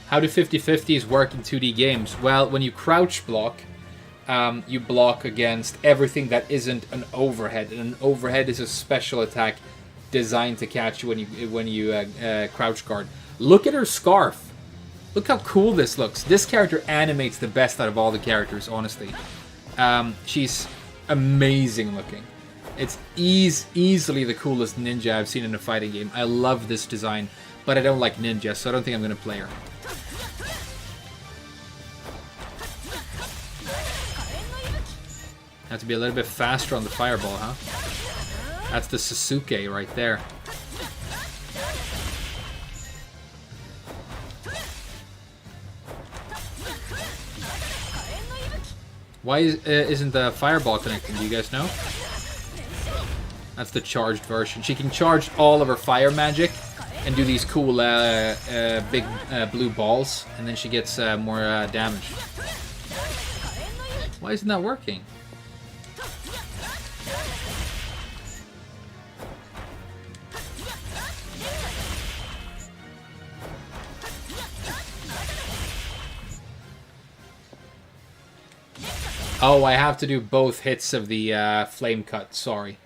How do 50-50s work in 2D games? Well, when you crouch block, you block against everything that isn't an overhead. And an overhead is a special attack designed to catch you when you crouch guard. Look at her scarf. Look how cool this looks. This character animates the best out of all the characters, honestly. She's amazing looking. It's easily the coolest ninja I've seen in a fighting game. I love this design, but I don't like ninjas, so I don't think I'm going to play her. Have to be a little bit faster on the fireball, huh? That's the Sasuke right there. Why isn't the fireball connecting? Do you guys know? That's the charged version. She can charge all of her fire magic and do these cool big blue balls, and then she gets more damage. Why isn't that working? Oh, I have to do both hits of the flame cut. Sorry.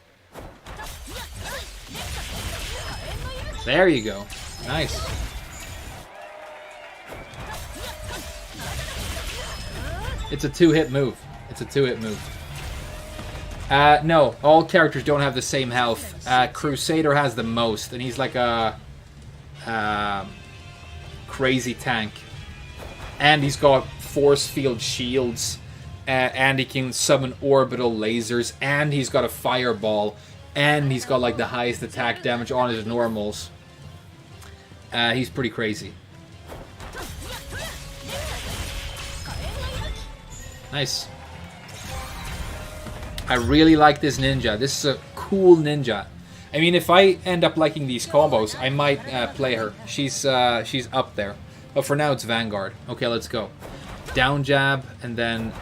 There you go. Nice. It's a 2-hit move. It's a 2-hit move. No, all characters don't have the same health. Crusader has the most, and he's like a crazy tank. And he's got force field shields, and he can summon orbital lasers, and he's got a fireball, and he's got like the highest attack damage on his normals. He's pretty crazy. Nice. I really like this ninja. This is a cool ninja. I mean, if I end up liking these combos, I might play her. She's up there. But for now, it's Vanguard. Okay, let's go. Down jab, and then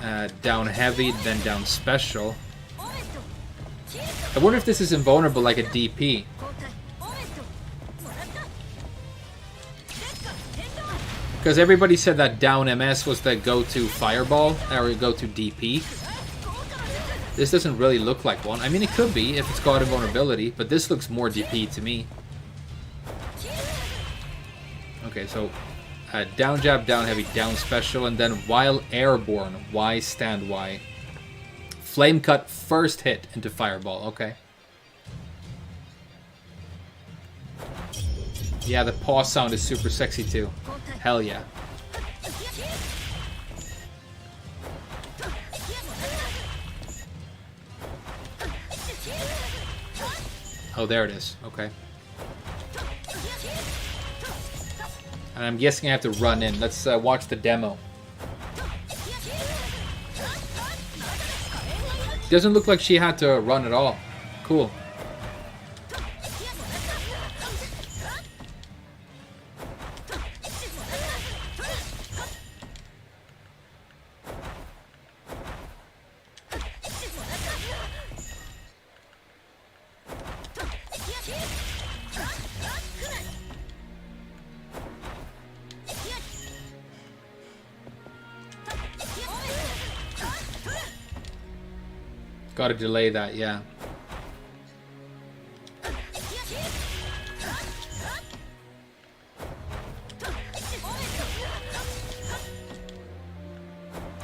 down heavy, then down special. I wonder if this is invulnerable like a DP. Because everybody said that down MS was the go-to fireball, or go-to DP. This doesn't really look like one. I mean, it could be if it's got invulnerability, but this looks more DP to me. Okay, so down jab, down heavy, down special, and then while airborne, Y stand Y. Flame cut first hit into fireball, okay. Yeah, the pause sound is super sexy too. Hell yeah. Oh, there it is. Okay. And I'm guessing I have to run in. Let's watch the demo. Doesn't look like she had to run at all. Cool. Gotta delay that, yeah.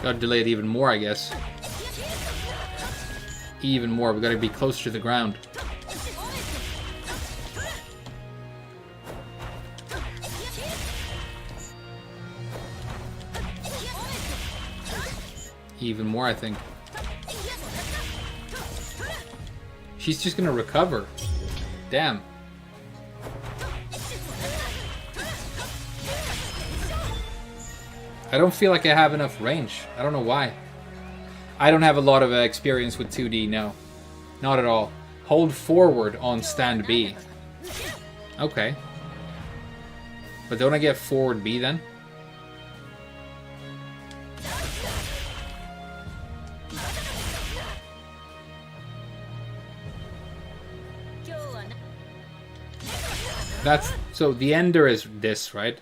Gotta delay it even more, I guess. Even more, we gotta be closer to the ground. Even more, I think. She's just gonna recover. Damn. I don't feel like I have enough range. I don't know why. I don't have a lot of experience with 2D, no. Not at all. Hold forward on stand B. Okay. But don't I get forward B then? That's so the ender is this, right?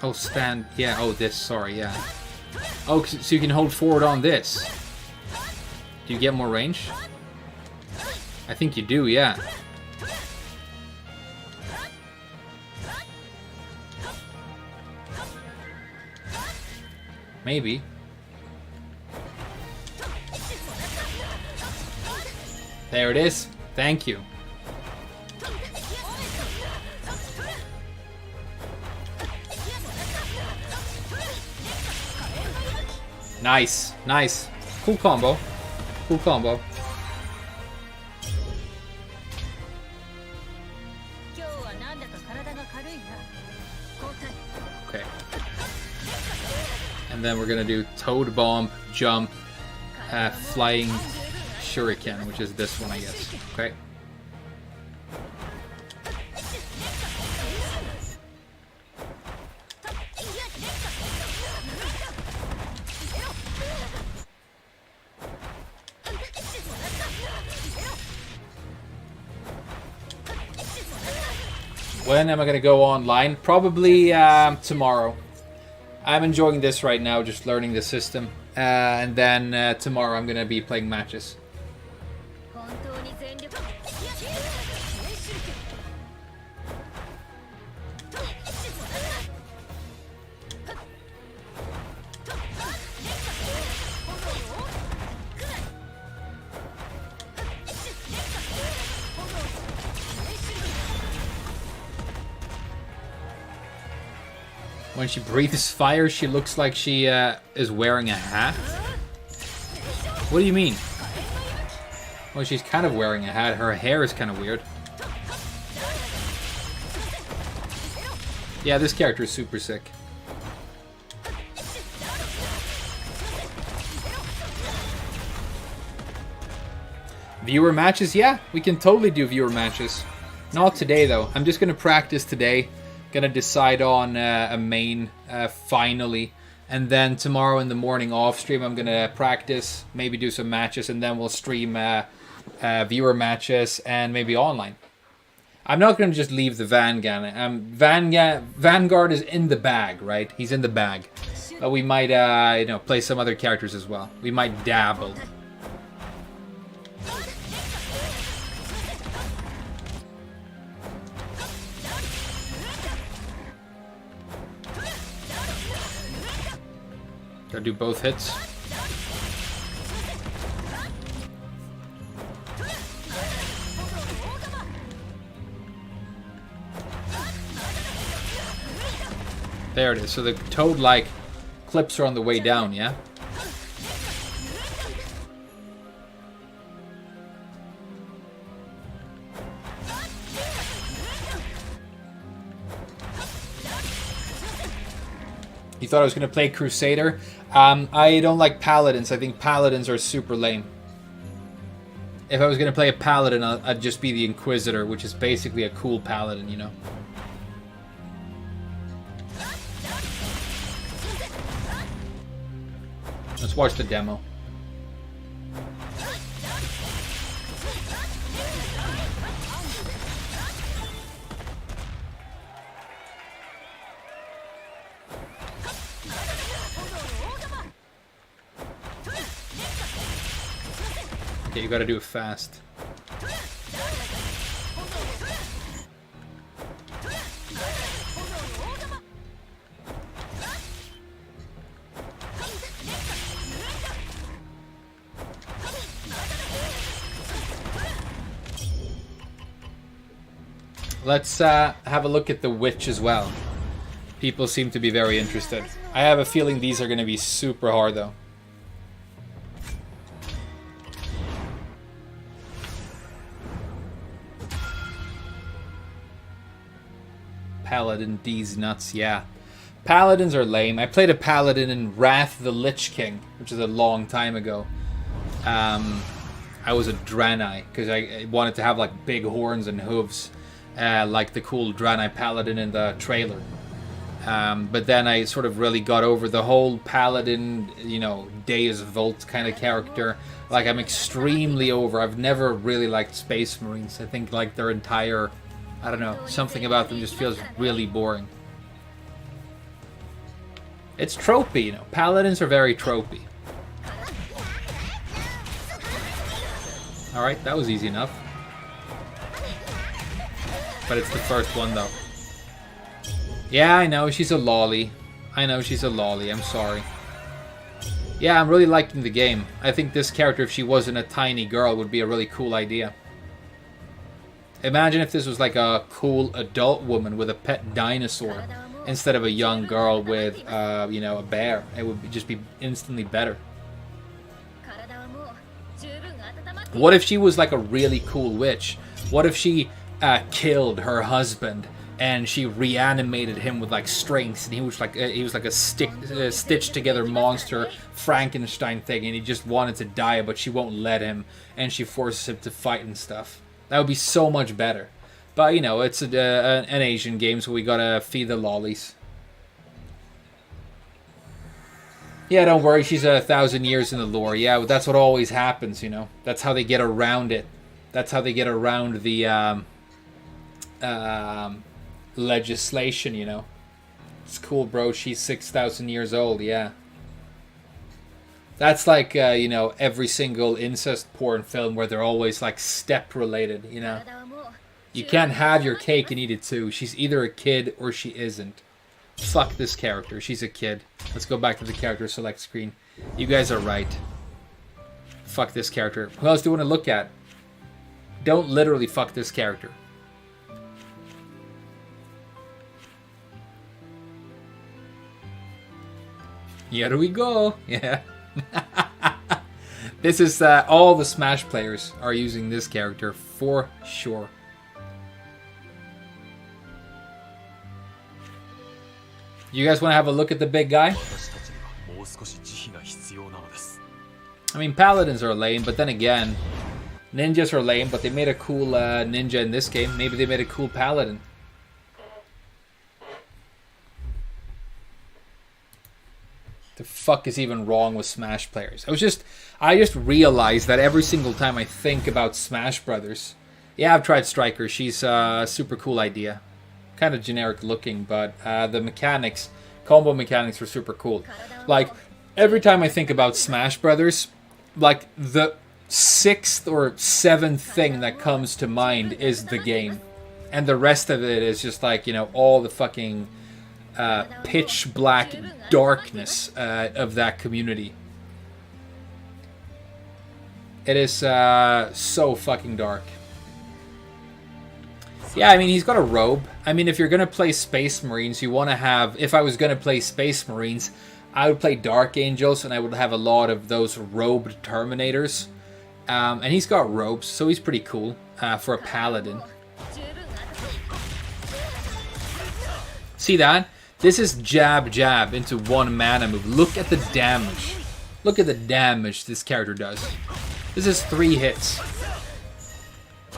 Oh, stand. Yeah, oh, this. Sorry, yeah. Oh, so you can hold forward on this. Do you get more range? I think you do, yeah. Maybe. There it is. Thank you. Nice, nice. Cool combo. Cool combo. Okay. And then we're gonna do Toad Bomb, Jump, Flying Shuriken, which is this one, I guess. Okay. When am I going to go online? Probably tomorrow. I'm enjoying this right now, just learning the system. And then tomorrow I'm going to be playing matches. When she breathes fire, she looks like she is wearing a hat. What do you mean? Well, she's kind of wearing a hat. Her hair is kind of weird. Yeah, this character is super sick. Viewer matches? Yeah, we can totally do viewer matches. Not today, though. I'm just going to practice today. Gonna decide on a main finally, and then tomorrow in the morning off stream I'm gonna practice, maybe do some matches, and then we'll stream viewer matches and maybe online. I'm not gonna just leave the Vanguard. Vanguard is in the bag, right? He's in the bag, but we might play some other characters as well. We might dabble. Gotta do both hits. There it is. So the toad-like clips are on the way down, yeah? You thought I was going to play Crusader? I don't like Paladins. I think Paladins are super lame. If I was going to play a Paladin, I'd just be the Inquisitor, which is basically a cool Paladin, you know? Let's watch the demo. Okay, you gotta do it fast. Let's have a look at the Witch as well. People seem to be very interested. I have a feeling these are going to be super hard though. Paladin D's nuts, yeah. Paladins are lame. I played a Paladin in Wrath the Lich King, which is a long time ago. I was a Draenei, because I wanted to have like big horns and hooves. Like the cool Draenei Paladin in the trailer. But then I sort of really got over the whole Paladin, you know, Deus Vult kind of character. Like, I'm extremely over. I've never really liked Space Marines. I think, like, their entire, I don't know, something about them just feels really boring. It's tropey, you know. Paladins are very tropey. Alright, that was easy enough. But it's the first one, though. Yeah, I know, she's a lolly. I know she's a lolly, I'm sorry. Yeah, I'm really liking the game. I think this character, if she wasn't a tiny girl, would be a really cool idea. Imagine if this was like a cool adult woman with a pet dinosaur instead of a young girl with, you know, a bear. It would just be instantly better. What if she was like a really cool witch? What if she killed her husband and she reanimated him with like strings, and he was like a stitched together monster Frankenstein thing, and he just wanted to die, but she won't let him, and she forces him to fight and stuff. That would be so much better. But you know, it's an Asian game, so we gotta feed the lollies. Yeah, don't worry, she's 1,000 years in the lore. Yeah, that's what always happens, you know. That's how they get around it. That's how they get around the legislation, you know. It's cool, bro. She's 6,000 years old, yeah. That's like, you know, every single incest porn film where they're always, like, step-related, you know. You can't have your cake and eat it, too. She's either a kid or she isn't. Fuck this character. She's a kid. Let's go back to the character select screen. You guys are right. Fuck this character. Who else do you want to look at? Don't literally fuck this character. Here we go. Yeah. This is all the Smash players are using this character for sure. You guys want to have a look at the big guy? I mean, paladins are lame, but then again, ninjas are lame, but they made a cool ninja in this game. Maybe they made a cool paladin. The fuck is even wrong with Smash players? I just realized that every single time I think about Smash Brothers. Yeah, I've tried Striker. She's a super cool idea. Kind of generic looking, but the mechanics, combo mechanics were super cool. Like, every time I think about Smash Brothers, like, the 6th or 7th thing that comes to mind is the game. And the rest of it is just like, you know, all the fucking pitch black darkness of that community. It is so fucking dark. Yeah, I mean, he's got a robe. I mean, if you're going to play Space Marines, you want to have... If I was going to play Space Marines, I would play Dark Angels, and I would have a lot of those robed Terminators. And he's got robes, so he's pretty cool for a Paladin. See that? This is jab, jab into one mana move. Look at the damage. Look at the damage this character does. This is 3 hits.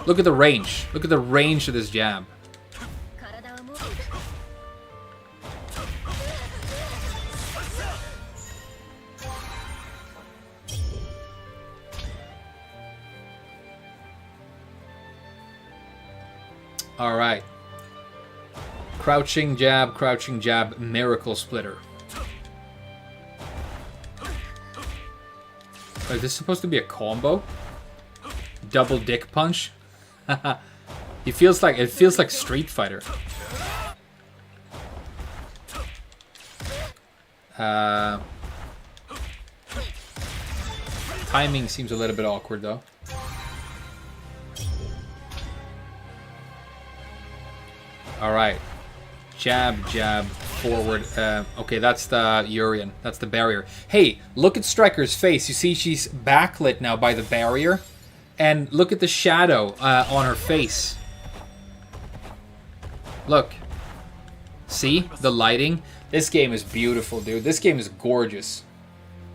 Look at the range. Look at the range of this jab. All right. Crouching jab, miracle splitter. Is this supposed to be a combo? Double dick punch? It feels like Street Fighter. Timing seems a little bit awkward though. All right, jab, jab, forward. Okay, that's the Urian. That's the barrier. Hey, look at Striker's face. You see she's backlit now by the barrier? And look at the shadow on her face. Look. See? The lighting? This game is beautiful, dude. This game is gorgeous.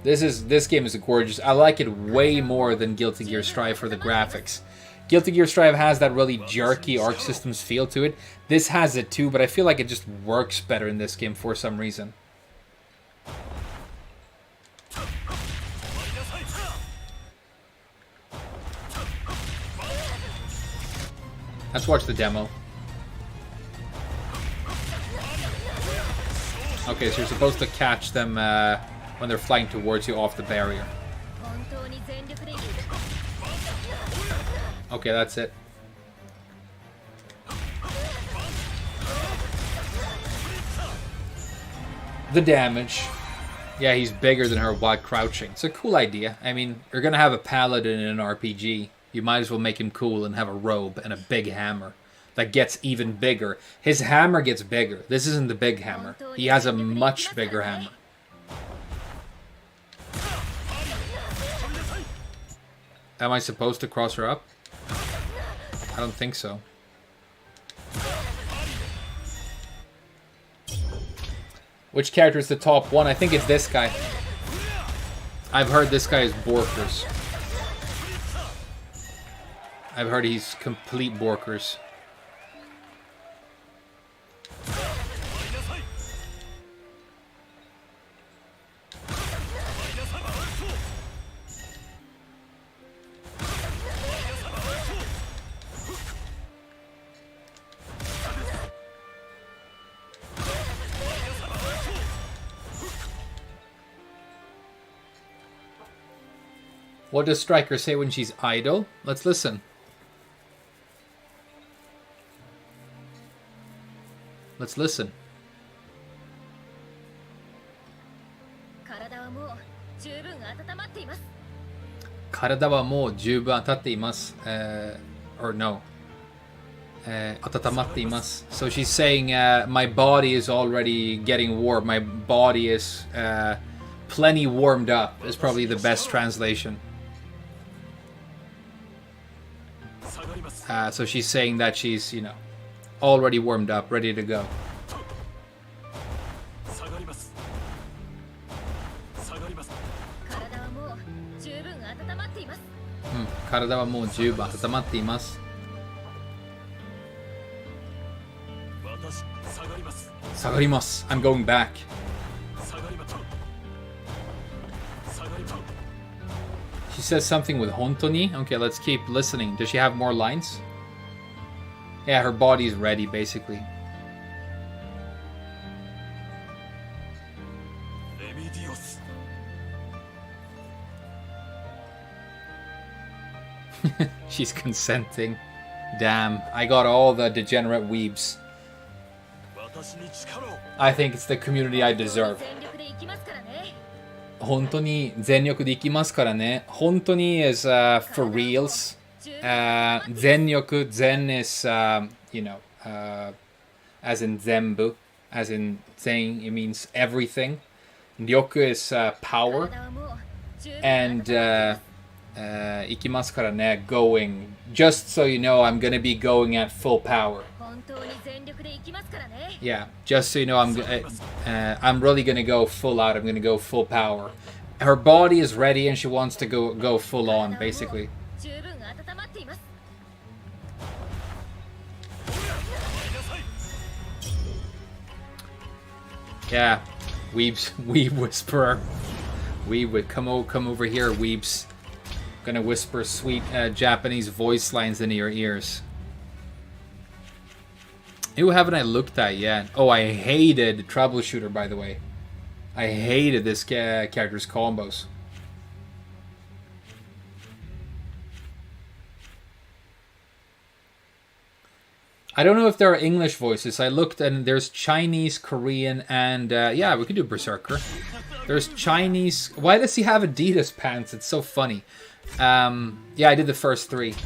This game is gorgeous. I like it way more than Guilty Gear Strive for the graphics. Guilty Gear Strive has that really jerky Arc Systems feel to it. This has it too, but I feel like it just works better in this game for some reason. Let's watch the demo. Okay, so you're supposed to catch them when they're flying towards you off the barrier. Okay, that's it. The damage. Yeah, he's bigger than her while crouching. It's a cool idea. I mean, you're going to have a paladin in an RPG. You might as well make him cool and have a robe and a big hammer that gets even bigger. His hammer gets bigger. This isn't the big hammer. He has a much bigger hammer. Am I supposed to cross her up? I don't think so. Which character is the top one? I think it's this guy. I've heard this guy is Borkers. I've heard he's complete Borkers. What does Striker say when she's idle? Let's listen. Let's listen. 体はもう十分温まっています。体はもう十分温まっています。Or no. 温まっています. So she's saying my body is already getting warm. My body is plenty warmed up is probably the best translation. So she's saying that she's, you know, already warmed up, ready to go. I'm going back. She says something with hontoni. Okay, let's keep listening. Does she have more lines? Yeah, her body's ready, basically. She's consenting. Damn, I got all the degenerate weebs. I think it's the community I deserve. 本当に全力でいきますからね。本当に is for reals. 全力 zen is you know as in 全部 as in saying it means everything. 力 is power and いきますからね going. Just so you know, I'm gonna be going at full power. Yeah, just so you know, I'm really gonna go full out. I'm gonna go full power. Her body is ready, and she wants to go full on, basically. Yeah, weebs, weeb whisperer, weeb, come over here, weebs. Gonna whisper sweet Japanese voice lines into your ears. Who haven't I looked at yet? Oh, I hated Troubleshooter, by the way. I hated this character's combos. I don't know if there are English voices. I looked and there's Chinese, Korean, and yeah, we could do Berserker. There's Chinese. Why does he have Adidas pants? It's so funny. Yeah, I did the first three.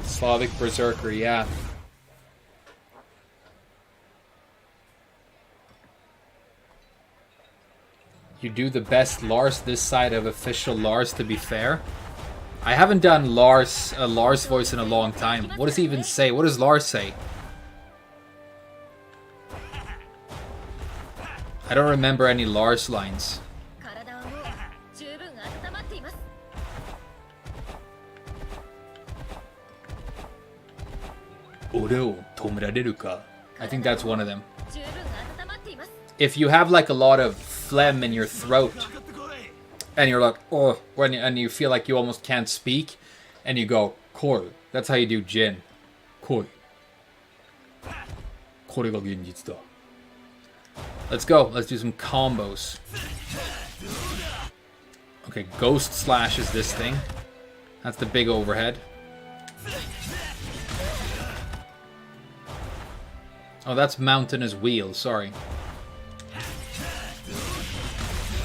Slavic Berserker, yeah. You do the best Lars this side of official Lars, to be fair. I haven't done Lars voice in a long time. What does he even say? What does Lars say? I don't remember any Lars lines. I think that's one of them. If you have like a lot of phlegm in your throat and you're like, oh, and you feel like you almost can't speak and you go, koi. That's how you do Jin. Koi. Let's go. Let's do some combos. Okay, Ghost Slash is this thing. That's the big overhead. Oh, that's Mountainous Wheel, sorry.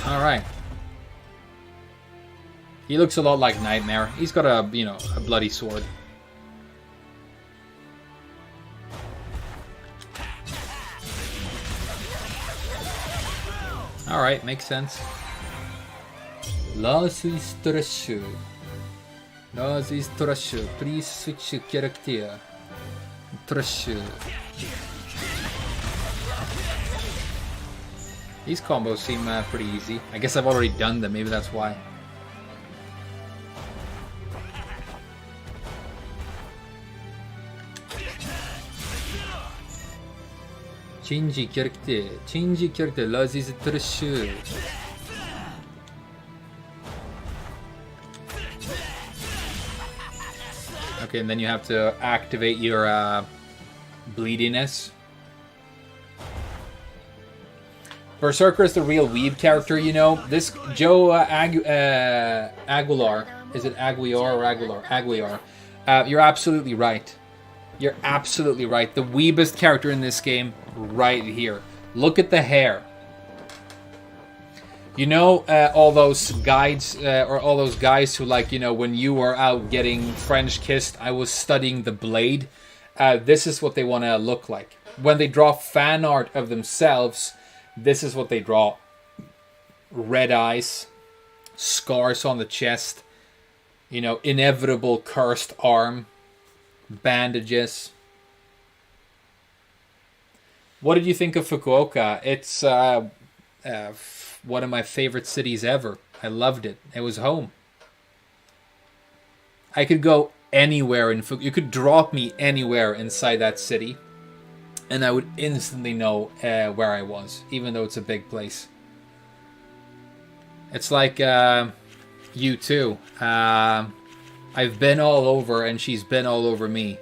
Alright. He looks a lot like Nightmare. He's got a, you know, a bloody sword. Alright, makes sense. Last is trash. Last is trash. Please switch character. Trash. These combos seem pretty easy. I guess I've already done them, maybe that's why. Change character, last is trash. Okay, and then you have to activate your bleediness. Berserker is the real weeb character, you know. This Joe Aguilar, is it Aguiar or Aguilar? Aguiar. You're absolutely right. You're absolutely right. The weebest character in this game, right here. Look at the hair. You know, all those guides, or all those guys who, like, you know, when you were out getting French kissed, I was studying the blade. This is what they want to look like. When they draw fan art of themselves, this is what they draw. Red eyes, scars on the chest, you know, inevitable cursed arm, bandages. What did you think of Fukuoka? It's one of my favorite cities ever. I loved it. It was home. I could go anywhere in Fukuoka. You could drop me anywhere inside that city, and I would instantly know where I was, even though it's a big place. It's like you too. I've been all over, and she's been all over me.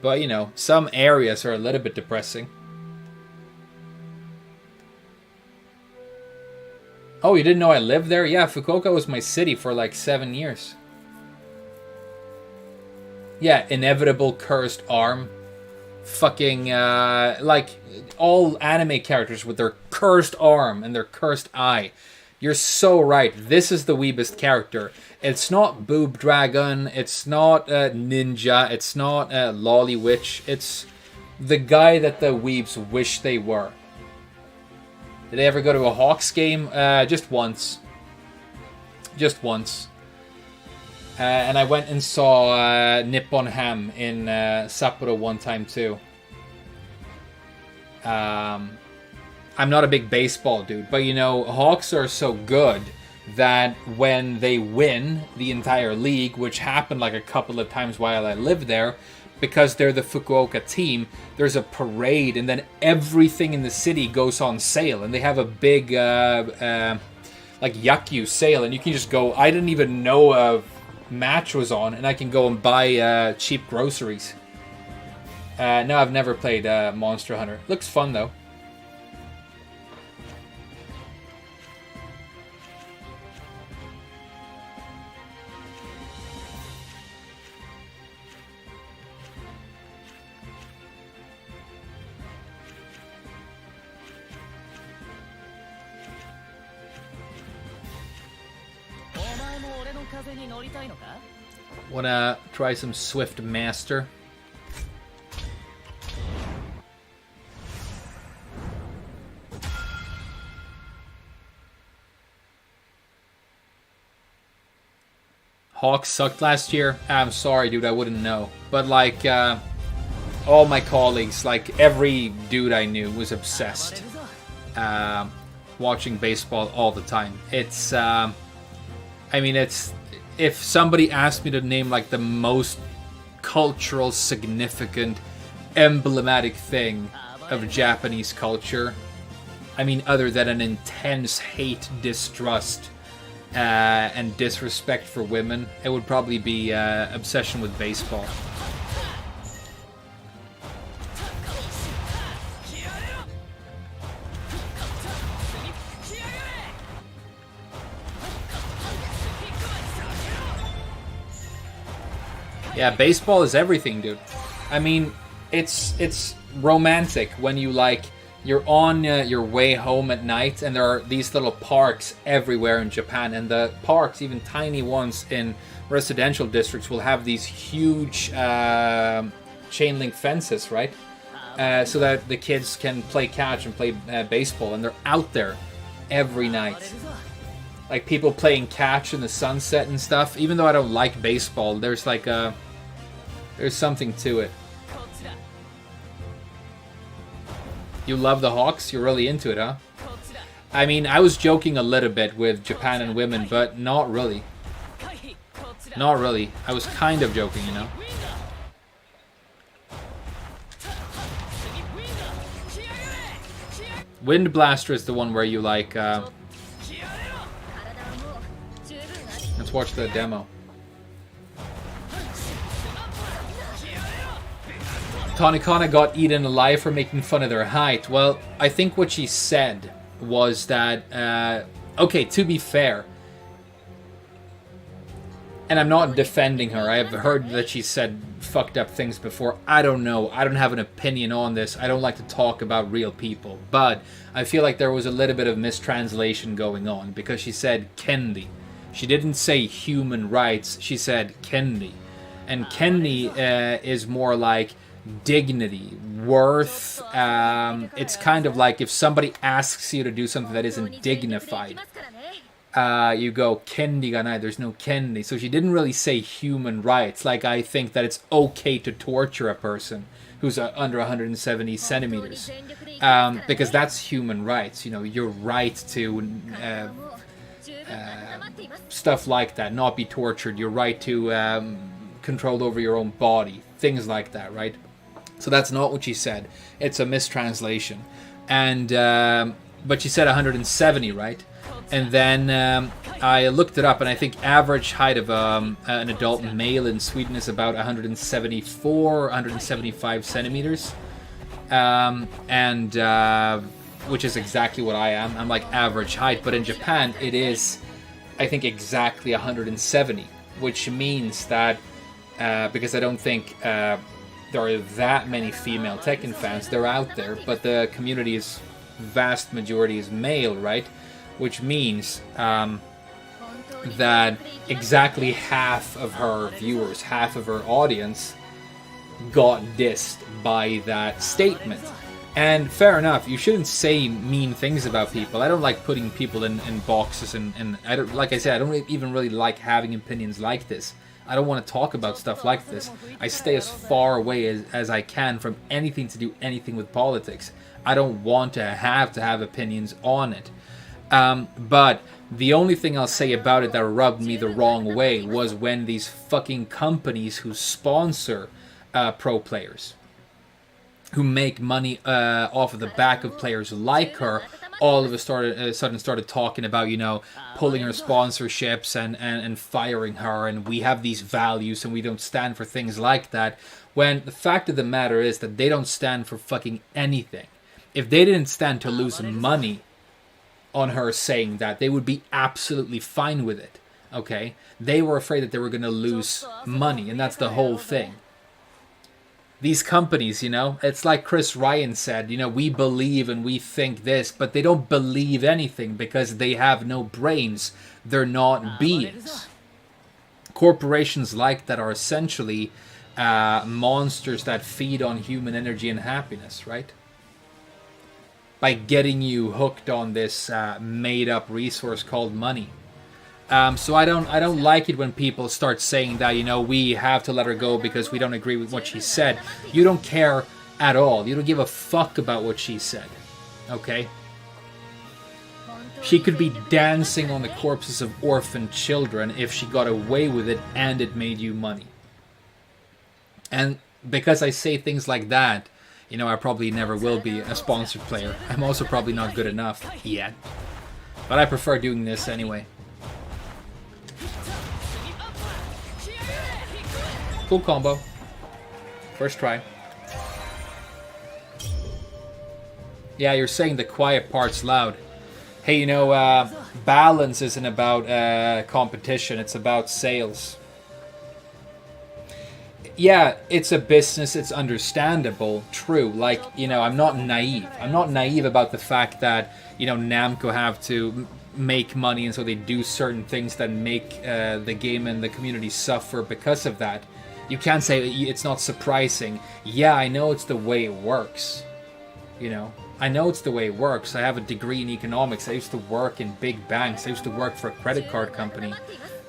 But, you know, some areas are a little bit depressing. Oh, you didn't know I lived there? Yeah, Fukuoka was my city for like 7 years. Yeah, inevitable cursed arm. Fucking, like, all anime characters with their cursed arm and their cursed eye. You're so right. This is the weebest character. It's not Boob Dragon. It's not Ninja. It's not Lolly Witch. It's the guy that the weebs wish they were. Did I ever go to a Hawks game? Just once. Just once. And I went and saw Nippon Ham in Sapporo one time too. I'm not a big baseball dude, but you know, Hawks are so good that when they win the entire league, which happened like a couple of times while I lived there, because they're the Fukuoka team, there's a parade, and then everything in the city goes on sale, and they have a big like Yakyu sale, and you can just go. I didn't even know a match was on, and I can go and buy cheap groceries. No, I've never played Monster Hunter. Looks fun though. Wanna try some Swift Master? Hawks sucked last year? I'm sorry, dude, I wouldn't know. But like, all my colleagues, like every dude I knew was obsessed. Watching baseball all the time. It's, I mean, it's... If somebody asked me to name like the most cultural, significant, emblematic thing of Japanese culture, I mean, other than an intense hate, distrust, and disrespect for women, it would probably be obsession with baseball. Yeah, baseball is everything, dude. I mean, it's romantic when you like you're on your way home at night, and there are these little parks everywhere in Japan, and the parks, even tiny ones in residential districts, will have these huge chain link fences, right? so that the kids can play catch and play baseball, and they're out there every night. Like people playing catch in the sunset and stuff. Even though I don't like baseball, there's like there's something to it. You love the Hawks? You're really into it, huh? I mean, I was joking a little bit with Japan and women, but not really. Not really. I was kind of joking, you know? Wind Blaster is the one where you like... Let's watch the demo. Tonikana got eaten alive for making fun of their height. Well, I think what she said was that... okay, to be fair... And I'm not defending her. I have heard that she said fucked up things before. I don't know. I don't have an opinion on this. I don't like to talk about real people. But I feel like there was a little bit of mistranslation going on. Because she said Kendi. She didn't say human rights. She said Kendi. And Kendi is more like dignity, worth. It's kind of like if somebody asks you to do something that isn't dignified. You go, Kendi ga nai, there's no Kendi. So she didn't really say human rights. Like, I think that it's okay to torture a person who's under 170 centimeters. Because that's human rights. You know, your right to stuff like that, not be tortured. Your right to control over your own body. Things like that, right? So that's not what she said. It's a mistranslation. And, but she said 170, right? And then I looked it up, and I think average height of an adult male in Sweden is about 174, 175 centimeters. Which is exactly what I am. I'm like average height, but in Japan it is, I think, exactly 170, which means that, because I don't think there are that many female Tekken fans, they're out there, but the community is, vast majority is male, right? Which means that exactly half of her viewers, half of her audience got dissed by that statement. And fair enough, you shouldn't say mean things about people. I don't like putting people in boxes, and I don't, like I said, I don't even really like having opinions like this. I don't want to talk about stuff like this. I stay as far away as I can from anything to do anything with politics. I don't want to have opinions on it. But the only thing I'll say about it that rubbed me the wrong way was when these fucking companies who sponsor pro players, who make money off of the back of players like her, all of a sudden started talking about, you know, pulling her sponsorships and firing her, and we have these values and we don't stand for things like that, when the fact of the matter is that they don't stand for fucking anything. If they didn't stand to lose money on her saying that, they would be absolutely fine with it. Okay? They were afraid that they were going to lose money, and that's the whole thing. These companies, you know, it's like Chris Ryan said, you know, we believe and we think this, but they don't believe anything because they have no brains. They're not beings. Corporations like that are essentially monsters that feed on human energy and happiness, right? By getting you hooked on this made-up resource called money. So I don't like it when people start saying that, you know, we have to let her go because we don't agree with what she said. You don't care at all. You don't give a fuck about what she said. Okay? She could be dancing on the corpses of orphan children if she got away with it and it made you money. And because I say things like that, you know, I probably never will be a sponsored player. I'm also probably not good enough yet. But I prefer doing this anyway. Cool combo. First try. Yeah, you're saying the quiet part's loud. Hey, you know, balance isn't about competition. It's about sales. Yeah, it's a business, it's understandable, true. Like, you know, I'm not naive. I'm not naive about the fact that, you know, Namco have to make money, and so they do certain things that make the game and the community suffer because of that. You can't say it's not surprising. Yeah, I know it's the way it works. You know, I know it's the way it works. I have a degree in economics. I used to work in big banks. I used to work for a credit card company.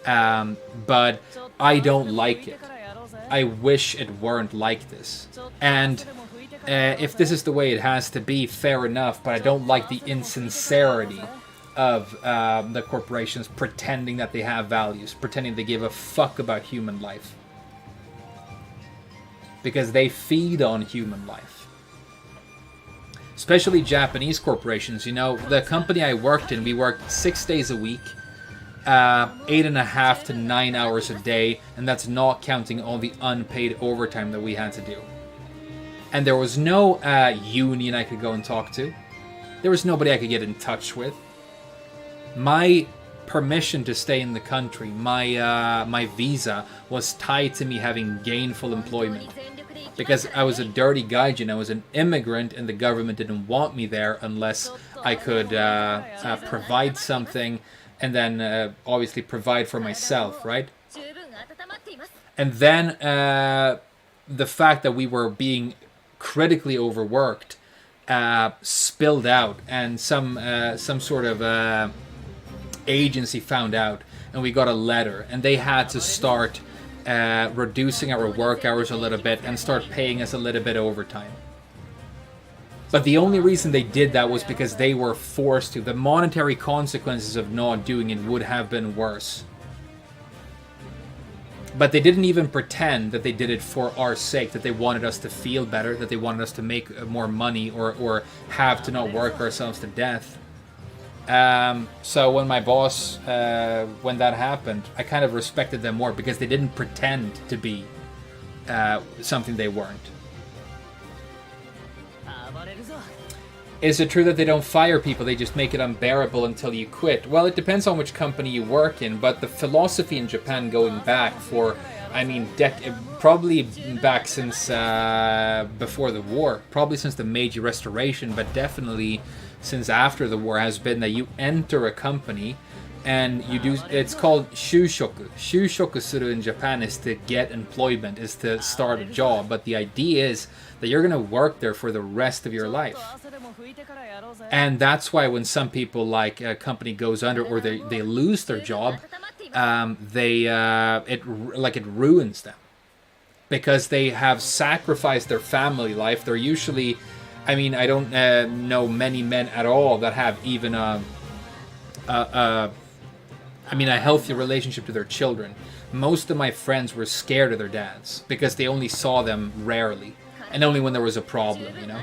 But I don't like it. I wish it weren't like this. And if this is the way it has to be, fair enough. But I don't like the insincerity of the corporations pretending that they have values, pretending they give a fuck about human life. Because they feed on human life. Especially Japanese corporations. You know, the company I worked in, we worked 6 days a week, 8.5 to 9 hours a day, and that's not counting all the unpaid overtime that we had to do. And there was no union I could go and talk to. There was nobody I could get in touch with. My permission to stay in the country, my visa, was tied to me having gainful employment. Because I was a dirty gaijin, I was an immigrant, and the government didn't want me there unless I could provide something, and then obviously provide for myself, right? And then the fact that we were being critically overworked spilled out, and some sort of agency found out, and we got a letter, and they had to start reducing our work hours a little bit and start paying us a little bit overtime. But the only reason they did that was because they were forced to. The monetary consequences of not doing it would have been worse. But they didn't even pretend that they did it for our sake, that they wanted us to feel better, that they wanted us to make more money or have to not work ourselves to death. So when my boss, when that happened, I kind of respected them more because they didn't pretend to be something they weren't. Is it true that they don't fire people, they just make it unbearable until you quit? Well, it depends on which company you work in, but the philosophy in Japan going back for, I mean, probably back since before the war, probably since the Meiji Restoration, but definitely since after the war, has been that you enter a company and you do, it's called shushoku. Shushoku suru in Japan is to get employment, is to start a job, but the idea is that you're going to work there for the rest of your life. And that's why when some people, like a company goes under or they lose their job, it ruins them. Because they have sacrificed their family life. They're usually, I mean, I don't know many men at all that have even a healthy relationship to their children. Most of my friends were scared of their dads because they only saw them rarely and only when there was a problem, you know.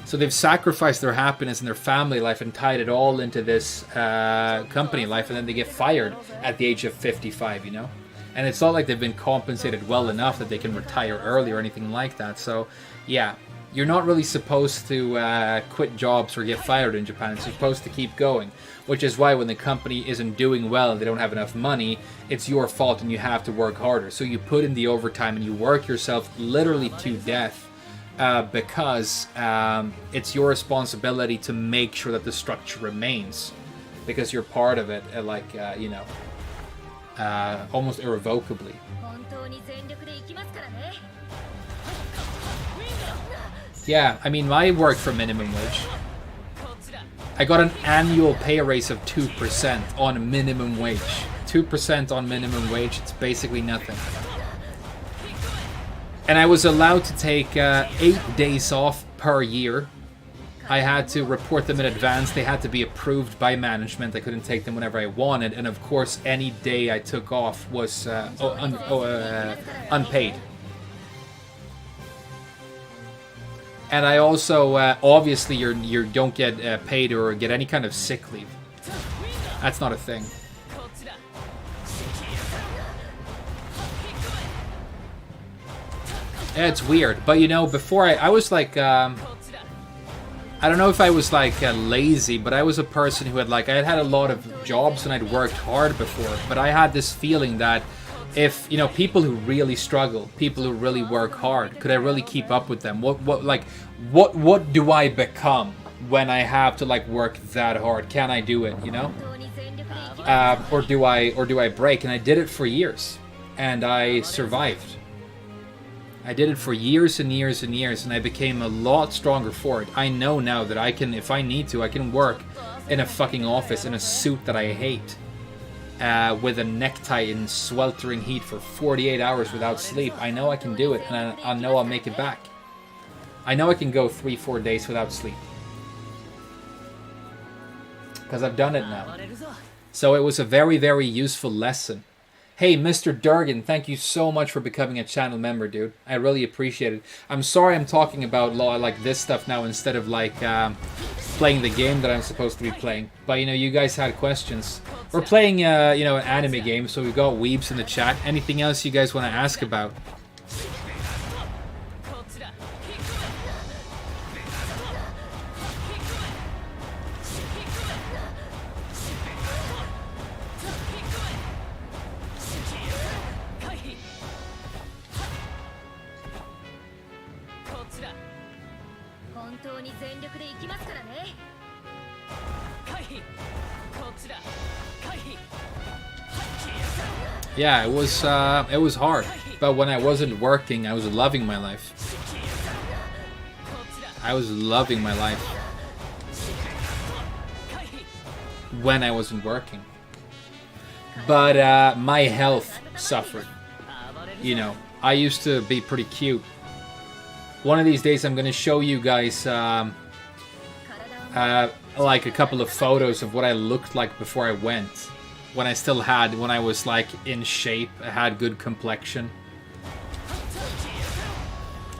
So they've sacrificed their happiness and their family life and tied it all into this company life, and then they get fired at the age of 55, you know. And it's not like they've been compensated well enough that they can retire early or anything like that. So, yeah, you're not really supposed to quit jobs or get fired in Japan. It's supposed to keep going, which is why when the company isn't doing well and they don't have enough money, it's your fault and you have to work harder. So you put in the overtime and you work yourself literally to death because it's your responsibility to make sure that the structure remains, because you're part of it, almost irrevocably. Yeah, I mean, I work for minimum wage. I got an annual pay raise of 2% on minimum wage. 2% on minimum wage, it's basically nothing. And I was allowed to take 8 days off per year. I had to report them in advance. They had to be approved by management. I couldn't take them whenever I wanted. And of course, any day I took off was unpaid. And I also, obviously, you don't get paid or get any kind of sick leave. That's not a thing. Yeah, it's weird. But, you know, before I was like, I don't know if I was like lazy, but I was a person who had like, I had a lot of jobs and I'd worked hard before. But I had this feeling that if, you know, people who really struggle, people who really work hard, could I really keep up with them? What do I become when I have to like work that hard? Can I do it, you know? Or do I break? And I did it for years and I survived. I did it for years and years and years, and I became a lot stronger for it. I know now that I can, if I need to, I can work in a fucking office in a suit that I hate. With a necktie in sweltering heat for 48 hours without sleep. I know I can do it, and I know I'll make it back. I know I can go 3-4 days without sleep. Because I've done it now. So it was a very, very useful lesson. Hey, Mr. Durgan, thank you so much for becoming a channel member, dude. I really appreciate it. I'm sorry I'm talking about like this stuff now instead of like playing the game that I'm supposed to be playing. But you know, you guys had questions. We're playing you know, an anime game, so we've got weebs in the chat. Anything else you guys want to ask about? Yeah, it was hard, but when I wasn't working, I was loving my life. I was loving my life when I wasn't working. But my health suffered. You know, I used to be pretty cute. One of these days I'm going to show you guys like a couple of photos of what I looked like before I went. When I was like in shape, I had good complexion.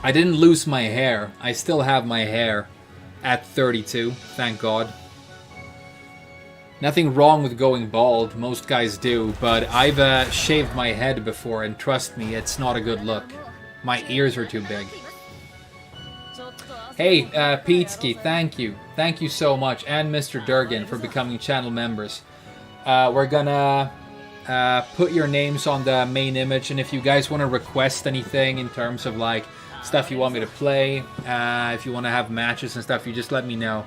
I didn't lose my hair. I still have my hair at 32, thank God. Nothing wrong with going bald, most guys do, but I've shaved my head before, and trust me, it's not a good look. My ears are too big. Hey, Peetsky, thank you. Thank you so much, and Mr. Durgan for becoming channel members. We're gonna put your names on the main image, and if you guys want to request anything in terms of like stuff you want me to play, if you want to have matches and stuff, you just let me know.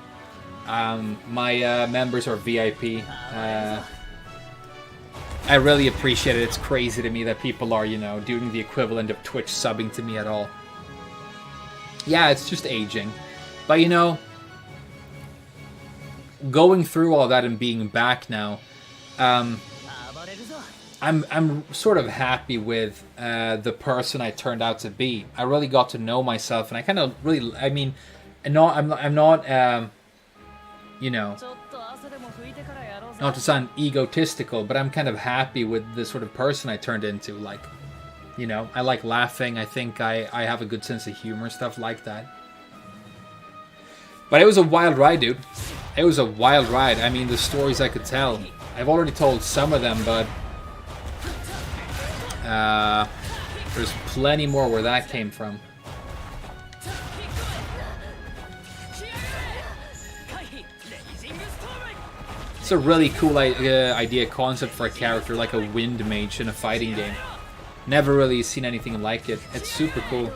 My members are VIP. I really appreciate it. It's crazy to me that people are, you know, doing the equivalent of Twitch subbing to me at all. Yeah, it's just aging. But you know, going through all that and being back now, I'm sort of happy with the person I turned out to be. I really got to know myself, and I kind of really, I mean, I'm not you know, not to sound egotistical, but I'm kind of happy with the sort of person I turned into. Like, you know, I like laughing. I think I have a good sense of humor, stuff like that. But it was a wild ride, dude. It was a wild ride. I mean, the stories I could tell. I've already told some of them, but there's plenty more where that came from. It's a really cool idea, concept for a character like a wind mage in a fighting game. Never really seen anything like it. It's super cool.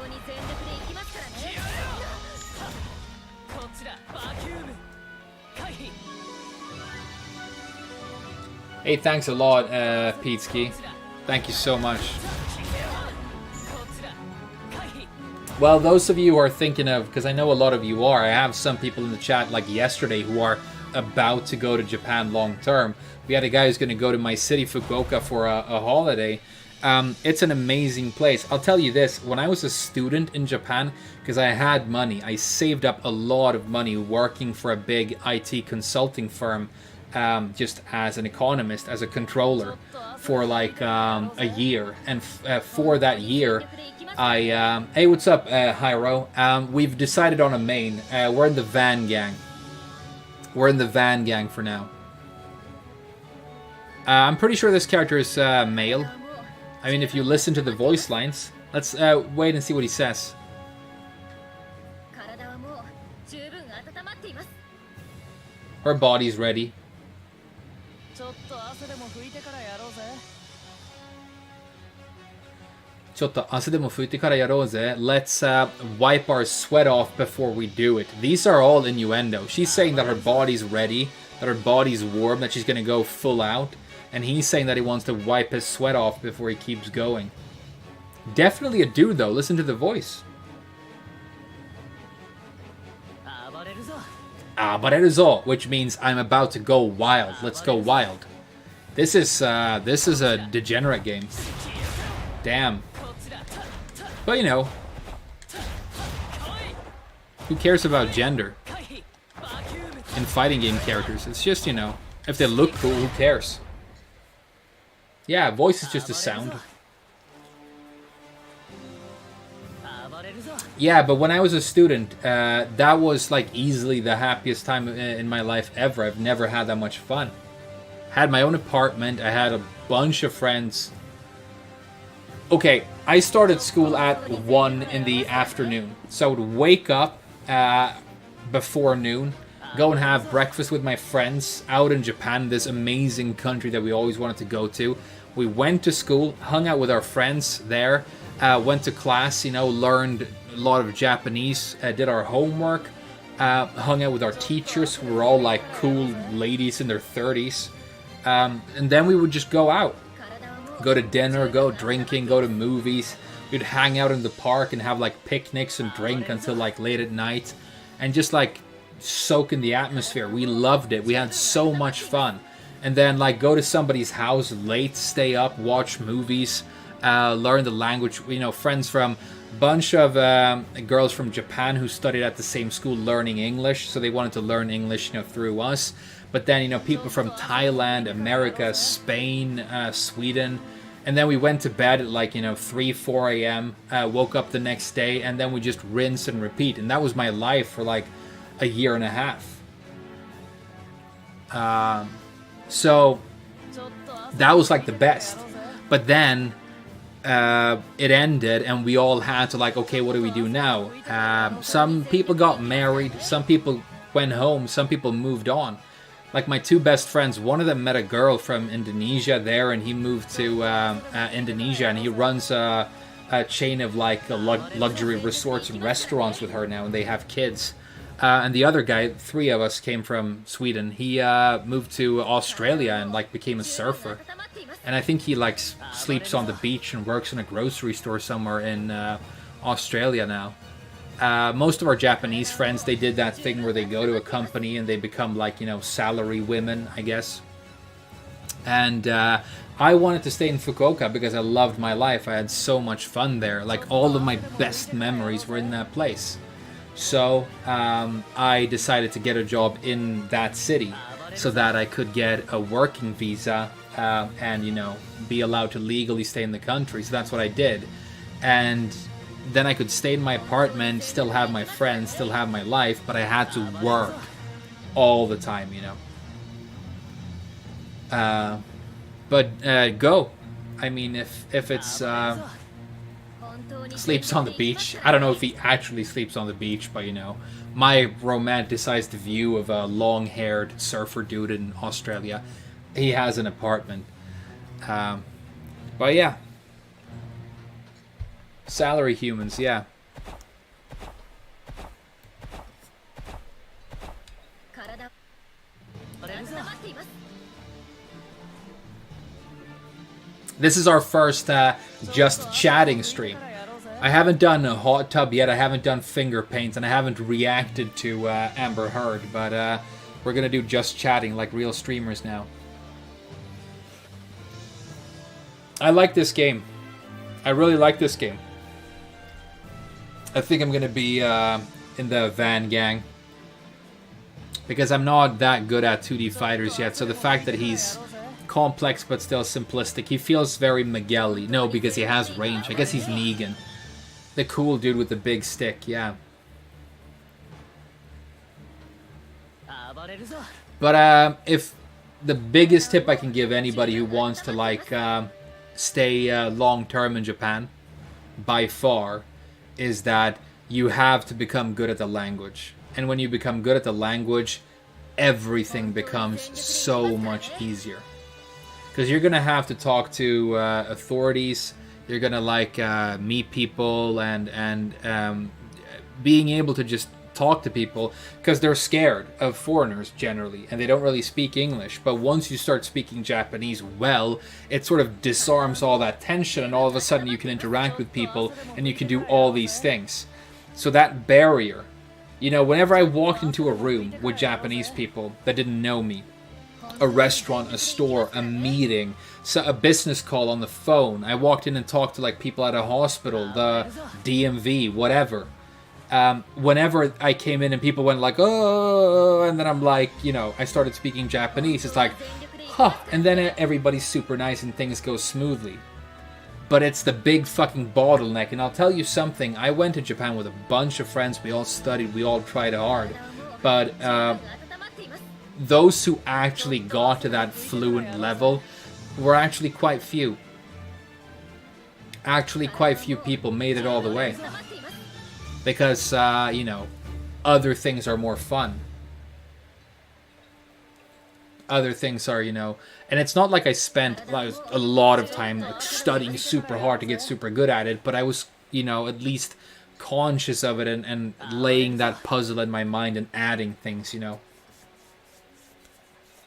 Hey, thanks a lot, Peetsky. Thank you so much. Well, those of you who are thinking of, because I know a lot of you are, I have some people in the chat like yesterday who are about to go to Japan long term. We had a guy who's going to go to my city, Fukuoka, for a holiday. It's an amazing place. I'll tell you this, when I was a student in Japan, because I had money, I saved up a lot of money working for a big IT consulting firm, just as an economist, as a controller, for like a year. And for that year, I... hey, what's up, Hyro? We've decided on a main. We're in the Van Gang. We're in the Van Gang for now. I'm pretty sure this character is male. I mean, if you listen to the voice lines. Let's wait and see what he says. Her body's ready. Let's wipe our sweat off before we do it. These are all innuendo. She's saying that her body's ready, that her body's warm, that she's gonna go full out. And he's saying that he wants to wipe his sweat off before he keeps going. Definitely a dude, though. Listen to the voice. Abareruzo, which means I'm about to go wild. Let's go wild. This is a degenerate game. Damn. But you know, who cares about gender in fighting game characters? It's just, you know, if they look cool, who cares? Yeah, voice is just a sound. Yeah, but when I was a student, that was like easily the happiest time in my life ever. I've never had that much fun. Had my own apartment. I had a bunch of friends. Okay, I started school at 1 in the afternoon. So I would wake up before noon, go and have breakfast with my friends out in Japan, this amazing country that we always wanted to go to. We went to school, hung out with our friends there, went to class, you know, learned a lot of Japanese, did our homework, hung out with our teachers who were all like cool ladies in their 30s. And then we would just go out, go to dinner, go drinking, go to movies. We'd hang out in the park and have like picnics and drink until like late at night and just like soak in the atmosphere. We loved it. We had so much fun. And then like go to somebody's house late, stay up, watch movies, learn the language. You know, friends from a bunch of girls from Japan who studied at the same school learning English. So they wanted to learn English, you know, through us. But then, you know, people from Thailand, America, Spain, Sweden. And then we went to bed at like, you know, 3, 4 a.m. Woke up the next day and then we just rinse and repeat. And that was my life for like a year and a half. So that was like the best. But then it ended and we all had to like, okay, what do we do now? Some people got married. Some people went home. Some people moved on. Like my 2 best friends, one of them met a girl from Indonesia there and he moved to Indonesia and he runs a chain of like luxury resorts and restaurants with her now and they have kids. And the other guy, 3 of us came from Sweden. He moved to Australia and like became a surfer. And I think he like sleeps on the beach and works in a grocery store somewhere in Australia now. Most of our Japanese friends, they did that thing where they go to a company and they become like, you know, salary women, I guess. And I wanted to stay in Fukuoka because I loved my life. I had so much fun there. Like all of my best memories were in that place. So I decided to get a job in that city so that I could get a working visa and, you know, be allowed to legally stay in the country. So that's what I did. And then I could stay in my apartment, still have my friends, still have my life, but I had to work all the time, you know. But go. I mean, if it's sleeps on the beach. I don't know if he actually sleeps on the beach, but you know, my romanticized view of a long-haired surfer dude in Australia. He has an apartment. But yeah. Salary humans, yeah. This is our first just chatting stream. I haven't done a hot tub yet, I haven't done finger paints, and I haven't reacted to Amber Heard, but we're gonna do just chatting like real streamers now. I like this game. I really like this game. I think I'm gonna be in the Van gang. Because I'm not that good at 2D fighters yet, so the fact that he's complex but still simplistic, he feels very Miguel-y. No, because he has range. I guess he's Negan. The cool dude with the big stick, yeah. But if the biggest tip I can give anybody who wants to like stay long-term in Japan, by far, is that you have to become good at the language. And when you become good at the language, everything becomes so much easier. Because you're going to have to talk to authorities, you're going to like meet people, and being able to just talk to people because they're scared of foreigners generally, and they don't really speak English. But once you start speaking Japanese well, it sort of disarms all that tension, and all of a sudden you can interact with people and you can do all these things. So that barrier, you know, whenever I walked into a room with Japanese people that didn't know me, a restaurant, a store, a meeting, a business call on the phone, I walked in and talked to like people at a hospital, the DMV, whatever. Whenever I came in and people went like, oh, and then I'm like, you know, I started speaking Japanese, it's like, huh, and then everybody's super nice and things go smoothly. But it's the big fucking bottleneck, and I'll tell you something, I went to Japan with a bunch of friends, we all studied, we all tried hard, but those who actually got to that fluent level were actually quite few. Actually, quite few people made it all the way. Because, you know, other things are more fun. Other things are, you know... And it's not like I spent a lot of time like, studying super hard to get super good at it, but I was, you know, at least conscious of it and laying that puzzle in my mind and adding things, you know.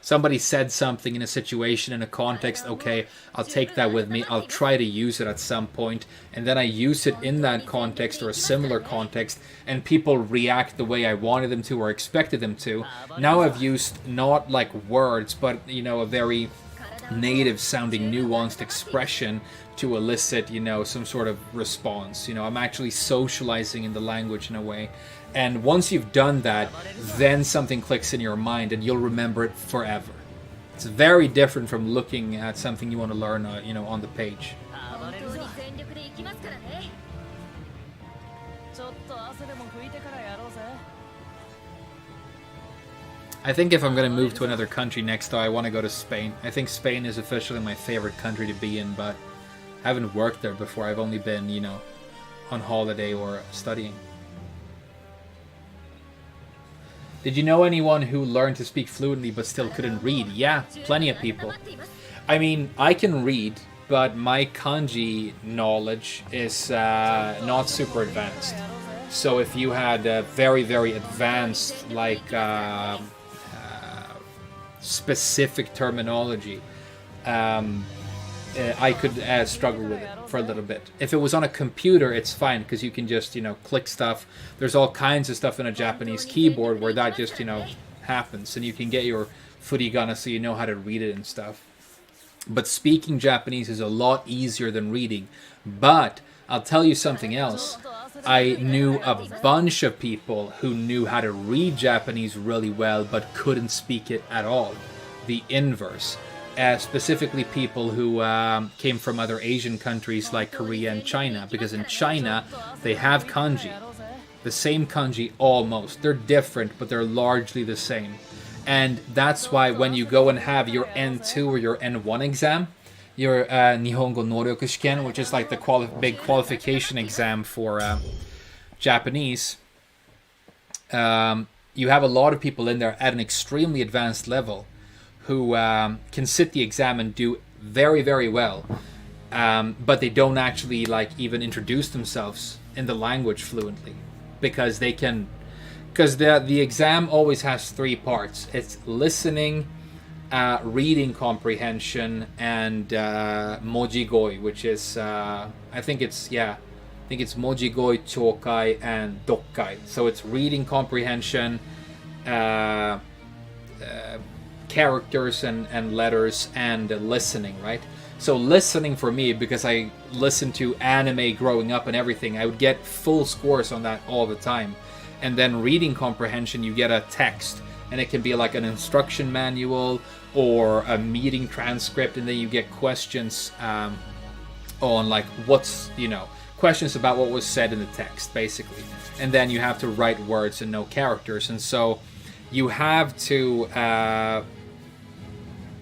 Somebody said something in a situation, in a context, okay, I'll take that with me, I'll try to use it at some point, and then I use it in that context or a similar context, and people react the way I wanted them to or expected them to. Now I've used not like words, but, you know, a very native sounding nuanced expression to elicit, you know, some sort of response. You know, I'm actually socializing in the language in a way. And once you've done that, then something clicks in your mind and you'll remember it forever. It's very different from looking at something you want to learn, you know, on the page. I think if I'm going to move to another country next, though, I want to go to Spain. I think Spain is officially my favorite country to be in, but I haven't worked there before. I've only been, you know, on holiday or studying. Did you know anyone who learned to speak fluently but still couldn't read? Yeah, plenty of people. I mean, I can read, but my kanji knowledge is not super advanced. So if you had very, very advanced, like, specific terminology, I could struggle with it for a little bit. If it was on a computer, it's fine, because you can just, you know, click stuff. There's all kinds of stuff in a Japanese keyboard where that just, you know, happens. And you can get your furigana so you know how to read it and stuff. But speaking Japanese is a lot easier than reading. But I'll tell you something else. I knew a bunch of people who knew how to read Japanese really well but couldn't speak it at all. The inverse. Specifically people who came from other Asian countries like Korea and China, because in China they have kanji, the same kanji almost. They're different, but they're largely the same. And that's why when you go and have your N2 or your N1 exam, your Nihongo Noryoku Shiken, which is like the big qualification exam for Japanese, you have a lot of people in there at an extremely advanced level who can sit the exam and do very, very well, but they don't actually like even introduce themselves in the language fluently, because they can, because the exam always has three parts. It's listening, reading comprehension, and mojigoi, which is I think it's mojigoi, chokai, and dokkai. So it's reading comprehension, characters and letters, and listening, right? So listening for me, because I listened to anime growing up and everything, I would get full scores on that all the time. And then reading comprehension, you get a text, and it can be like an instruction manual or a meeting transcript, and then you get questions on like what's, you know, questions about what was said in the text, basically. And then you have to write words and no characters, and so you have to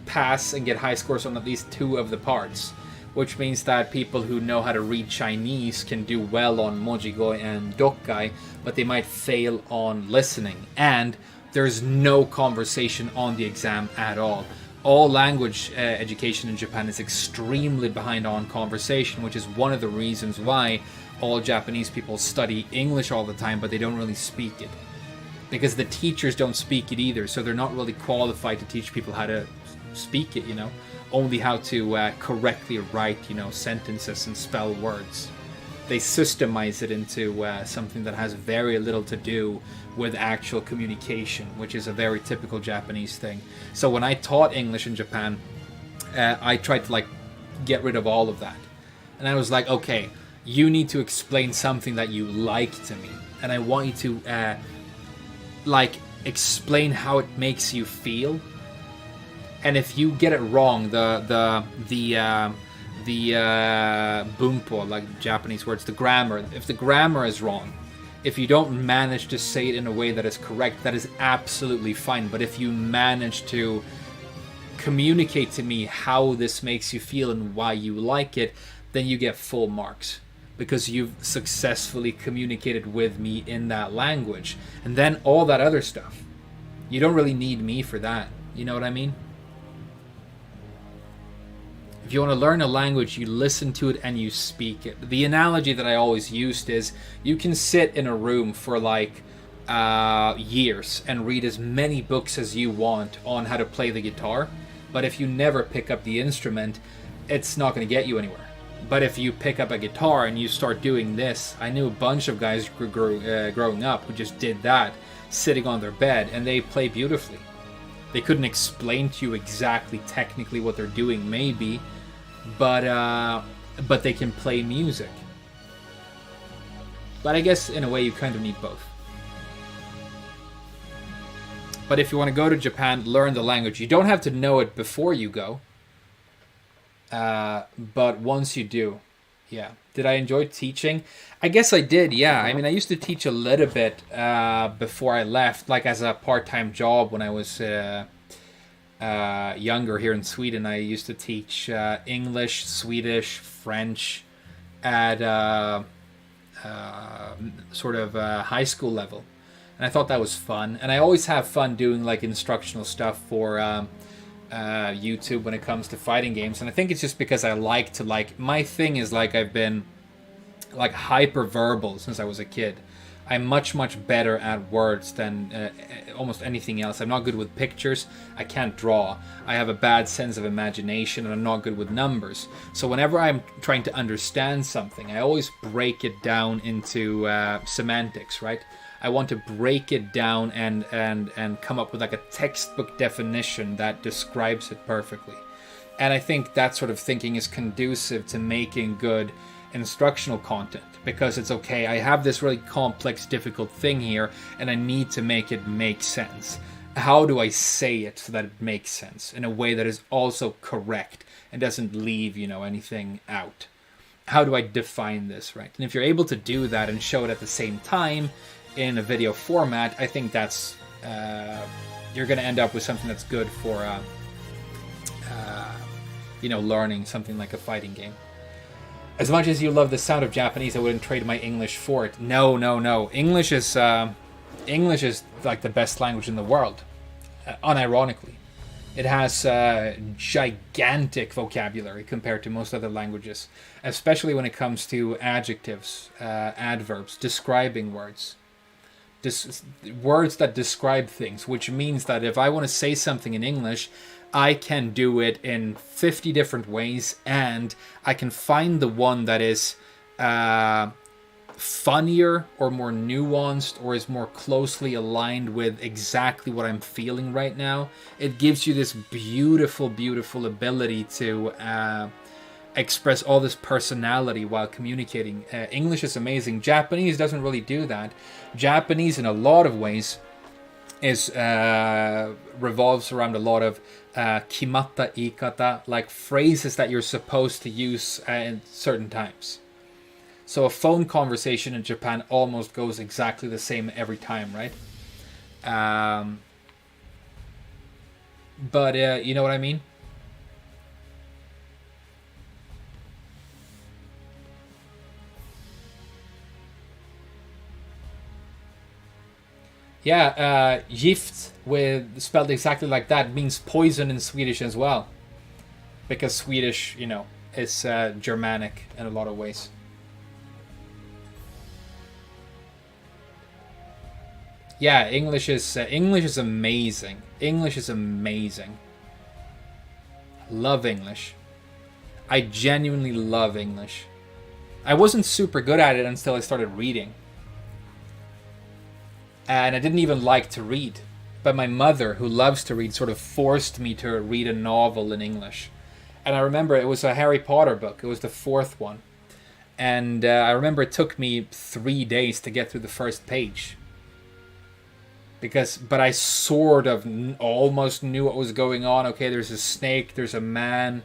pass and get high scores on at least two of the parts, which means that people who know how to read Chinese can do well on mojigoi and dokkai, but they might fail on listening. And there's no conversation on the exam at all. All language education in Japan is extremely behind on conversation, which is one of the reasons why all Japanese people study English all the time, but they don't really speak it. because the teachers don't speak it either, so they're not really qualified to teach people how to speak it, only how to correctly write, sentences and spell words. They systemize it into something that has very little to do with actual communication, which is a very typical Japanese thing. So when I taught English in Japan, I tried to get rid of all of that. And I was like, okay, you need to explain something that you like to me, and I want you to explain how it makes you feel. And if you get it wrong, the bunpo, like Japanese words, the grammar, if the grammar is wrong, if you don't manage to say it in a way that is correct, that is absolutely fine. But if you manage to communicate to me how this makes you feel and why you like it, then you get full marks, because you've successfully communicated with me in that language. And then all that other stuff, you don't really need me for that. You know what I mean? If you want to learn a language, you listen to it and you speak it. The analogy that I always used is, you can sit in a room for years and read as many books as you want on how to play the guitar, but if you never pick up the instrument, it's not going to get you anywhere. But if you pick up a guitar and you start doing this, I knew a bunch of guys growing up who just did that, sitting on their bed, and they play beautifully. They couldn't explain to you exactly technically what they're doing, maybe, but they can play music. But I guess in a way you kind of need both. But if you want to go to Japan, learn the language. You don't have to know it before you go. But once you do, yeah. Did I enjoy teaching? I guess I did, yeah. I mean, I used to teach a little bit before I left, as a part-time job when I was younger here in Sweden. I used to teach English, Swedish, French at high school level. And I thought that was fun. And I always have fun doing instructional stuff for YouTube when it comes to fighting games. And I think it's just because I like to my thing is I've been hyper-verbal since I was a kid. I'm much better at words than almost anything else. I'm not good with pictures. I can't draw. I have a bad sense of imagination, and I'm not good with numbers. So whenever I'm trying to understand something, I always break it down into semantics, right? I want to break it down and come up with a textbook definition that describes it perfectly. And I think that sort of thinking is conducive to making good instructional content, because it's okay, I have this really complex, difficult thing here, and I need to make it make sense. How do I say it so that it makes sense in a way that is also correct and doesn't leave, anything out? How do I define this, right? And if you're able to do that and show it at the same time in a video format, I think that's you're going to end up with something that's good for learning something like a fighting game. As much as you love the sound of Japanese, I wouldn't trade my English for it. No. English is the best language in the world, unironically. It has gigantic vocabulary compared to most other languages, especially when it comes to adjectives, adverbs, describing words. Words that describe things, which means that if I want to say something in English, I can do it in 50 different ways, and I can find the one that is funnier or more nuanced or is more closely aligned with exactly what I'm feeling right now. It gives you this beautiful, beautiful ability to express all this personality while communicating. English is amazing. Japanese doesn't really do that. Japanese, in a lot of ways, is revolves around a lot of kimatta ikata, like phrases that you're supposed to use at certain times. So a phone conversation in Japan almost goes exactly the same every time, right? But you know what I mean? Yeah, gift, spelled exactly like that, means poison in Swedish as well. Because Swedish, is Germanic in a lot of ways. Yeah, English is amazing. English is amazing. Love English. I genuinely love English. I wasn't super good at it until I started reading. And I didn't even like to read. But my mother, who loves to read, sort of forced me to read a novel in English. And I remember it was a Harry Potter book. It was the fourth one. And I remember it took me 3 days to get through the first page. But I sort of almost knew what was going on. Okay, there's a snake, there's a man.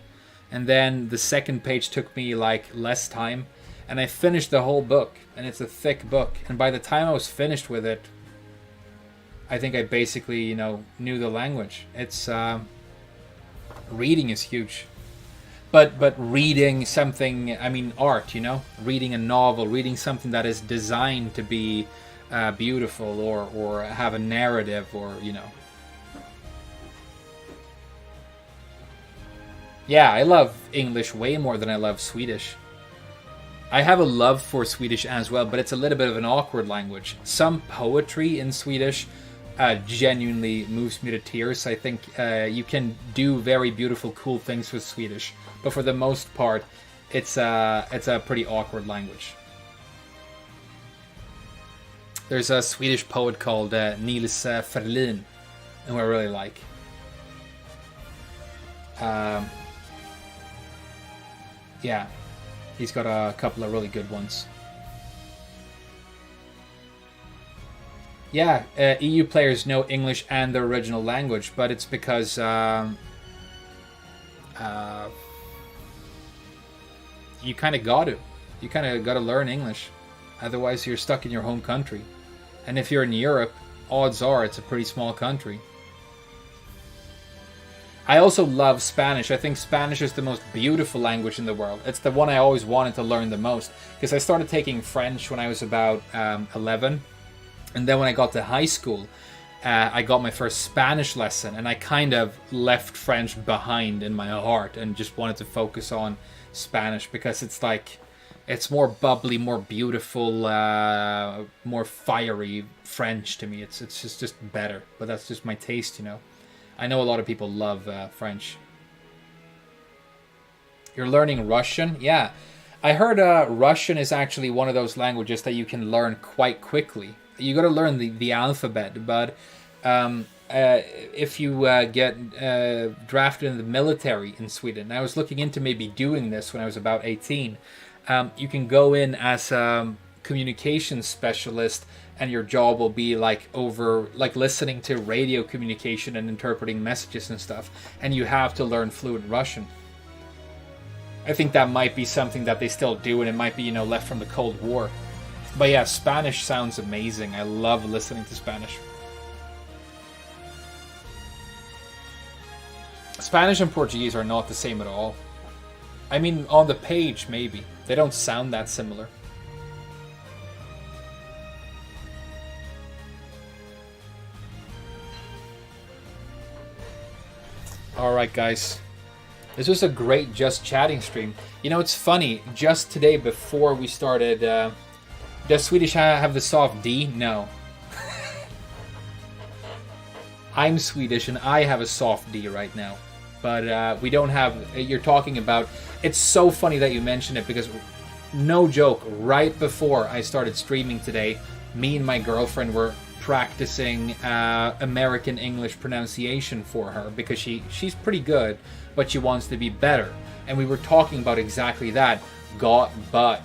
And then the second page took me like less time. And I finished the whole book. And it's a thick book. And by the time I was finished with it, I think I basically, knew the language. It's reading is huge. But reading something, art, reading a novel, reading something that is designed to be beautiful or have a narrative or. Yeah, I love English way more than I love Swedish. I have a love for Swedish as well, but it's a little bit of an awkward language. Some poetry in Swedish genuinely moves me to tears. I think you can do very beautiful, cool things with Swedish, but for the most part, it's a pretty awkward language. There's a Swedish poet called Nils Ferlin, who I really like. Yeah, he's got a couple of really good ones. Yeah, EU players know English and their original language, but it's because you kind of got to. You kind of got to learn English. Otherwise, you're stuck in your home country. And if you're in Europe, odds are it's a pretty small country. I also love Spanish. I think Spanish is the most beautiful language in the world. It's the one I always wanted to learn the most. Because I started taking French when I was about 11. And then when I got to high school, I got my first Spanish lesson. And I kind of left French behind in my heart and just wanted to focus on Spanish. Because it's more bubbly, more beautiful, more fiery French to me. It's just better. But that's just my taste, I know a lot of people love French. You're learning Russian? Yeah. I heard Russian is actually one of those languages that you can learn quite quickly. You got to learn the alphabet, but if you get drafted in the military in Sweden, I was looking into maybe doing this when I was about 18, you can go in as a communications specialist, and your job will be like listening to radio communication and interpreting messages and stuff, and you have to learn fluent Russian. I think that might be something that they still do, and it might be left from the Cold War. But yeah, Spanish sounds amazing. I love listening to Spanish. Spanish and Portuguese are not the same at all. I mean, on the page maybe. They don't sound that similar. Alright guys, this was a great Just Chatting stream. It's funny, just today before we started, does Swedish have the soft D? No. I'm Swedish and I have a soft D right now. But we don't have, you're talking about, it's so funny that you mention it because, no joke, right before I started streaming today, me and my girlfriend were practicing American English pronunciation for her because she's pretty good, but she wants to be better. And we were talking about exactly that. Got but.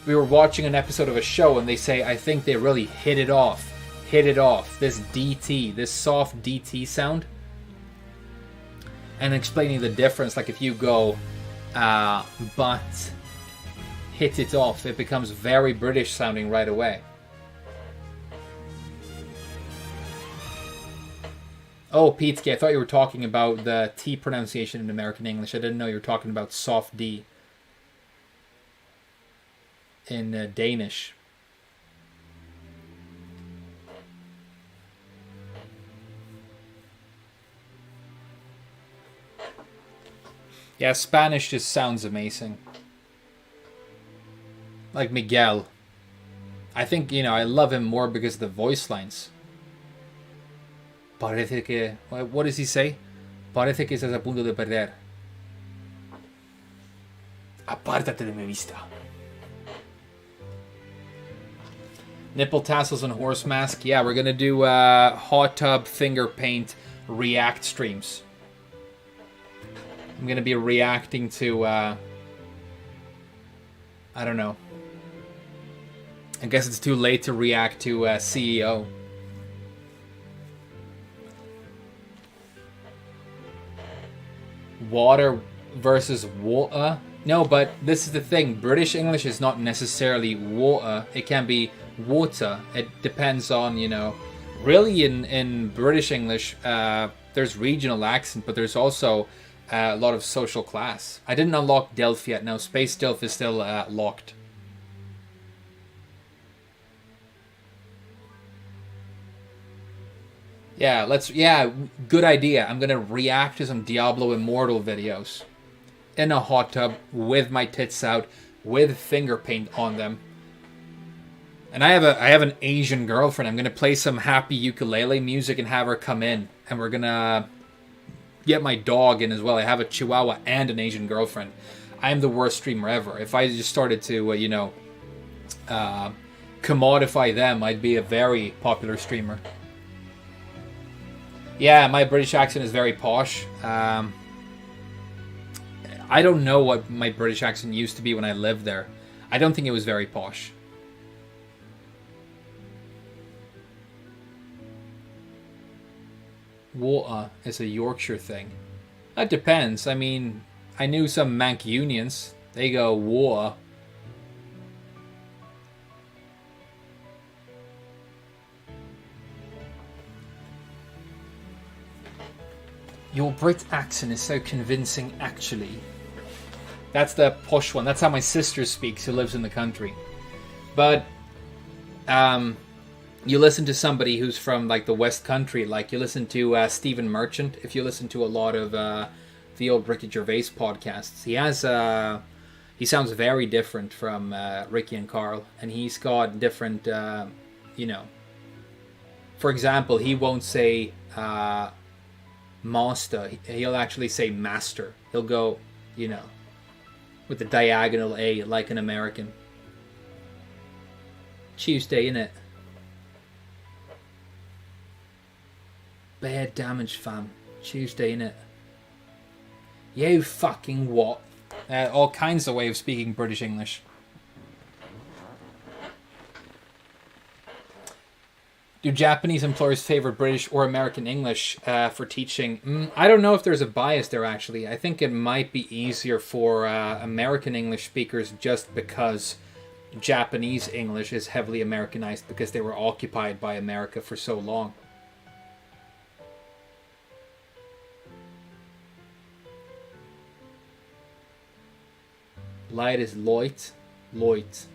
We were watching an episode of a show and they say, I think they really hit it off. This DT, this soft DT sound. And explaining the difference, like if you go but hit it off, it becomes very British sounding right away. Oh, Pete, I thought you were talking about the T pronunciation in American English. I didn't know you were talking about soft D in Danish. Yeah, Spanish just sounds amazing. Like Miguel. I think, I love him more because of the voice lines. Parece que... What does he say? Parece que estás a punto de perder. Apártate de mi vista. Nipple tassels and horse mask. Yeah, we're gonna do hot tub finger paint react streams. I'm gonna be reacting to I don't know. I guess it's too late to react to CEO. Water versus water. No, but this is the thing. British English is not necessarily water. It can be water. It depends on, Really, in British English, there's regional accent, but there's also a lot of social class. I didn't unlock Delph yet. No, Space Delph is still locked. Yeah, good idea. I'm gonna react to some Diablo Immortal videos in a hot tub with my tits out, with finger paint on them. And I have an Asian girlfriend. I'm gonna play some happy ukulele music and have her come in, and we're gonna get my dog in as well. I have a Chihuahua and an Asian girlfriend. I am the worst streamer ever. If I just started to, commodify them, I'd be a very popular streamer. Yeah, my British accent is very posh. I don't know what my British accent used to be when I lived there. I don't think it was very posh. Water is a Yorkshire thing. That depends. I mean, I knew some Mancunians. They go water. Your Brit accent is so convincing, actually. That's the posh one. That's how my sister speaks, who lives in the country. But, you listen to somebody who's from, like, the West Country. Like, you listen to Stephen Merchant. If you listen to a lot of the old Ricky Gervais podcasts, he sounds very different from Ricky and Carl. And he's got different, For example, he won't say... master. He'll actually say master. He'll go, with the diagonal A, like an American. Tuesday, innit? Bad damage, fam. Tuesday, innit? You fucking what? All kinds of ways of speaking British English. Do Japanese employers favor British or American English for teaching? I don't know if there's a bias there, actually. I think it might be easier for American English speakers just because Japanese English is heavily Americanized because they were occupied by America for so long. Light is Loit. Loit.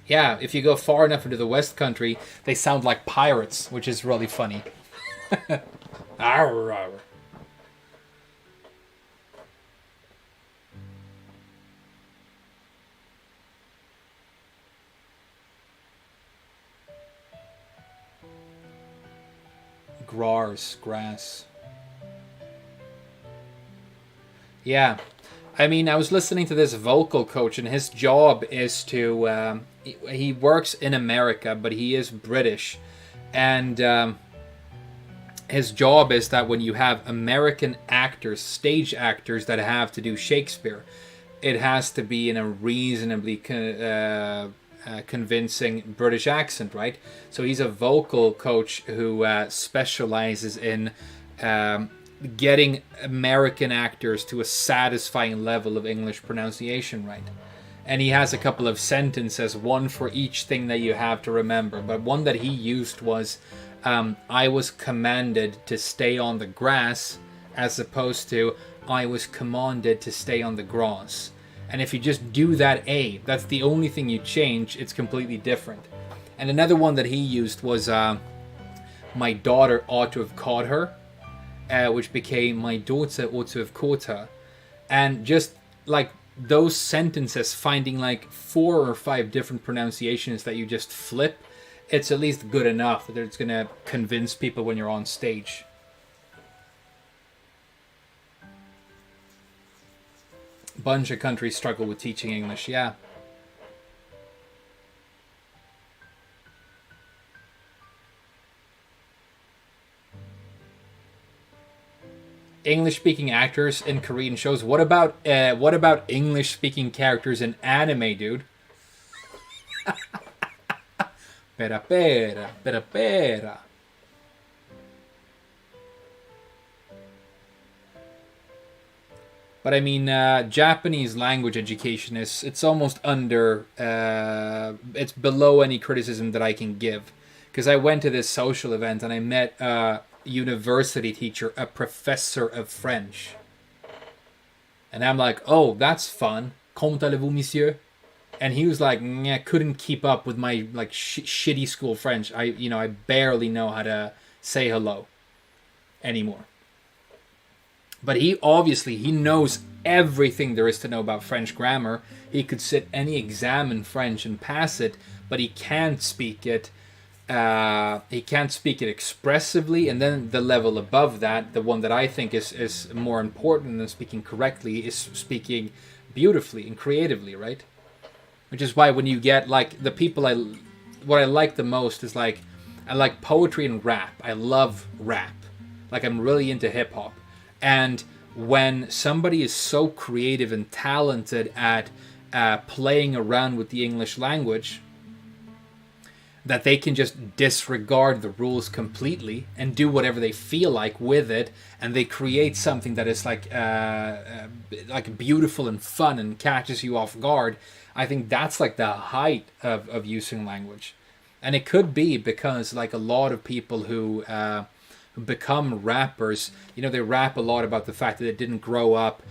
Yeah, if you go far enough into the West Country, they sound like pirates, which is really funny. Arr, arr. Grass. Yeah. I mean, I was listening to this vocal coach, and his job is to... he works in America, but he is British. And his job is that when you have American actors, stage actors that have to do Shakespeare, it has to be in a reasonably convincing British accent, right? So he's a vocal coach who specializes in... getting American actors to a satisfying level of English pronunciation right. And he has a couple of sentences, one for each thing that you have to remember. But one that he used was, I was commanded to stay on the grass, as opposed to, I was commanded to stay on the grass. And if you just do that A, that's the only thing you change, it's completely different. And another one that he used was, my daughter ought to have caught her. Which became my daughter ought to have caught her. And just like those sentences finding like 4 or 5 different pronunciations that you just flip, it's at least good enough that it's going to convince people when you're on stage. Bunch of countries struggle with teaching English, yeah. English-speaking actors in Korean shows. What about English-speaking characters in anime, dude? Pera pera, pera pera. But I mean, Japanese language education it's almost under, it's below any criticism that I can give. Because I went to this social event and I met a university teacher, a professor of French. And I'm like, oh, that's fun. Comment allez-vous, monsieur? And he was like, I couldn't keep up with my like shitty school French. I barely know how to say hello anymore. But he knows everything there is to know about French grammar. He could sit any exam in French and pass it, but he can't speak it. He can't speak it expressively. And then the level above that, the one that I think is more important than speaking correctly, is speaking beautifully and creatively, right? Which is why when you get like the people what I like the most is like, I like poetry and rap. I love rap. Like I'm really into hip hop. And when somebody is so creative and talented at playing around with the English language that they can just disregard the rules completely and do whatever they feel like with it, and they create something that is like beautiful and fun and catches you off guard, I think that's like the height of using language. And it could be because like a lot of people who become rappers, they rap a lot about the fact that they didn't grow up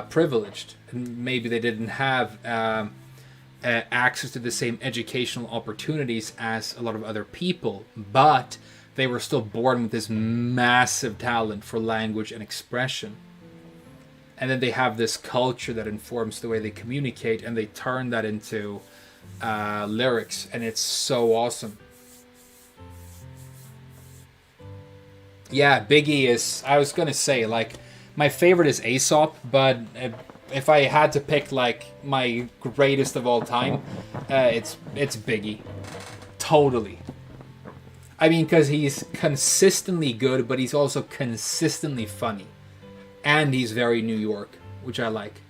privileged, and maybe they didn't have access to the same educational opportunities as a lot of other people, but they were still born with this massive talent for language and expression. And then they have this culture that informs the way they communicate, and they turn that into lyrics, and it's so awesome. Yeah, Biggie is, I was going to say, like, my favorite is Aesop, but if I had to pick, like, my greatest of all time, it's Biggie. Totally. I mean, because he's consistently good, but he's also consistently funny. And he's very New York, which I like.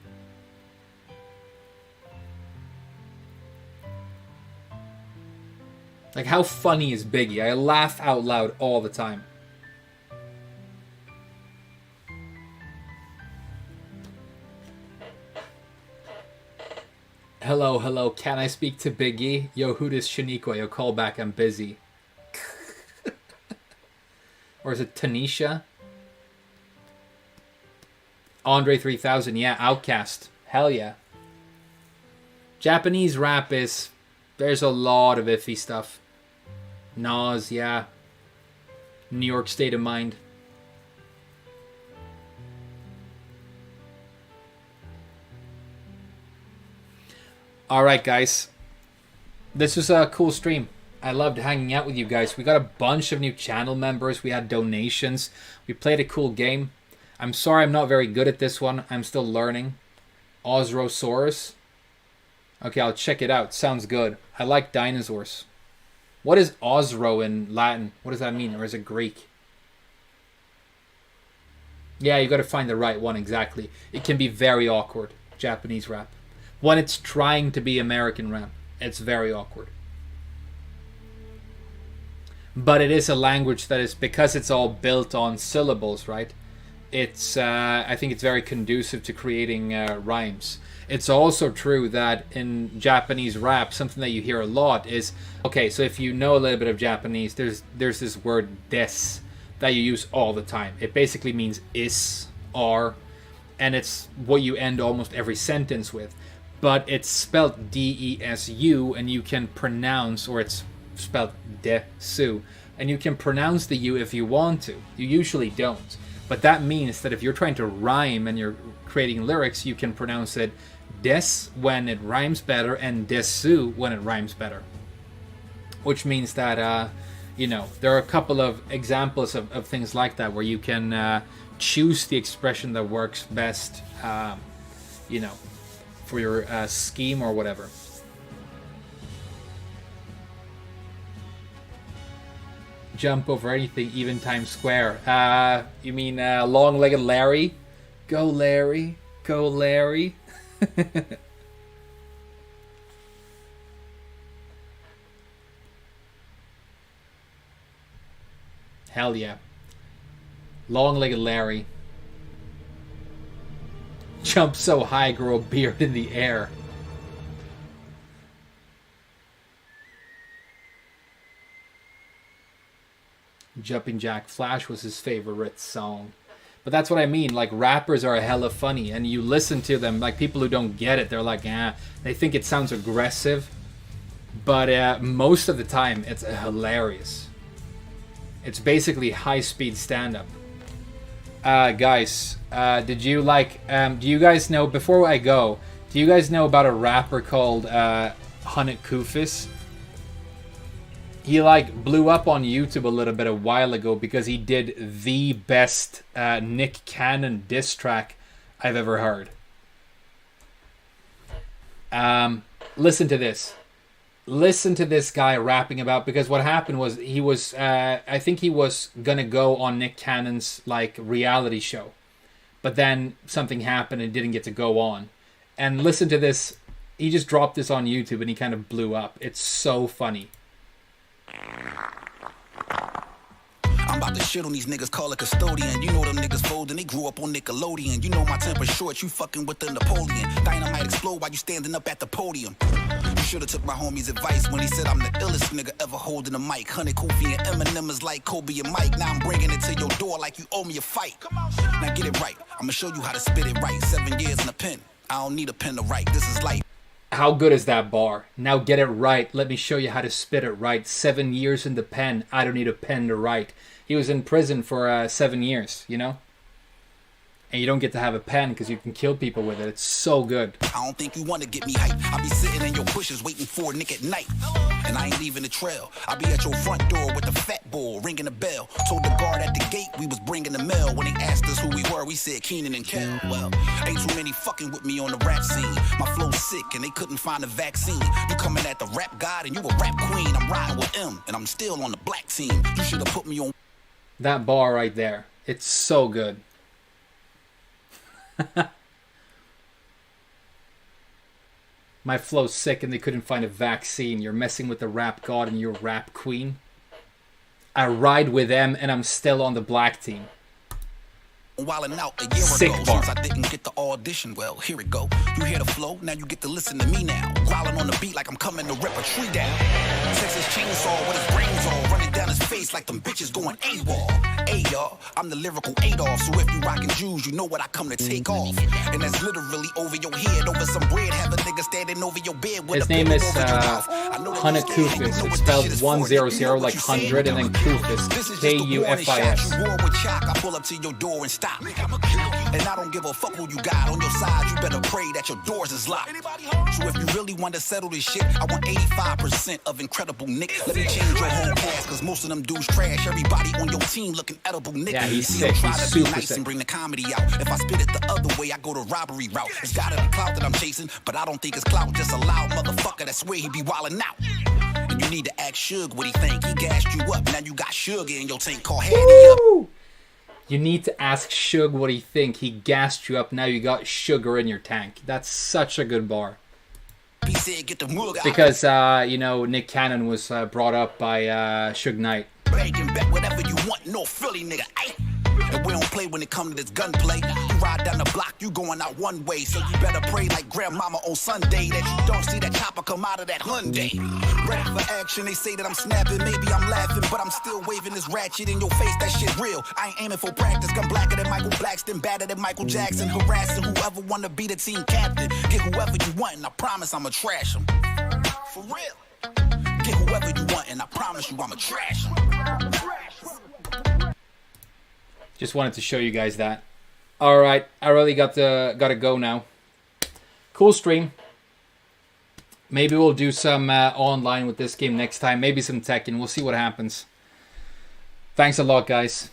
Like, how funny is Biggie? I laugh out loud all the time. Hello, can I speak to Biggie? Yo, who does Shaniqua? Yo, call back, I'm busy. Or is it Tanisha? Andre 3000, yeah, Outcast. Hell yeah. Japanese rap there's a lot of iffy stuff. Nas, yeah. New York State of Mind. Alright, guys. This was a cool stream. I loved hanging out with you guys. We got a bunch of new channel members. We had donations. We played a cool game. I'm sorry I'm not very good at this one. I'm still learning. Osrosaurus. Okay, I'll check it out. Sounds good. I like dinosaurs. What is Osro in Latin? What does that mean? Or is it Greek? Yeah, you got to find the right one, exactly. It can be very awkward, Japanese rap. When it's trying to be American rap, it's very awkward. But it is a language that is, because it's all built on syllables, right? It's I think it's very conducive to creating rhymes. It's also true that in Japanese rap, something that you hear a lot is, okay, so if you know a little bit of Japanese, there's this word des that you use all the time. It basically means is, are, and it's what you end almost every sentence with. But it's spelled D-E-S-U, and you can pronounce, or it's spelled de-su, and you can pronounce the U if you want to. You usually don't. But that means that if you're trying to rhyme and you're creating lyrics, you can pronounce it des when it rhymes better and desu when it rhymes better. Which means that, you know, there are a couple of examples of things like that where you can choose the expression that works best, you know, for your scheme or whatever. Jump over anything, even Times Square. You mean long-legged Larry? Go Larry, go Larry. Hell yeah. Long-legged Larry. Jump so high, grow a beard in the air. Jumping Jack Flash was his favorite song. But that's what I mean, like, rappers are hella funny, and you listen to them, like, people who don't get it, they're like, they think it sounds aggressive, but most of the time, it's hilarious. It's basically high-speed stand-up. Guys, did you, like, do you guys know, before I go, do you guys know about a rapper called Hunnick Kufis? He, like, blew up on YouTube a little bit a while ago because he did the best Nick Cannon diss track I've ever heard. Listen to this. Listen to this guy rapping about, because what happened was he was, I think he was gonna go on Nick Cannon's, like, reality show. But then something happened and didn't get to go on. And listen to this. He just dropped this on YouTube and he kind of blew up. It's so funny. I'm about to shit on these niggas, call it custodian. You know them niggas folding, they grew up on Nickelodeon. You know my temper short, you fucking with the Napoleon. Dynamite explode while you standing up at the podium. You should've took my homie's advice when he said I'm the illest nigga ever holding a mic. Honey, Kofi and Eminem is like Kobe and Mike. Now I'm bringing it to your door like you owe me a fight. Now get it right, I'ma show you how to spit it right. 7 years in a pen, I don't need a pen to write, this is life. How good is that bar? Now get it right. Let me show you how to spit it right. 7 years in the pen. I don't need a pen to write. He was in prison for 7 years, you know? And you don't get to have a pen because you can kill people with it. It's so good. I don't think you want to get me hype. I be sitting in your bushes waiting for a nick at night. And I ain't leaving the trail. I be at your front door with the fat bull ringing the bell. Told the guard at the gate we was bringing the mail. When they asked us who we were, we said Keenan and Kel. Well, ain't too many fucking with me on the rap scene. My flow's sick and they couldn't find a vaccine. You coming at the rap god and you a rap queen. I'm riding with M and I'm still on the black team. You should have put me on. That bar right there. It's so good. My flow's sick and they couldn't find a vaccine. You're messing with the rap god and you're rap queen. I ride with them and I'm still on the black team. Wildin' out a year Sick ago bar. since I didn't get the audition. Well, here it go. You hear the flow, now you get to listen to me now. Growling on the beat like I'm coming to rip a tree down. Texas chainsaw with his brains all running down his face like them bitches going AWOL. Hey y'all, I'm the lyrical Adolf, so if you rockin' Jews, you know what I come to take off. And that's literally over your head, over some bread, have a nigga standing over your bed with His a name is Hunnick Kufis. It's spelled 100 like 100 and then Kufis. Kufis. I pull up to your door and stop. And I don't give a fuck who you got on your side. You better pray that your doors is locked. So if you really want to settle this shit, I want 85% of Incredible Nick. Let me change your whole cast, cause most of them dudes trash. Everybody on your team looking edible Nick. Yeah, he's See, sick. try He's to be super nice sick. and bring the comedy out. If I spit it the other way, I go to robbery route. It's gotta be clout that I'm chasing, but I don't think it's clout. Just a loud motherfucker that swear he be wildin' out. And you need to ask Suge what he think. He gassed you up, now you got sugar in your tank called Hattie up. Woo! You need to ask Suge what he think. He gassed you up. Now you got sugar in your tank. That's such a good bar. He said, get the mug out. Because, you know, Nick Cannon was brought up by Suge Knight. Breaking back whatever you want, no Philly nigga, ayy. And we don't play when it come to this gunplay. You ride down the block, you going out one way. So you better pray like grandmama on Sunday that you don't see that chopper come out of that Hyundai. Ready for action, they say that I'm snapping, maybe I'm laughing, but I'm still waving this ratchet in your face, that shit real. I ain't aiming for practice, gun blacker than Michael Blackston, badder than Michael Jackson, harassing whoever wanna be the team captain. Get whoever you want and I promise I'ma trash them. For real. Get whoever you want and I promise you I'ma trash them. Just wanted to show you guys that. All right, I really gotta go now. Cool stream. Maybe we'll do some online with this game next time. Maybe some Tekken. We'll see what happens. Thanks a lot, guys.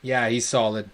Yeah, he's solid.